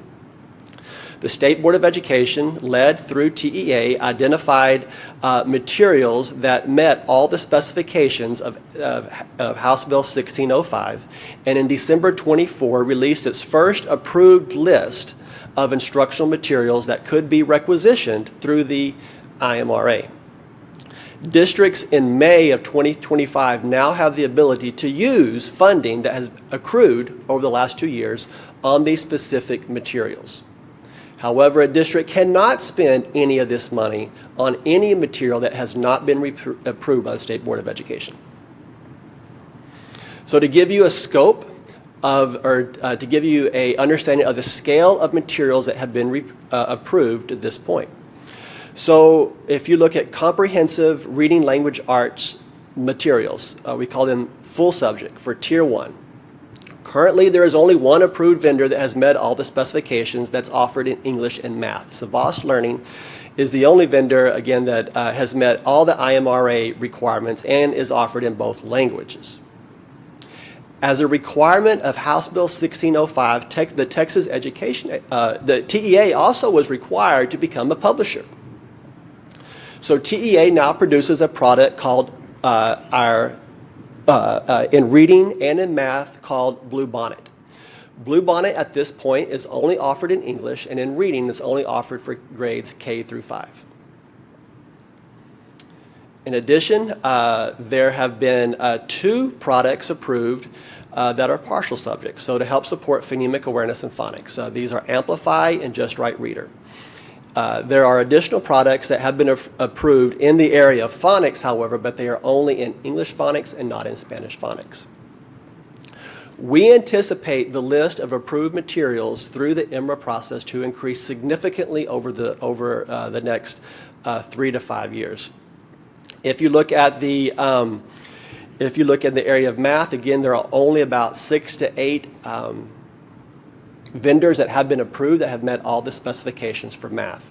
The State Board of Education, led through TEA, identified materials that met all the specifications of House Bill 1605, and in December 24 released its first approved list of instructional materials that could be requisitioned through the IMRA. Districts in May of 2025 now have the ability to use funding that has accrued over the last 2 years on these specific materials. However, a district cannot spend any of this money on any material that has not been approved by the State Board of Education. So to give you a scope of, or to give you an understanding of the scale of materials that have been approved at this point. So if you look at comprehensive reading language arts materials, we call them full subject for Tier 1. Currently, there is only one approved vendor that has met all the specifications that's offered in English and math. Savas Learning is the only vendor, again, that has met all the IMRA requirements and is offered in both languages. As a requirement of House Bill 1605, the Texas Education, the TEA also was required to become a publisher. So TEA now produces a product called in reading and in math called Blue Bonnet. Blue Bonnet at this point is only offered in English, and in reading it's only offered for grades K through 5. In addition, there have been 2 products approved that are partial subjects, so to help support phonemic awareness and phonics. These are Amplify and Just Right Reader. There are additional products that have been approved in the area of phonics, however, but they are only in English phonics and not in Spanish phonics. We anticipate the list of approved materials through the IMRA process to increase significantly over the next 3 to 5 years. If you look at the area of math, again, there are only about 6 to 8 vendors that have been approved that have met all the specifications for math.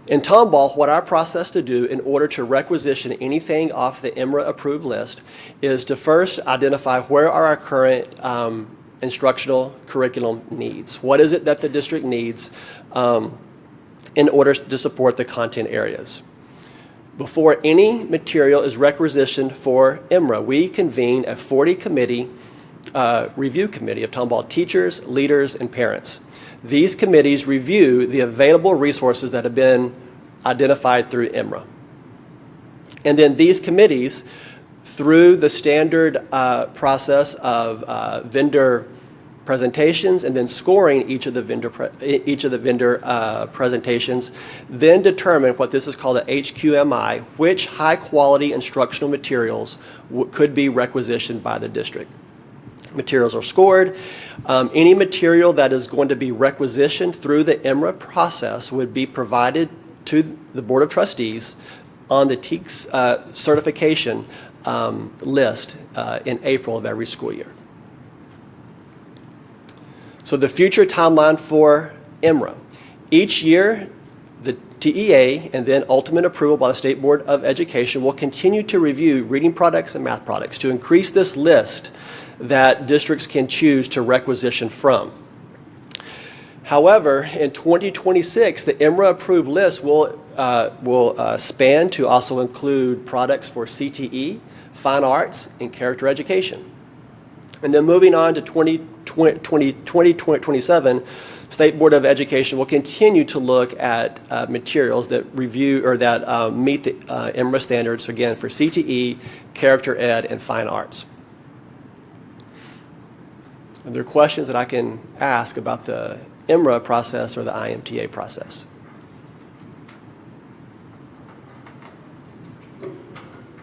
In Tomball, what our process to do in order to requisition anything off the IMRA approved list is to first identify where are our current instructional curriculum needs. What is it that the district needs in order to support the content areas? Before any material is requisitioned for IMRA, we convene a 40-committee review committee of Tomball teachers, leaders, and parents. These committees review the available resources that have been identified through IMRA. And then these committees, through the standard process of vendor presentations and then scoring each of the vendor presentations, then determine what this is called a HQMI, which high-quality instructional materials could be requisitioned by the district. Materials are scored. Any material that is going to be requisitioned through the IMRA process would be provided to the Board of Trustees on the TEKS certification list in April of every school year. So the future timeline for IMRA. Each year, the TEA and then ultimate approval by the State Board of Education will continue to review reading products and math products to increase this list that districts can choose to requisition from. However, in 2026, the IMRA approved list will span to also include products for CTE, fine arts, and character education. And then moving on to 2027, State Board of Education will continue to look at materials that review or that meet the IMRA standards, again, for CTE, character ed, and fine arts. Are there questions that I can ask about the IMRA process or the IMTA process?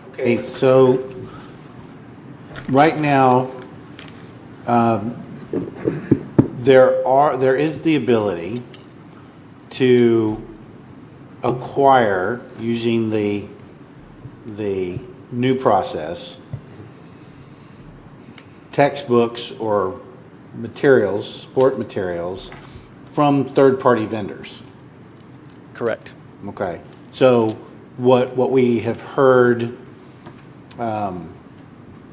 Okay, so right now, there is the ability to acquire, using the new process, textbooks or materials, sport materials, from third-party vendors. Correct. Okay. So what we have heard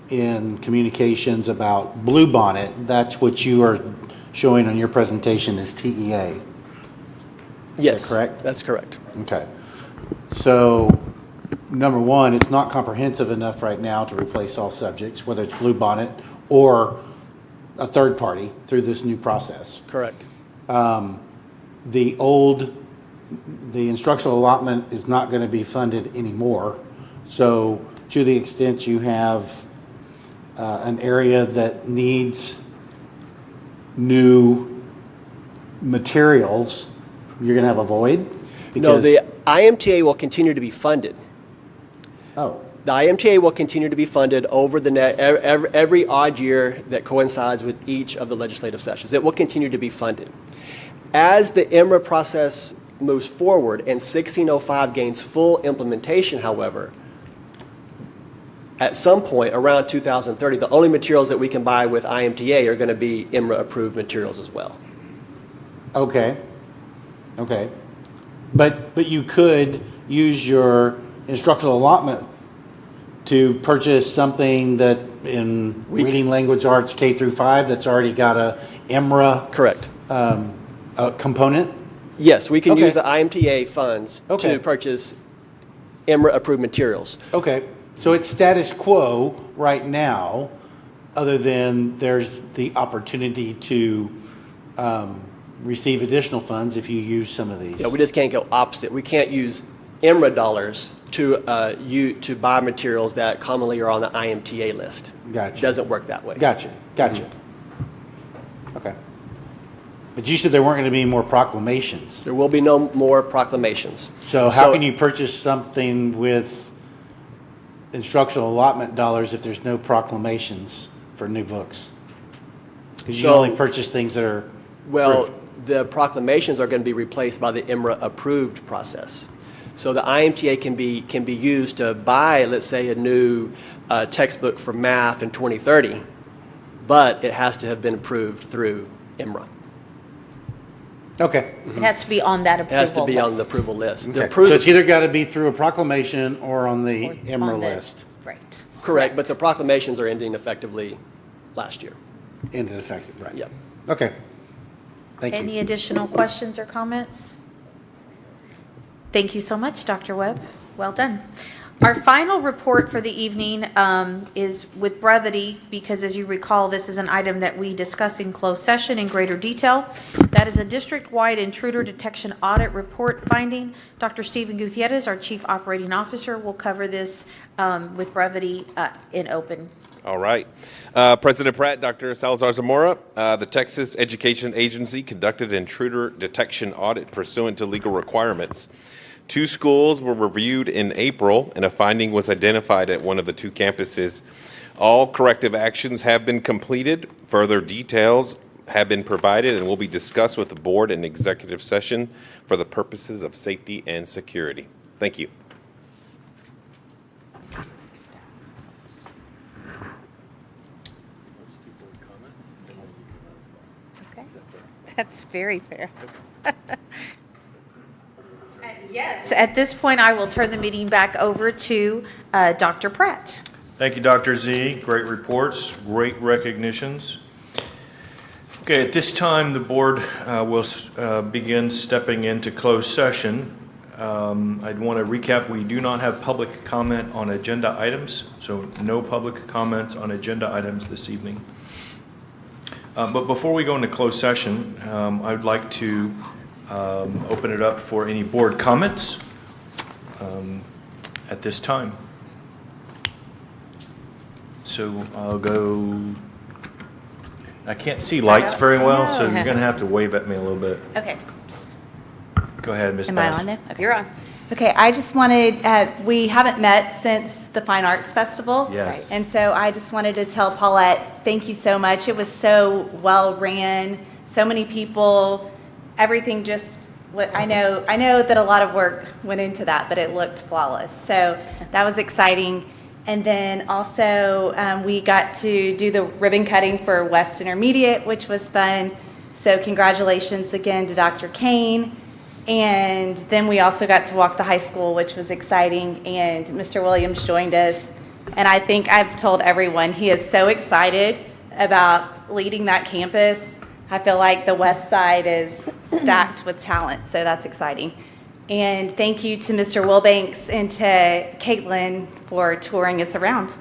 in communications about Bluebonnet. That's what you are showing on your presentation as TEA. Yes. Is that correct? That's correct. Okay. So, number one, it's not comprehensive enough right now to replace all subjects, whether it's Bluebonnet or a third party through this new process. Correct. The instructional allotment is not going to be funded anymore. So to the extent you have an area that needs new materials, you're going to have a void? No, the IMTA will continue to be funded. Oh. The IMTA will continue to be funded over the every odd year that coincides with each of the legislative sessions. It will continue to be funded. As the EMRA process moves forward and 1605 gains full implementation, however, at some point around 2030, the only materials that we can buy with IMTA are going to be EMRA-approved materials as well. Okay. Okay. But you could use your instructional allotment to purchase something that in reading language arts K through 5 that's already got a EMRA correct component? Yes, we can Okay. use the IMTA funds Okay. to purchase EMRA-approved materials. Okay. So it's status quo right now, other than there's the opportunity to receive additional funds if you use some of these. Yeah, we just can't go opposite. We can't use EMRA dollars to buy materials that commonly are on the IMTA list. Gotcha. It doesn't work that way. Gotcha. Okay. But you said there weren't going to be more proclamations. There will be no more proclamations. So how can you purchase something with instructional allotment dollars if there's no proclamations for new books? Because you only purchase things that are Well, approved. the proclamations are going to be replaced by the EMRA-approved process. So the IMTA can be used to buy, let's say, a new textbook for math in 2030, but it has to have been approved through EMRA. Okay. It has to be on that It approval has to be on list. the approval list. Okay. So it's either got to be through a proclamation or on the EMRA on the- list. Right. Correct, but the proclamations are ending effectively last year. Ended effective, right? Yep. Okay. Thank you. Any additional questions or comments? Thank you so much, Dr. Webb. Well done. Our final report for the evening is with brevity because, as you recall, this is an item that we discuss in closed session in greater detail. That is a district-wide intruder detection audit report finding. Dr. Stephen Gutierrez, our Chief Operating Officer, will cover this with brevity in open. All right. President Pratt, Dr. Salazar Zamora, the Texas Education Agency conducted an intruder detection audit pursuant to legal requirements. 2 schools were reviewed in April, and a finding was identified at one of the 2 campuses. All corrective actions have been completed. Further details have been provided and will be discussed with the board in executive session for the purposes of safety and security. Thank you. Okay. That's very fair. Yes, at this point, I will turn the meeting back over to Dr. Pratt. Thank you, Dr. Z. Great reports, great recognitions. Okay, at this time, the board will begin stepping into closed session. I'd want to recap, we do not have public comment on agenda items, so no public comments on agenda items this evening. But before we go into closed session, I'd like to open it up for any board comments at this time. So I'll go, I can't see lights very well, so you're going to have to wave at me a little bit. Okay. Go ahead, Ms. Am Bass. I on there? Okay. You're on. Okay, I just wanted, we haven't met since the Fine Arts Festival. Yes. And so I just wanted to tell Paulette, thank you so much. It was so well ran, so many people, everything just, I know that a lot of work went into that, but it looked flawless. So that was exciting. And then also we got to do the ribbon cutting for West Intermediate, which was fun. So congratulations again to Dr. Kane. And then we also got to walk the high school, which was exciting. And Mr. Williams joined us. And I think I've told everyone, he is so excited about leading that campus. I feel like the West Side is stacked with talent, so that's exciting. And thank you to Mr. Wilbanks and to Caitlin for touring us around.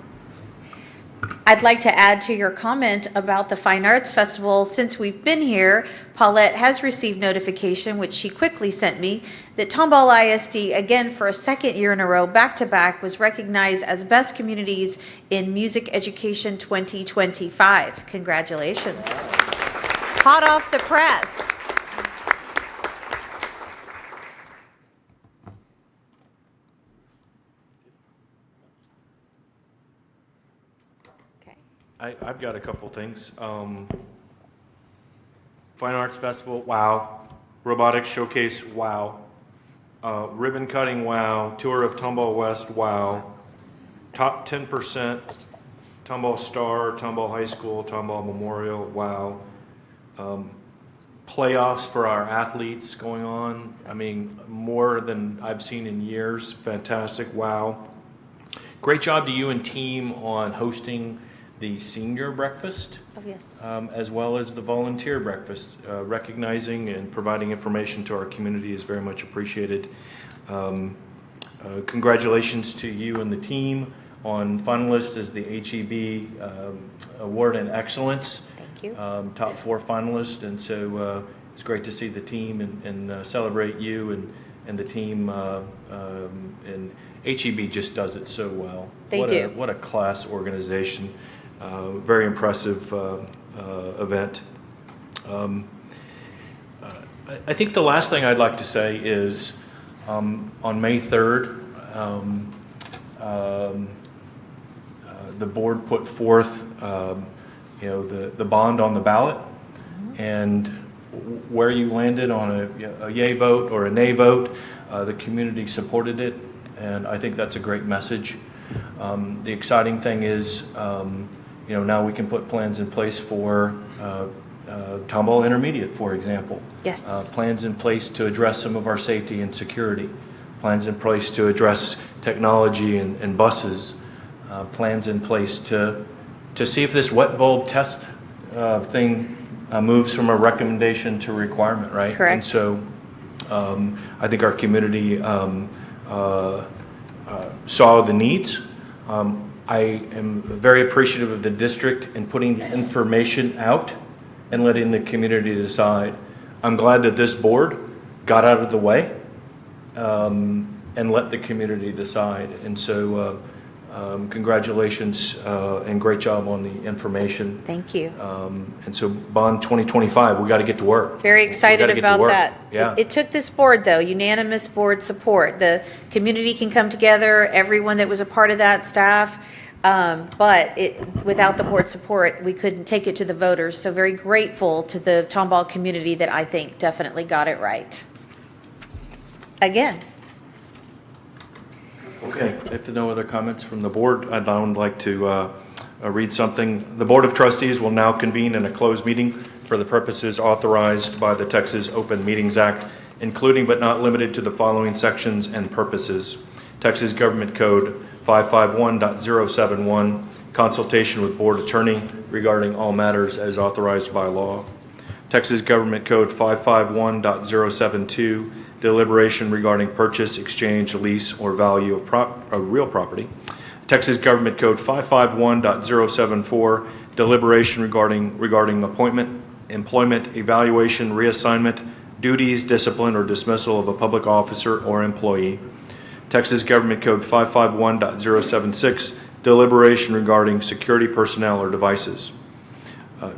I'd like to add to your comment about the Fine Arts Festival. Since we've been here, Paulette has received notification, which she quickly sent me, that Tomball ISD, again for a second year in a row, back-to-back, was recognized as Best Communities in Music Education 2025. Congratulations. Hot off the press. I've got a couple things. Fine Arts Festival, wow. Robotics Showcase, wow. Ribbon cutting, wow. Tour of Tomball West, wow. Top 10%, Tomball Star, Tomball High School, Tomball Memorial, wow. Playoffs for our athletes going on. I mean, more than I've seen in years. Fantastic, wow. Great job to you and team on hosting the senior breakfast, Oh, yes. as well as the volunteer breakfast. Recognizing and providing information to our community is very much appreciated. Congratulations to you and the team on finalists as the HEB Award in Excellence. Thank you. Top 4 finalists, and so it's great to see the team and celebrate you and the team. And HEB just does it so well. They do. What a class organization. Very impressive event. I think the last thing I'd like to say is on May 3rd, the board put forth the bond on the ballot, and where you landed on a yay vote or a nay vote, the community supported it, and I think that's a great message. The exciting thing is, now we can put plans in place for Tomball Intermediate, for example. Yes. Plans in place to address some of our safety and security. Plans in place to address technology and buses. Plans in place to see if this wet bulb test thing moves from a recommendation to requirement, right? Correct. And so I think our community saw the needs. I am very appreciative of the district in putting the information out and letting the community decide. I'm glad that this board got out of the way and let the community decide. And so congratulations and great job on the information. Thank you. And so Bond 2025, we got to get to work. Very We excited gotta get to about work. that. Yeah. It took this board, though, unanimous board support. The community can come together, everyone that was a part of that, staff, but without the board support, we couldn't take it to the voters. So very grateful to the Tomball community that I think definitely got it right. Again. Okay, if there are no other comments from the board, I'd now like to read something. The Board of Trustees will now convene in a closed meeting for the purposes authorized by the Texas Open Meetings Act, including but not limited to the following sections and purposes. Texas Government Code 551.071, consultation with board attorney regarding all matters as authorized by law. Texas Government Code 551.072, deliberation regarding purchase, exchange, lease, or value of real property. Texas Government Code 551.074, deliberation regarding appointment, employment, evaluation, reassignment, duties, discipline, or dismissal of a public officer or employee. Texas Government Code 551.076, deliberation regarding security personnel or devices.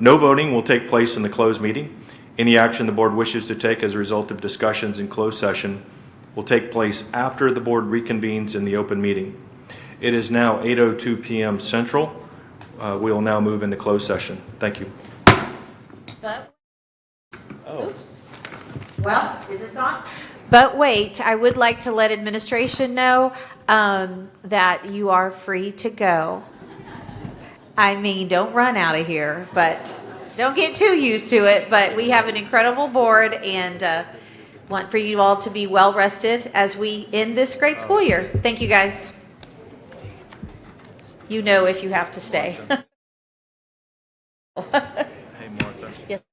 No voting will take place in the closed meeting. Any action the board wishes to take as a result of discussions in closed session will take place after the board reconvenes in the open meeting. It is now 8:02 p.m. Central. We will now move into closed session. Thank you. Oops. Well, is this on? But wait, I would like to let administration know that you are free to go. I mean, don't run out of here, but don't get too used to it. But we have an incredible board and want for you all to be well rested as we end this great school year. Thank you, guys. you know if you have to stay. Hey, Martha. Yes.